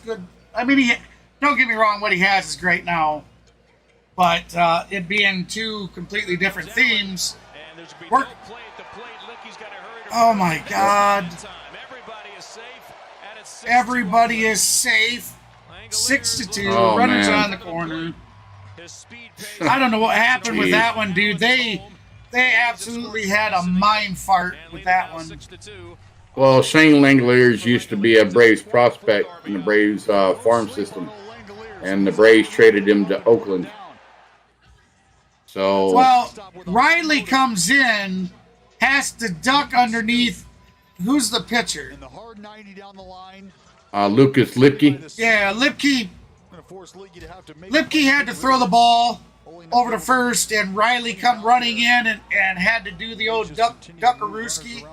good. I mean, don't get me wrong. What he has is great now, but it being two completely different themes. Oh my God! Everybody is safe. 6-2. Oh, Runners man. on the corner. I don't know what happened with that one, dude. They absolutely had a mind fart with that one. Well, Shane Langoliers used to be a Braves prospect in the Braves farm system, and the Braves traded him to Oakland. So, Well, Riley comes in, has to duck underneath. Who's the pitcher? Lucas Lipke. Yeah, Lipke had to throw the ball over to first, and Riley come running in and had to do the old duckarooski.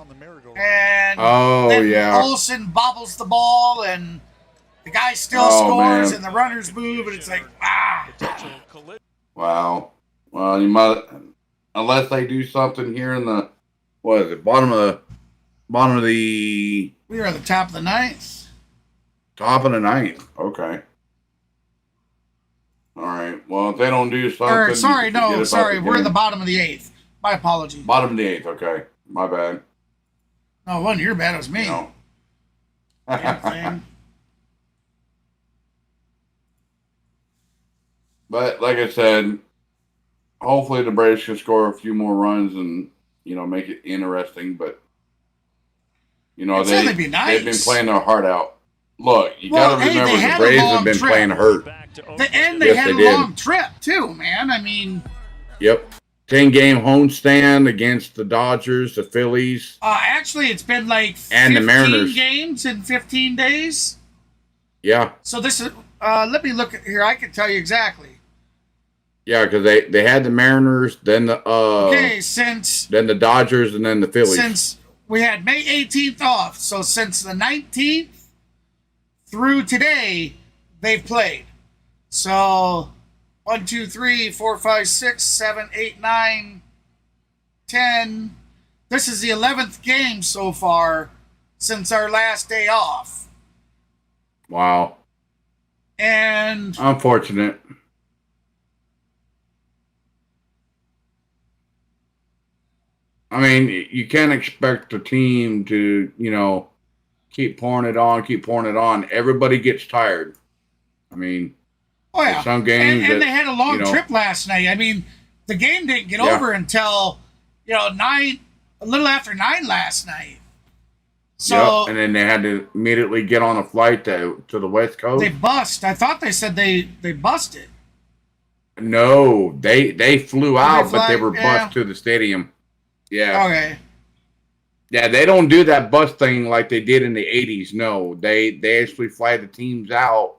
And then Olson bobbles the ball, and the guy still scores, man. and the runners move, and it's like, Wow. Well, you might, unless they do something here in the bottom of the We are at the top of the ninth. top of the ninth. Okay. All right. Well, if they don't do something, Or, sorry, you can forget about the we're at the game. bottom of the eighth. My apologies. Bottom of the eighth. Okay, my bad. No, it wasn't your bad. It was me. No. Damn thing. But like I said, hopefully the Braves can score a few more runs and make it interesting. But It'd certainly be nice. they've been playing their heart out. Look, you Well, got to hey, remember they had the a Braves long have been trip. playing hurt. And they Yes, had they a did. long trip, too, man. I mean, Yep. 10-game homestand against the Dodgers, the Phillies. actually, it's been like And the 15 Mariners. games in 15 days. Yeah. So this is, let me look at here. I can tell you exactly. Yeah, because they had the Mariners, then the then the Dodgers, and then the Phillies. Since we had May 18th off, so since the 19th through today, they've played. So 1, 2, 3, 4, 5, 6, 7, 8, 9, 10. This is the 11th game so far since our last day off. Wow. And Unfortunate. I mean, you can't expect the team to, keep pouring it on. Everybody gets tired. I mean, yeah. Some games and they had a long trip last night. I mean, the game didn't get over until, 9, a little after 9 last night. So and then they had to immediately get on a flight to the West Coast. they bust. I thought they said they busted. No, they flew out, but they were yeah. bused to the stadium. Yeah. Okay. Yeah, they don't do that bus thing like they did in the 80s. No, they actually fly the teams out,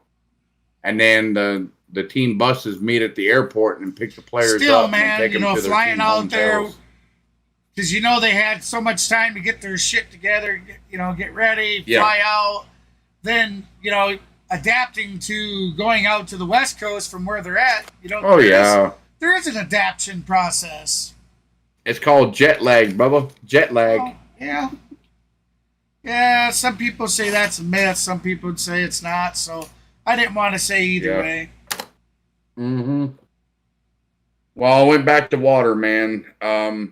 and then the team buses meet at the airport and pick the players up and take them to their flying team out there, hotels. because they had so much time to get their shit together, get ready, Yeah. fly out, then adapting to going out to the West Coast from where they're at. Oh, yeah. There is an adaptation process. It's called jet lag, Bubba. Jet lag. Oh, yeah. Yeah, some people say that's a myth. Some people would say it's not. So I didn't want to say either way. Mm-hmm. Well, I went back to water, man. I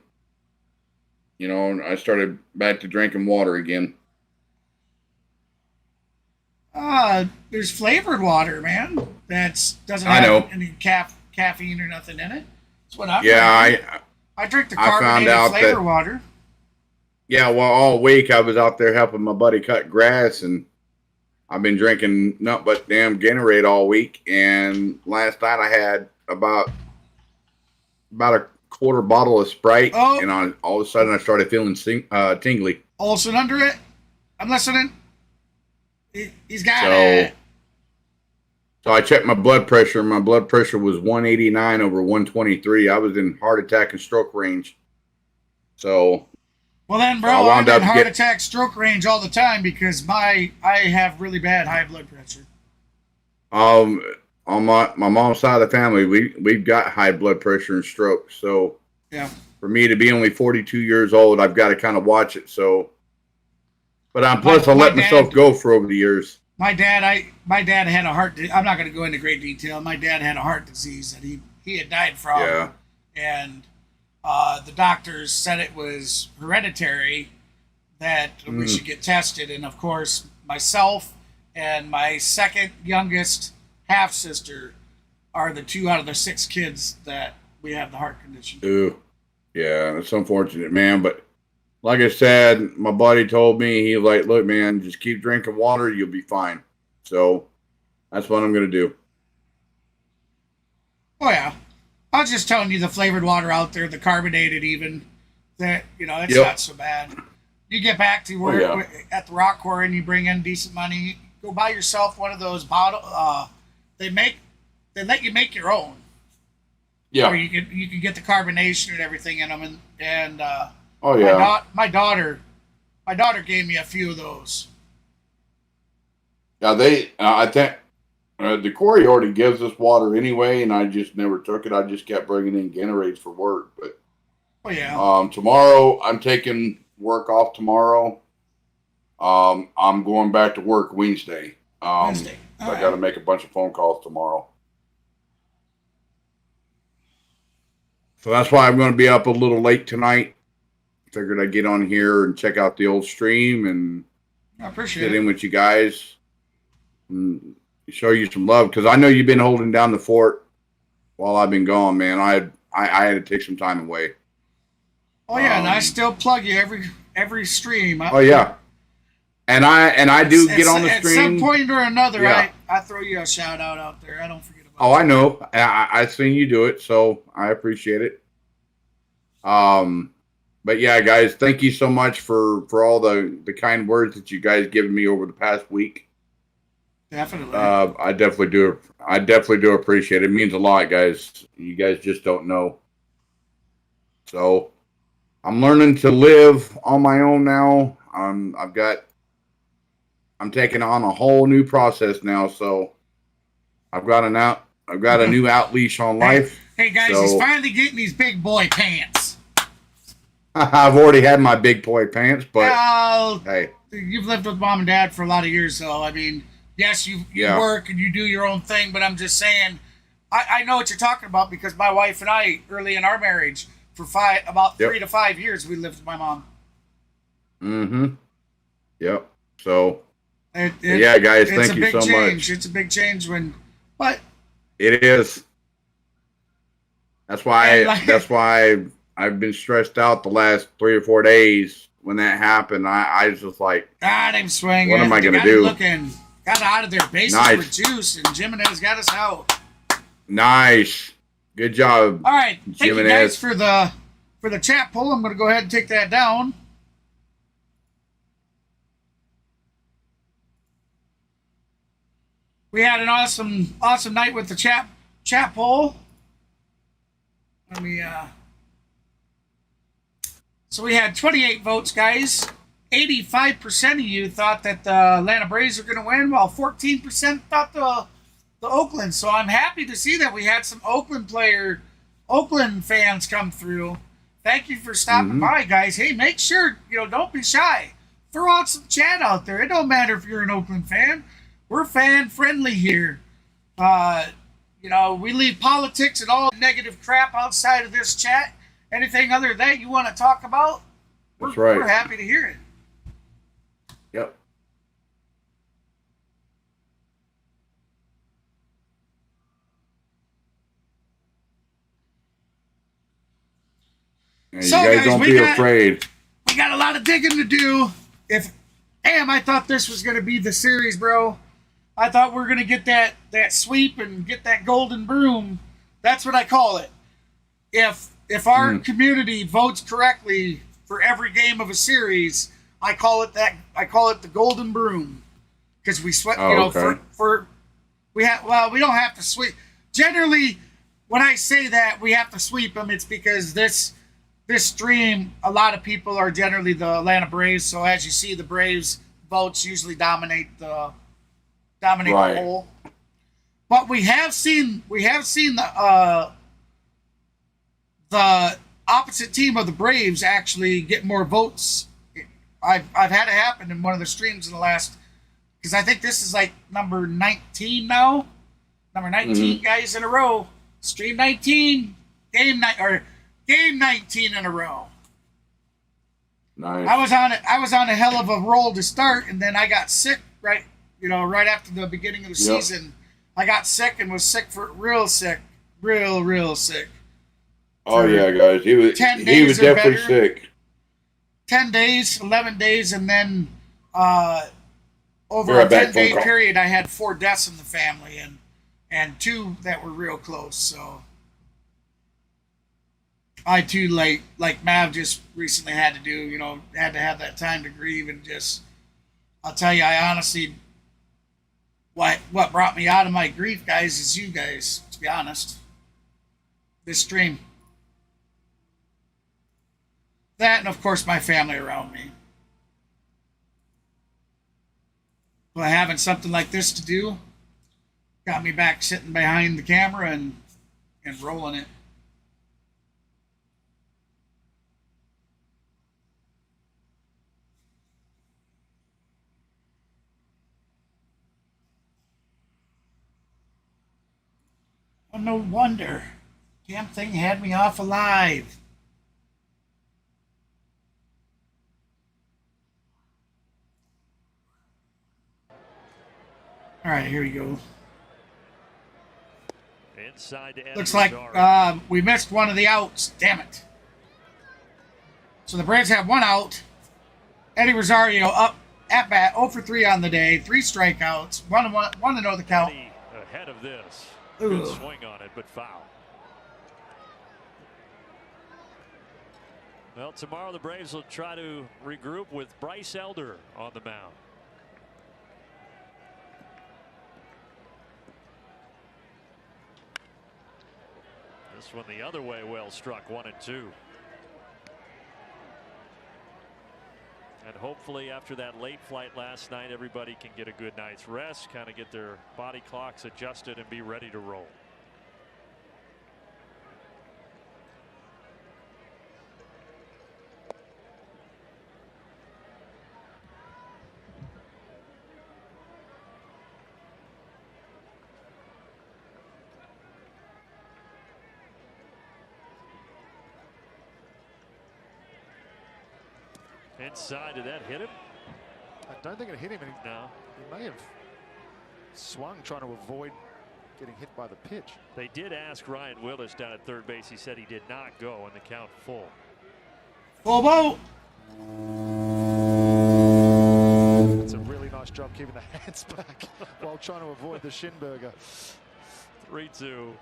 started back to drinking water again. There's flavored water, man. Doesn't I know. have any caffeine or nothing in it. That's what I'm Yeah, I drink the I found carbonated out flavor that- water. Yeah, well, all week I was out there helping my buddy cut grass, and I've been drinking nothing but damn Gatorade all week. And last night I had about a quarter bottle of Sprite, Oh. and all of a sudden I started feeling tingly. Olson under it. I'm listening. He's got So- it. So I checked my blood pressure. My blood pressure was 189 over 123. I was in heart attack and stroke range. So Well then, bro, I I'm wound in up heart attack, stroke range all the time because I have really bad high blood pressure. on my mom's side of the family, we've got high blood pressure and stroke. So Yeah. for me to be only 42 years old, I've got to kind of watch it. So, but plus I let myself go for over the years. My dad had a heart. I'm not going to go into great detail. My dad had a heart disease that he had died from. Yeah. And the doctors said it was hereditary, that we should get tested. And of course, myself and my second youngest half sister are the 2 out of the 6 kids that we have the heart condition. Ooh, yeah, it's unfortunate, man. But like I said, my buddy told me, he was like, look, man, just keep drinking water, you'll be fine. So that's what I'm gonna do. Oh yeah, I was just telling you the flavored water out there, the carbonated even, that it's not so bad. You get back to where at the rock quarry and you bring in decent money, go buy yourself one of those bottle. They let you make your own. Yeah. Or you can get the carbonation and everything in them, and Oh yeah. my daughter gave me a few of those. Yeah, I think the quarry already gives us water anyway, and I just never took it. I just kept bringing in Gatorades for work. But oh yeah. Tomorrow I'm taking work off tomorrow. I'm going back to work Wednesday. Wednesday. So I got to make a bunch of phone calls tomorrow. So that's why I'm going to be up a little late tonight. Figured I'd get on here and check out the old stream and I appreciate get it. in with you guys and show you some love, because I know you've been holding down the fort while I've been gone, man. I had to take some time away. Oh yeah, and I still plug you every stream. Oh yeah, and I do get on the stream at some point or another. Yeah. I throw you a shout out there. I don't forget about. Oh, I know. I've seen you do it, so I appreciate it. But yeah, guys, thank you so much for all the kind words that you guys given me over the past week. Definitely. I definitely do appreciate it. It means a lot, guys. You guys just don't know. So I'm learning to live on my own now. I'm taking on a whole new process now. So I've got a new out leash on life. Hey guys, so he's finally getting these big boy pants. I've already had my big boy pants, but hey, you've lived with mom and dad for a lot of years, so I mean, yes, you work and you do your own thing, but I'm just saying, I know what you're talking about, because my wife and I, early in our marriage, for 3 to 5 years, we lived with my mom. Mm-hmm. Yep. So yeah, guys, thank you so much. It's a big change but it is. That's why I've been stressed out the last 3 or 4 days when that happened. I was just like, I'm swinging. What am I going to do? Got out of their bases with juice, and Jimenez got us out. Nice. Good job. All right. Thank Jimenez. you guys for the chat poll. I'm going to go ahead and take that down. We had an awesome night with the chat poll. Let me So we had 28 votes, guys. 85% of you thought that the Atlanta Braves were going to win, while 14% thought the Oakland. So I'm happy to see that we had some Oakland fans come through. Thank you for stopping by, guys. Hey, make sure, don't be shy. Throw out some chat out there. It don't matter if you're an Oakland fan. We're fan friendly here. We leave politics and all negative crap outside of this chat. Anything other than that you want to talk about, we're happy to hear it. Yep. And So, you guys guys, don't be afraid. We got a lot of digging to do. I thought this was going to be the series, bro. I thought we were going to get that sweep and get that golden broom. That's what I call it. If if our community votes correctly for every game of a series, I call it the golden broom, because we sweat. We don't have to sweep. Generally, when I say that we have to sweep them, it's because this stream, a lot of people are generally the Atlanta Braves. So as you see, the Braves votes usually dominate the whole. But we have seen the opposite team of the Braves actually get more votes. I've had it happen in one of the streams in the last, because I think this is like number 19 now. Number 19 guys in a row. Stream 19, game 19 in a row. Nice. I was on a hell of a roll to start, and then I got sick right after the beginning of the season. I got sick and was sick real sick. Oh yeah, guys. He was definitely sick. 10 days, 11 days, and then over a 10-day period, I had 4 deaths in the family, and 2 that were real close. So I too, like Mav just recently had to do, had to have that time to grieve, and just, I'll tell you, I honestly, what brought me out of my grief, guys, is you guys, to be honest. This stream. That, and of course my family around me. But having something like this to do got me back sitting behind the camera and rolling it. Oh, no wonder. Damn thing had me off alive. All right, here we go. Inside to looks like we missed one of the outs. Damn it. So the Braves have 1 out. Eddie Rosario up at bat, 0 for 3 on the day, 3 strikeouts, 1 to know the count. Ahead of this. Ooh. Good swing on it, but foul. Well, tomorrow the Braves will try to regroup with Bryce Elder on the mound. This one the other way, well struck, 1-2. And hopefully after that late flight last night, everybody can get a good night's rest, kind of get their body clocks adjusted and be ready to roll. Inside, did that hit him? I don't think it hit him. No. He may have swung trying to avoid getting hit by the pitch. They did ask Ryan Willis down at third base. He said he did not go, and the count full. Full vote. It's a really nice job keeping the hands back while trying to avoid the Shinberger. 3-2.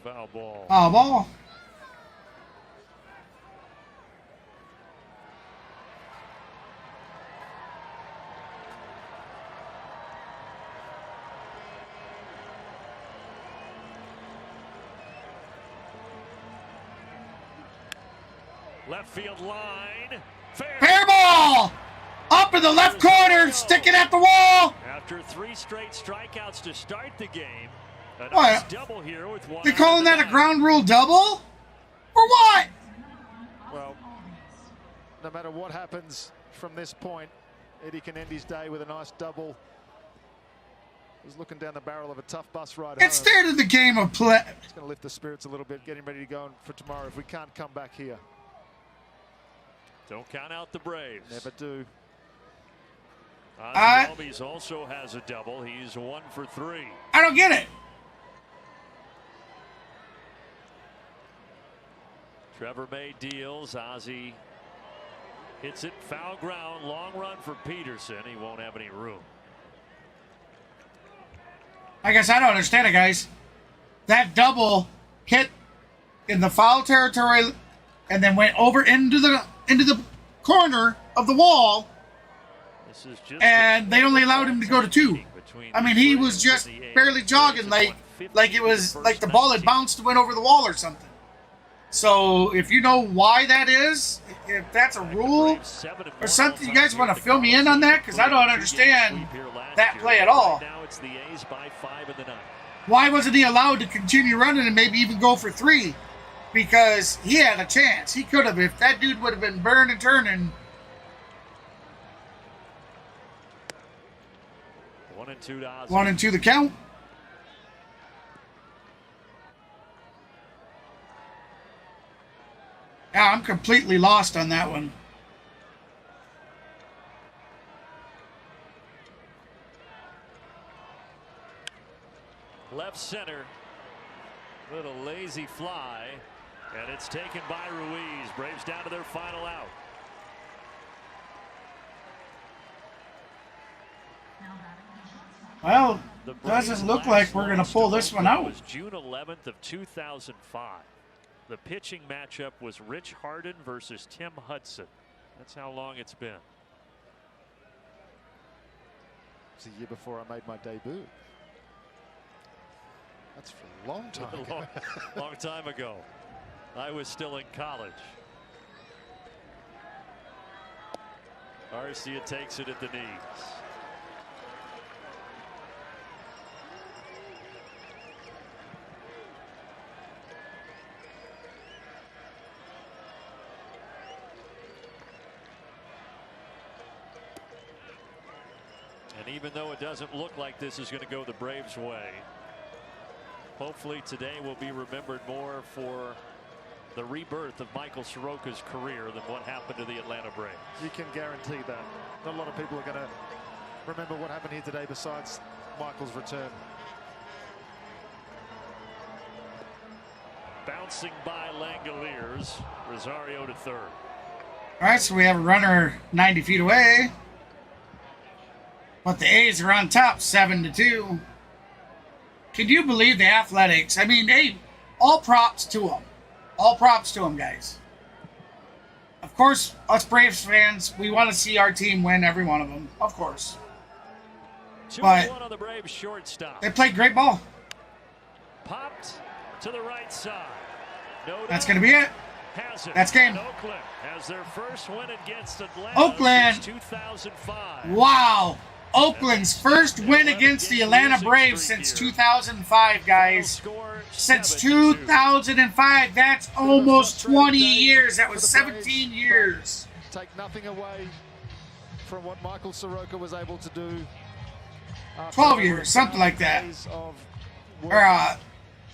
Foul ball. Foul ball. Left field line. Fair ball! Up in the left corner, sticking at the wall. After 3 straight strikeouts to start the game, a What? nice double here with 1. They calling that a ground rule double? For what? Well, no matter what happens from this point, Eddie can end his day with a nice double. He's looking down the barrel of a tough bus ride home. It started the game of play. It's going to lift the spirits a little bit, getting ready to go for tomorrow if we can't come back here. Don't count out the Braves. Never do. Albies also has a double. He's 1 for 3. I don't get it. Trevor May deals. Ozzie hits it foul ground. Long run for Peterson. He won't have any room. I guess I don't understand it, guys. That double hit in the foul territory and then went over into the corner of the wall, and they only allowed him to go to 2. I mean, he was just barely jogging, like it was like the ball had bounced and went over the wall or something. So if you know why that is, if that's a rule or something, you guys want to fill me in on that, because I don't understand that play at all. Why wasn't he allowed to continue running and maybe even go for 3? Because he had a chance. He could have, if that dude would have been burning and turning. 1-2 to 1-2 the count. Yeah, I'm completely lost on that one. Left center. Little lazy fly. And it's taken by Ruiz. Braves down to their final out. Well, doesn't look like we're going to pull this one out. It was June 11th of 2005. The pitching matchup was Rich Harden versus Tim Hudson. That's how long it's been. It's a year before I made my debut. That's a long time ago. long time ago. I was still in college. Arcia takes it at the knees. And even though it doesn't look like this is going to go the Braves' way, hopefully today will be remembered more for the rebirth of Michael Soroka's career than what happened to the Atlanta Braves. You can guarantee that. Not a lot of people are going to remember what happened here today besides Michael's return. Bouncing by Langoliers. Rosario to third. All right, so we have a runner 90 feet away. But the A's are on top 7-2. Can you believe the Athletics? I mean, hey, all props to them. All props to them, guys. Of course, us Braves fans, we want to see our team win every one of them. Of course. 2-1 on the Braves shortstop. They played great ball. Popped to the right side. No, that's going to be it. That's game. Oakland has their first win against Atlanta Oakland. since 2005. Wow. Oakland's first win against the Atlanta Braves since 2005, guys. Since 2005. That's almost 20 years. That was 17 years. Take nothing away from what Michael Soroka was able to do. 12 years, something like that. Or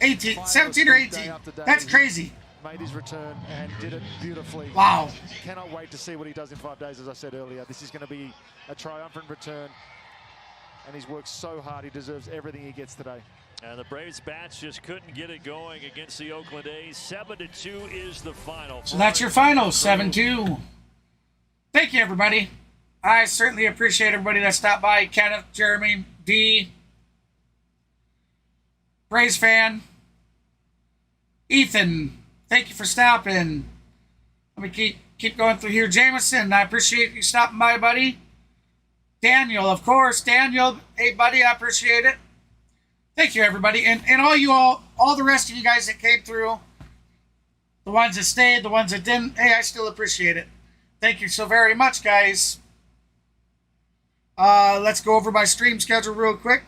18, 17 or 18. That's crazy. Made his return and did it beautifully. Wow. Cannot wait to see what he does in 5 days, as I said earlier. This is going to be a triumphant return, and he's worked so hard. He deserves everything he gets today. And the Braves bats just couldn't get it going against the Oakland A's. 7-2 is the final. So that's your final, 7-2. Thank you, everybody. I certainly appreciate everybody that stopped by. Kenneth, Jeremy, D, Braves fan, Ethan, thank you for stopping. Let me keep going through here. Jameson, I appreciate you stopping by, buddy. Daniel, of course. Daniel, hey, buddy, I appreciate it. Thank you, everybody. And all the rest of you guys that came through, the ones that stayed, the ones that didn't, hey, I still appreciate it. Thank you so very much, guys. Let's go over my stream schedule real quick.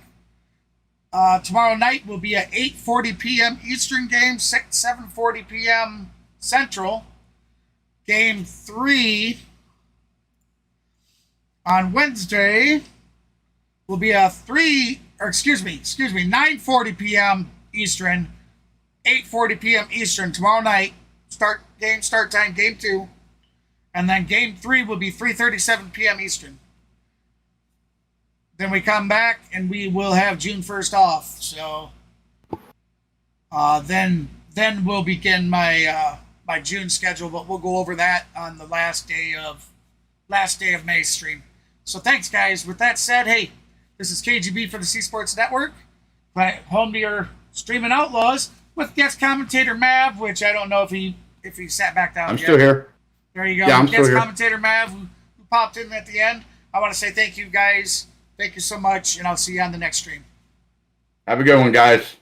Tomorrow night will be at 8:40 p.m. Eastern game, 7:40 p.m. Central. Game 3 on Wednesday will be a 9:40 p.m. Eastern, 8:40 p.m. Eastern tomorrow night. Start time, game 2. And then game 3 will be 3:37 p.m. Eastern. Then we come back and we will have June 1st off. So then we'll begin my my June schedule, but we'll go over that on the last day of May stream. So thanks, guys. With that said, hey, this is KGB for the C Sports Network. Home to your streaming outlaws. with guest commentator Mav, which I don't know if he sat back down. I'm still here. There you go. Yeah, I'm guest still here. Commentator Mav, who popped in at the end. I want to say thank you, guys. Thank you so much, and I'll see you on the next stream. Have a good one, guys.